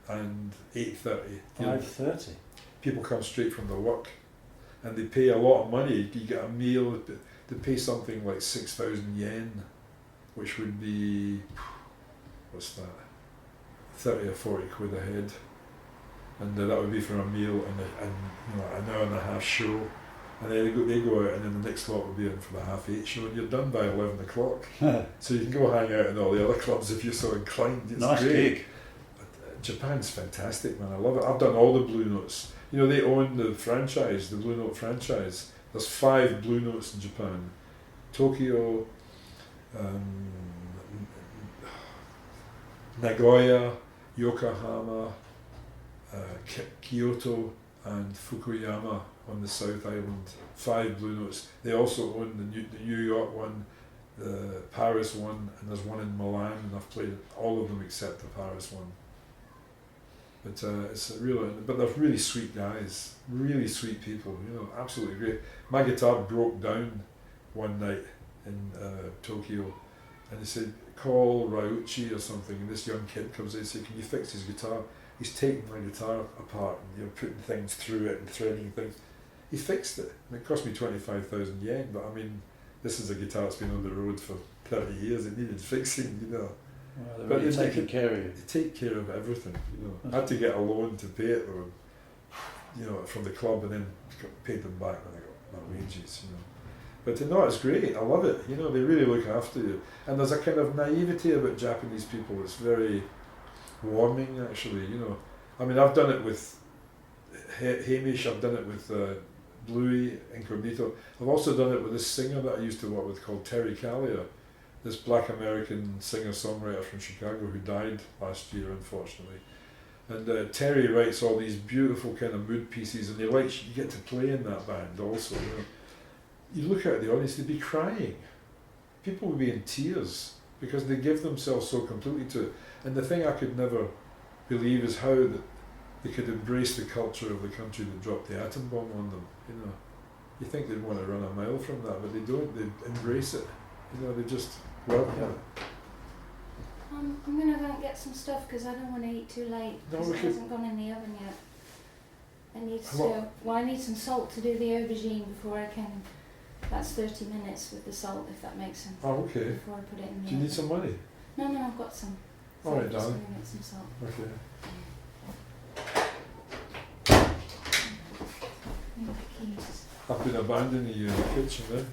Speaker 2: and 8:30.
Speaker 1: 5:30.
Speaker 2: People come straight from their work, and they pay a lot of money. You get a meal. They pay something like 6,000 yen, which would be, what's that? 30 or 40 quid a head, and that would be for a meal and you know, an hour and a half show, and then they go out, and then the next lot will be in for the 8:30 show, and you're done by 11 o'clock. So you can go hang out in all the other clubs if you're so inclined. It's
Speaker 1: nice
Speaker 2: great.
Speaker 1: gig.
Speaker 2: Japan's fantastic, man. I love it. I've done all the Blue Notes. You know, they own the franchise, the Blue Note franchise. There's 5 Blue Notes in Japan: Tokyo, Nagoya, Yokohama, Kyoto, and Fukuyama on the South Island. 5 Blue Notes. They also own the New York one, the Paris one, and there's one in Milan, and I've played all of them except the Paris one. But it's a real, but they're really sweet guys, really sweet people, you know, absolutely great. My guitar broke down one night in Tokyo, and they said, call Ryuichi or something, and this young kid comes in and says, can you fix his guitar? He's taking my guitar apart and, you know, putting things through it and threading things. He fixed it, and it cost me 25,000 yen, but I mean, this is a guitar that's been on the road for 30 years, it needed fixing, you know.
Speaker 1: Well, they're really taking care of you.
Speaker 2: They take care of everything, you know. I had to get a loan to pay it, or, you know, from the club, and then paid them back when I got my wages, you know. But no, it's great. I love it. You know, they really look after you, and there's a kind of naivety about Japanese people. It's very warming, actually. You know, I mean, I've done it with Hamish. I've done it with Bluey Incognito. I've also done it with this singer that I used to work with called Terry Callier, this Black American singer-songwriter from Chicago who died last year, unfortunately. And Terry writes all these beautiful kind of mood pieces, and you get to play in that band also. You know, you look at the audience, they'd be crying. People would be in tears because they give themselves so completely to it. And the thing I could never believe is how that they could embrace the culture of the country that dropped the atom bomb on them. You know, you think they'd want to run a mile from that, but they don't. They embrace it. You know, they just welcome it.
Speaker 3: I'm going to go and get some stuff because I don't want to eat too late because it hasn't gone in the oven yet. I need I need some salt to do the aubergine before I can. That's 30 minutes with the salt, if that makes sense.
Speaker 2: Oh, okay.
Speaker 3: Before I put it in the oven.
Speaker 2: Do you need some money?
Speaker 3: No, I've got some. So
Speaker 2: All right,
Speaker 3: I'm just
Speaker 2: darling.
Speaker 3: going to get some salt.
Speaker 2: Okay.
Speaker 3: Need the keys.
Speaker 2: I've been abandoning you in the kitchen then.